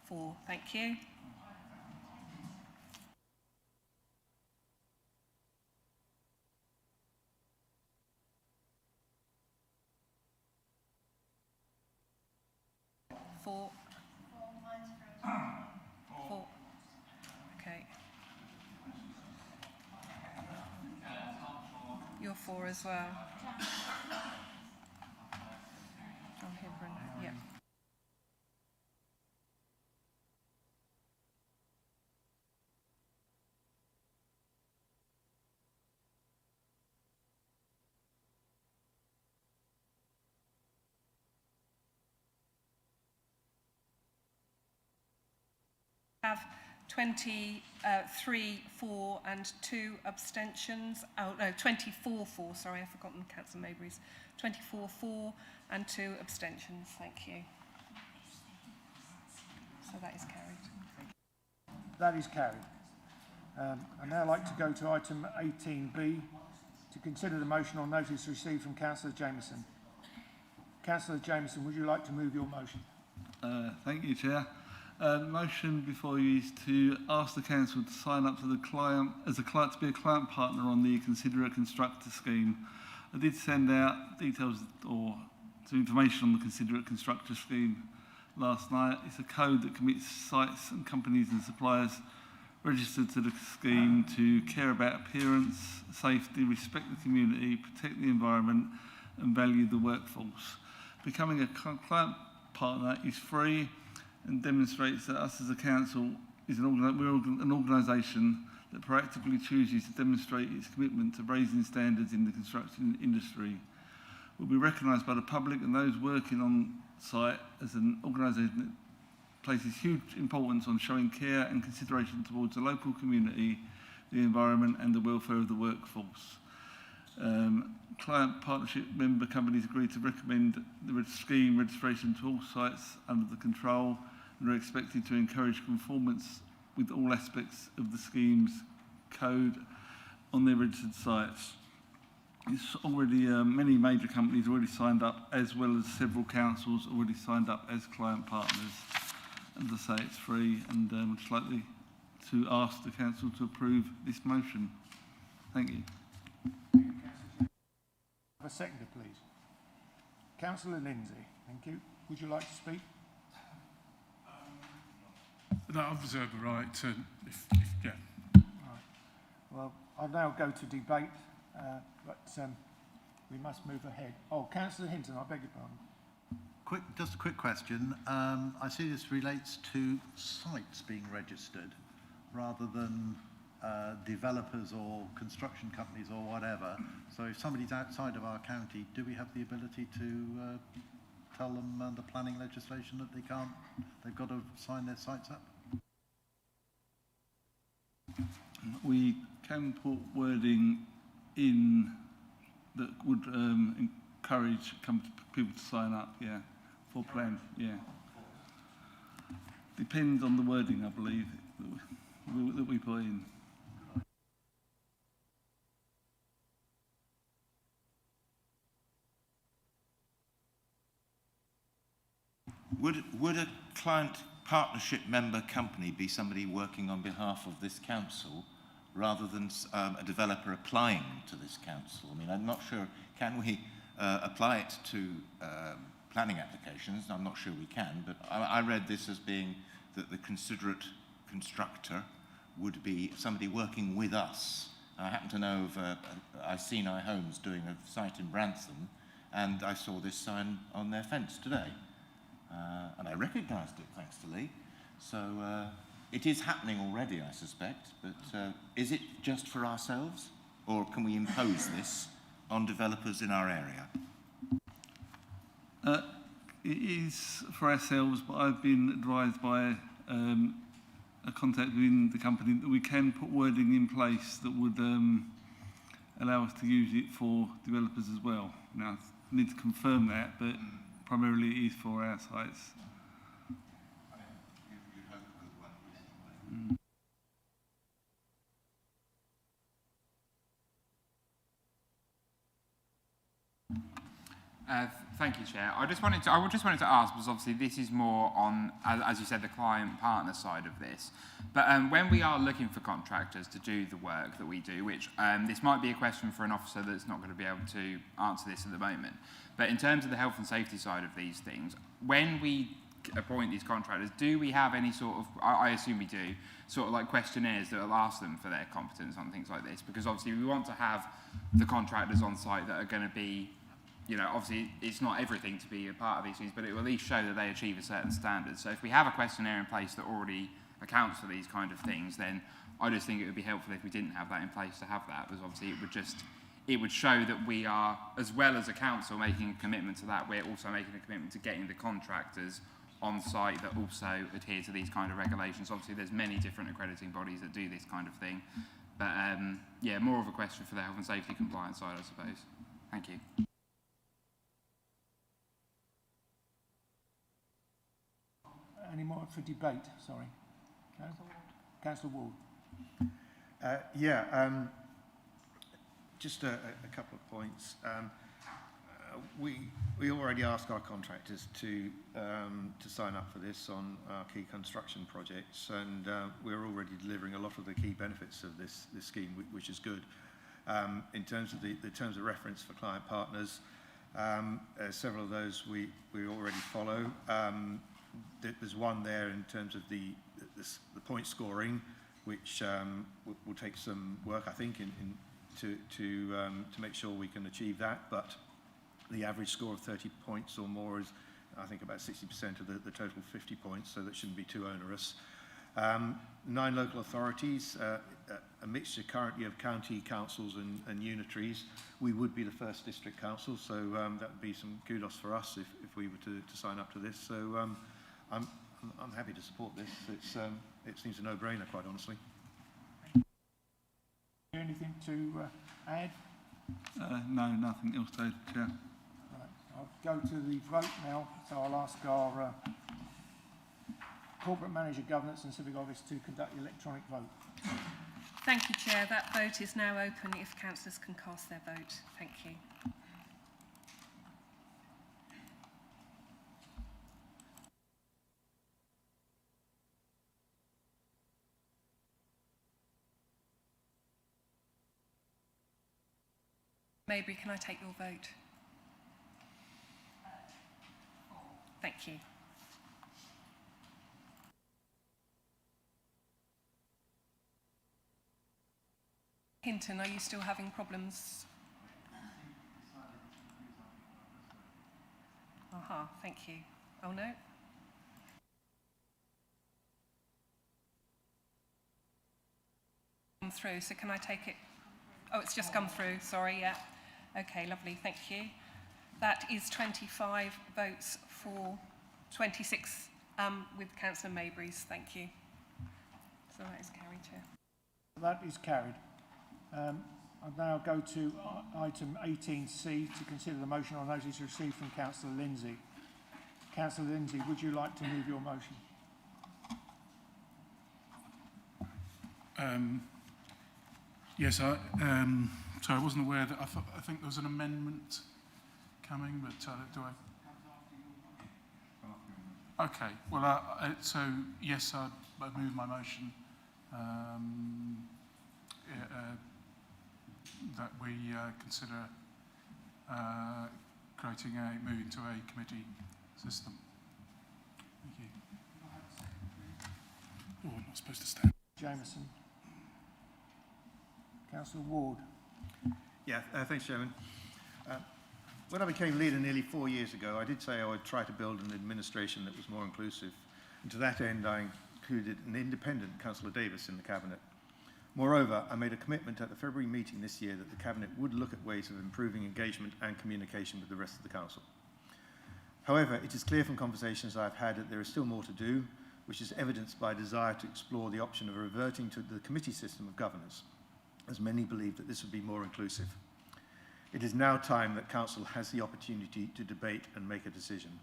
Speaker 2: Four, thank you. Four. Four. Okay. You're four as well. John Hibron, yeah. Have 23 for and 2 abstentions. Oh no, 24 for, sorry, I've forgotten Councillor Mabry's. 24 for and 2 abstentions. Thank you. So that is carried.
Speaker 1: That is carried. I'd now like to go to item 18B, to consider the motion on notice received from Councillor Jameson. Councillor Jameson, would you like to move your motion?
Speaker 12: Thank you, Chair. The motion before you is to ask the council to sign up to the client to be a client partner on the Consider a Constructor scheme. I did send out details or some information on the Consider a Constructor scheme last night. It's a code that commits sites and companies and suppliers registered to the scheme to care about appearance, safety, respect the community, protect the environment and value the workforce. Becoming a client partner is free and demonstrates that us as a council is an organisation that proactively chooses to demonstrate its commitment to raising standards in the construction industry. We'll be recognised by the public and those working on site as an organisation that places huge importance on showing care and consideration towards the local community, the environment and the welfare of the workforce. Client partnership member companies agreed to recommend the scheme registration to all sites under the control and are expected to encourage conformance with all aspects of the scheme's code on their registered sites. It's already, many major companies already signed up, as well as several councils already signed up as client partners. And as I say, it's free, and I'd just like to ask the council to approve this motion. Thank you.
Speaker 1: Have a seconder, please. Councillor Lindsay, thank you. Would you like to speak?
Speaker 16: No, I've reserved the right to, yeah.
Speaker 1: Right. Well, I'll now go to debate. but we must move ahead. Oh, Councillor Hinton, I beg your pardon.
Speaker 4: Just a quick question. I see this relates to sites being registered rather than developers or construction companies or whatever. So if somebody's outside of our county, do we have the ability to tell them under planning legislation that they've got to sign their sites up?
Speaker 12: We can put wording in that would encourage people to sign up, yeah, for plan, yeah. Depends on the wording, I believe, that we put in.
Speaker 23: Would a client partnership member company be somebody working on behalf of this council rather than a developer applying to this council? I mean, I'm not sure, can we apply it to planning applications? I'm not sure we can, but I read this as being that the considerate constructor would be somebody working with us. I happen to know of, I've seen iHomes doing a site in Brantham, and I saw this sign on their fence today. And I recognised it, thanks to Lee. So it is happening already, I suspect, but is it just for ourselves, or can we impose this on developers in our area?
Speaker 12: It is for ourselves, but I've been advised by a contact within the company that we can put wording in place that would allow us to use it for developers as well. Now, I need to confirm that, but primarily it is for our sites.
Speaker 10: Thank you, Chair. I just wanted to ask, because obviously this is more on, as you said, the client partner side of this. But when we are looking for contractors to do the work that we do, which this might be a question for an officer that's not going to be able to answer this at the moment. But in terms of the health and safety side of these things, when we appoint these contractors, do we have any sort of, I assume we do, sort of like questionnaires that will ask them for their competence on things like this? Because obviously we want to have the contractors on site that are going to be, you know, obviously it's not everything to be a part of these things, but it will at least show that they achieve a certain standard. So if we have a questionnaire in place that already accounts for these kind of things, then I just think it would be helpful if we didn't have that in place to have that, because obviously it would show that we are, as well as a council making a commitment to that, we're also making a commitment to getting the contractors on site that also adhere to these kind of regulations. Obviously there's many different accrediting bodies that do this kind of thing, but yeah, more of a question for the health and safety compliance side, I suppose. Thank you.
Speaker 1: Any more for debate? Sorry. No? Councillor Ward.
Speaker 11: Just a couple of points. We already ask our contractors to sign up for this on our key construction projects, and we're already delivering a lot of the key benefits of this scheme, which is good. In terms of the terms of reference for client partners, several of those we already follow. There's one there in terms of the point scoring, which will take some work, I think, to make sure we can achieve that. But the average score of 30 points or more is, I think, about 60% of the total 50 points, so that shouldn't be too onerous. 9 local authorities, a mixture currently of county councils and unitaries. We would be the first district council, so that would be some kudos for us if we were to sign up to this. So I'm happy to support this. It seems a no-brainer, quite honestly.
Speaker 1: Anything to add?
Speaker 12: No, nothing else to add, Chair.
Speaker 1: Right. I'll go to the vote now, so I'll ask our Corporate Manager Governance and Civic Office to conduct the electronic vote.
Speaker 2: Thank you, Chair. That vote is now open if councillors can cast their vote. Thank you. Mabry, can I take your vote? Thank you. Hinton, are you still having problems? Aha, thank you. Oh no. Come through, so can I take it? Oh, it's just come through, sorry, yeah. Okay, lovely, thank you. That is 25 votes for 26 with Councillor Mabry's, thank you. So that is carried, Chair.
Speaker 1: That is carried. I'll now go to item 18C to consider the motion on notice received from Councillor Lindsay. Councillor Lindsay, would you like to move your motion?
Speaker 16: Yes, so I wasn't aware that I think there was an amendment coming, but do I? Okay, well, so yes, I move my motion that we consider moving to a committee system. Thank you. Oh, I'm not supposed to stand.
Speaker 1: Jameson. Councillor Ward.
Speaker 11: Yeah, thanks, Chairman. When I became leader nearly 4 years ago, I did say I would try to build an administration that was more inclusive. And to that end, I included an independent Councillor Davis in the Cabinet. Moreover, I made a commitment at the February meeting this year that the Cabinet would look at ways of improving engagement and communication with the rest of the Council. However, it is clear from conversations I've had that there is still more to do, which is evidenced by a desire to explore the option of reverting to the committee system of governance, as many believe that this would be more inclusive. It is now time that Council has the opportunity to debate and make a decision.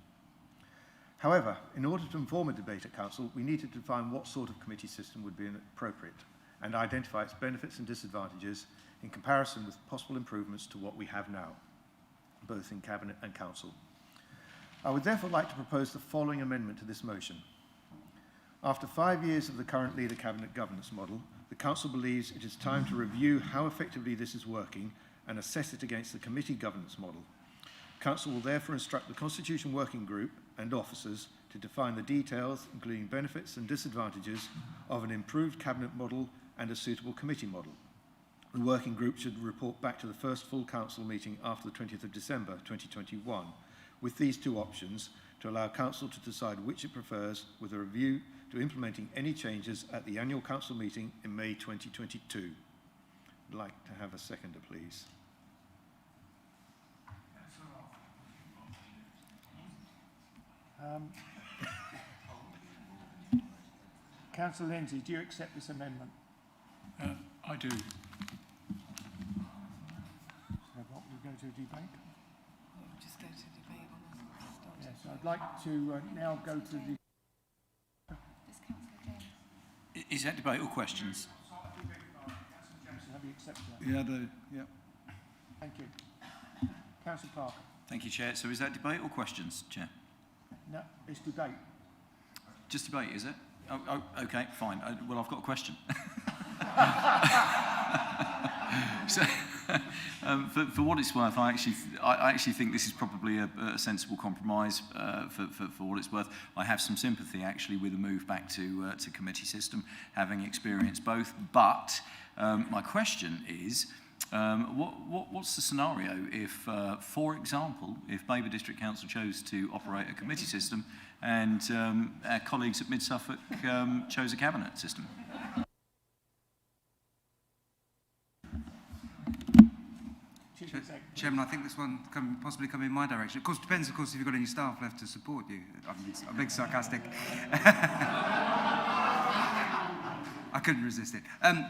Speaker 11: However, in order to inform a debate at Council, we need to define what sort of committee system would be appropriate and identify its benefits and disadvantages in comparison with possible improvements to what we have now, both in Cabinet and Council. I would therefore like to propose the following amendment to this motion. After 5 years of the current Leader Cabinet governance model, the Council believes it is time to review how effectively this is working and assess it against the committee governance model. Council will therefore instruct the Constitution Working Group and officers to define the details, including benefits and disadvantages, of an improved Cabinet model and a suitable committee model. The Working Group should report back to the first full Council meeting after the 20th of December 2021, with these two options to allow Council to decide which it prefers, with a review to implementing any changes at the annual Council meeting in May 2022. I'd like to have a seconder, please.
Speaker 1: Councillor Lindsay, do you accept this amendment?
Speaker 16: I do.
Speaker 1: So what, we'll go to debate?
Speaker 2: We'll just go to debate on this.
Speaker 1: Yes, I'd like to now go to the...
Speaker 18: Is that debate or questions?
Speaker 1: Have you accepted that?
Speaker 18: Yeah, I do. Yeah.
Speaker 1: Thank you. Councillor Parker.
Speaker 18: Thank you, Chair. So is that debate or questions, Chair?
Speaker 1: No, it's debate.
Speaker 18: Just debate, is it? Oh, okay, fine. Well, I've got a question. So, for what it's worth, I actually think this is probably a sensible compromise. For what it's worth, I have some sympathy actually with a move back to committee system, having experienced both. But my question is, what's the scenario if, for example, if Babergh District Council chose to operate a committee system and our colleagues at Mid-Suffolk chose a cabinet system?
Speaker 3: Chairman, I think this one possibly come in my direction. Of course, depends, of course, if you've got any staff left to support you. I'm being sarcastic. I couldn't resist it.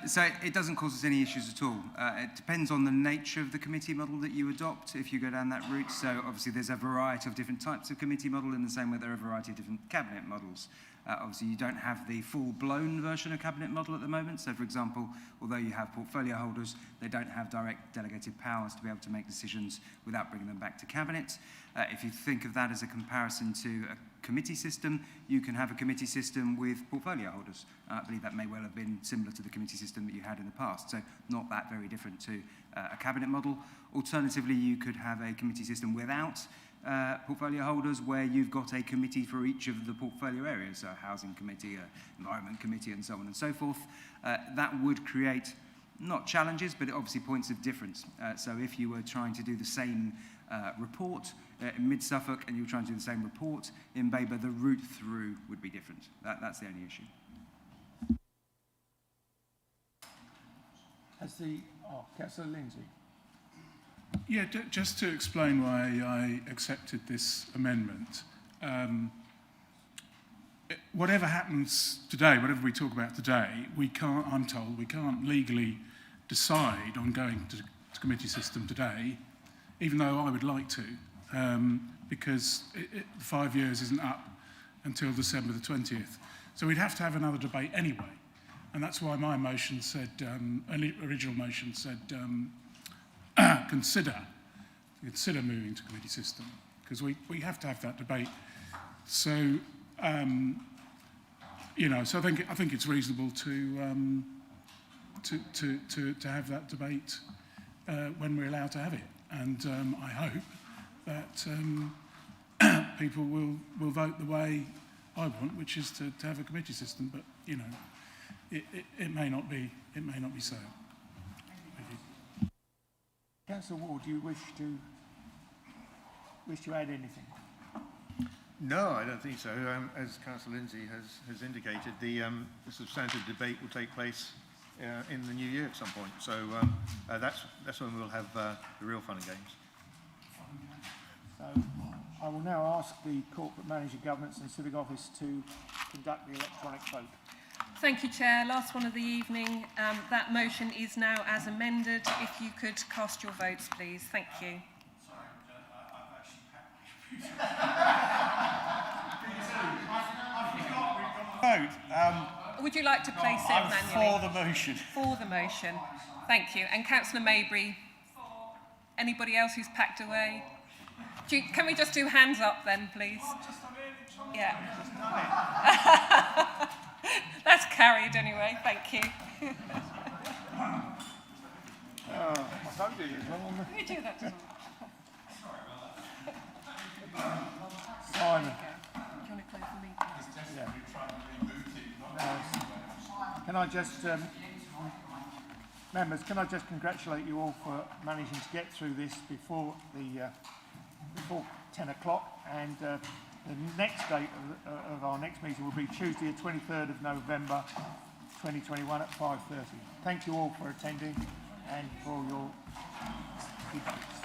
Speaker 3: So it doesn't cause us any issues at all. It depends on the nature of the committee model that you adopt if you go down that route. So obviously there's a variety of different types of committee model in the same way there are a variety of different cabinet models. Obviously you don't have the full-blown version of cabinet model at the moment. So for example, although you have portfolio holders, they don't have direct delegated powers to be able to make decisions without bringing them back to cabinet. If you think of that as a comparison to a committee system, you can have a committee system with portfolio holders. I believe that may well have been similar to the committee system that you had in the past, so not that very different to a cabinet model. Alternatively, you could have a committee system without portfolio holders where you've got a committee for each of the portfolio areas, so a housing committee, an environment committee, and so on and so forth. That would create not challenges, but obviously points of difference. So if you were trying to do the same report in Mid-Suffolk and you were trying to do the same report in Babergh, the route through would be different. That's the only issue.
Speaker 1: Councillor Lindsay.
Speaker 16: Yeah, just to explain why I accepted this amendment. Whatever happens today, whatever we talk about today, I'm told, we can't legally decide on going to committee system today, even though I would like to, because 5 years isn't up until December the 20th. So we'd have to have another debate anyway. And that's why my motion said, original motion said, consider moving to committee system, because we have to have that debate. So, you know, so I think it's reasonable to have that debate when we're allowed to have it, and I hope that people will vote the way I want, which is to have a committee system. But you know, it may not be so.
Speaker 1: Councillor Ward, do you wish to add anything?
Speaker 11: No, I don't think so. As Councillor Lindsay has indicated, the substantive debate will take place in the new year at some point. So that's when we'll have the real fun and games.
Speaker 1: So I will now ask the Corporate Manager, Governance and Civic Office to conduct the electronic vote.
Speaker 2: Thank you, Chair. Last one of the evening. That motion is now as amended. If you could cast your votes, please. Thank you.
Speaker 5: Vote.
Speaker 2: Would you like to place it
Speaker 5: I'm
Speaker 2: manually?
Speaker 5: for the motion.
Speaker 2: For the motion. Thank you. And Councillor Mabry? Anybody else who's packed away? Can we just do hands up then, please? Yeah. That's carried anyway. Thank you. We do that, doesn't
Speaker 1: Simon.
Speaker 2: Do you want to close the meeting?
Speaker 1: Can I just, members, can I just congratulate you all for managing to get through this before 10 o'clock, and the next date of our next meeting will be Tuesday, the 23rd of November 2021 at 5:30. Thank you all for attending and for your debates.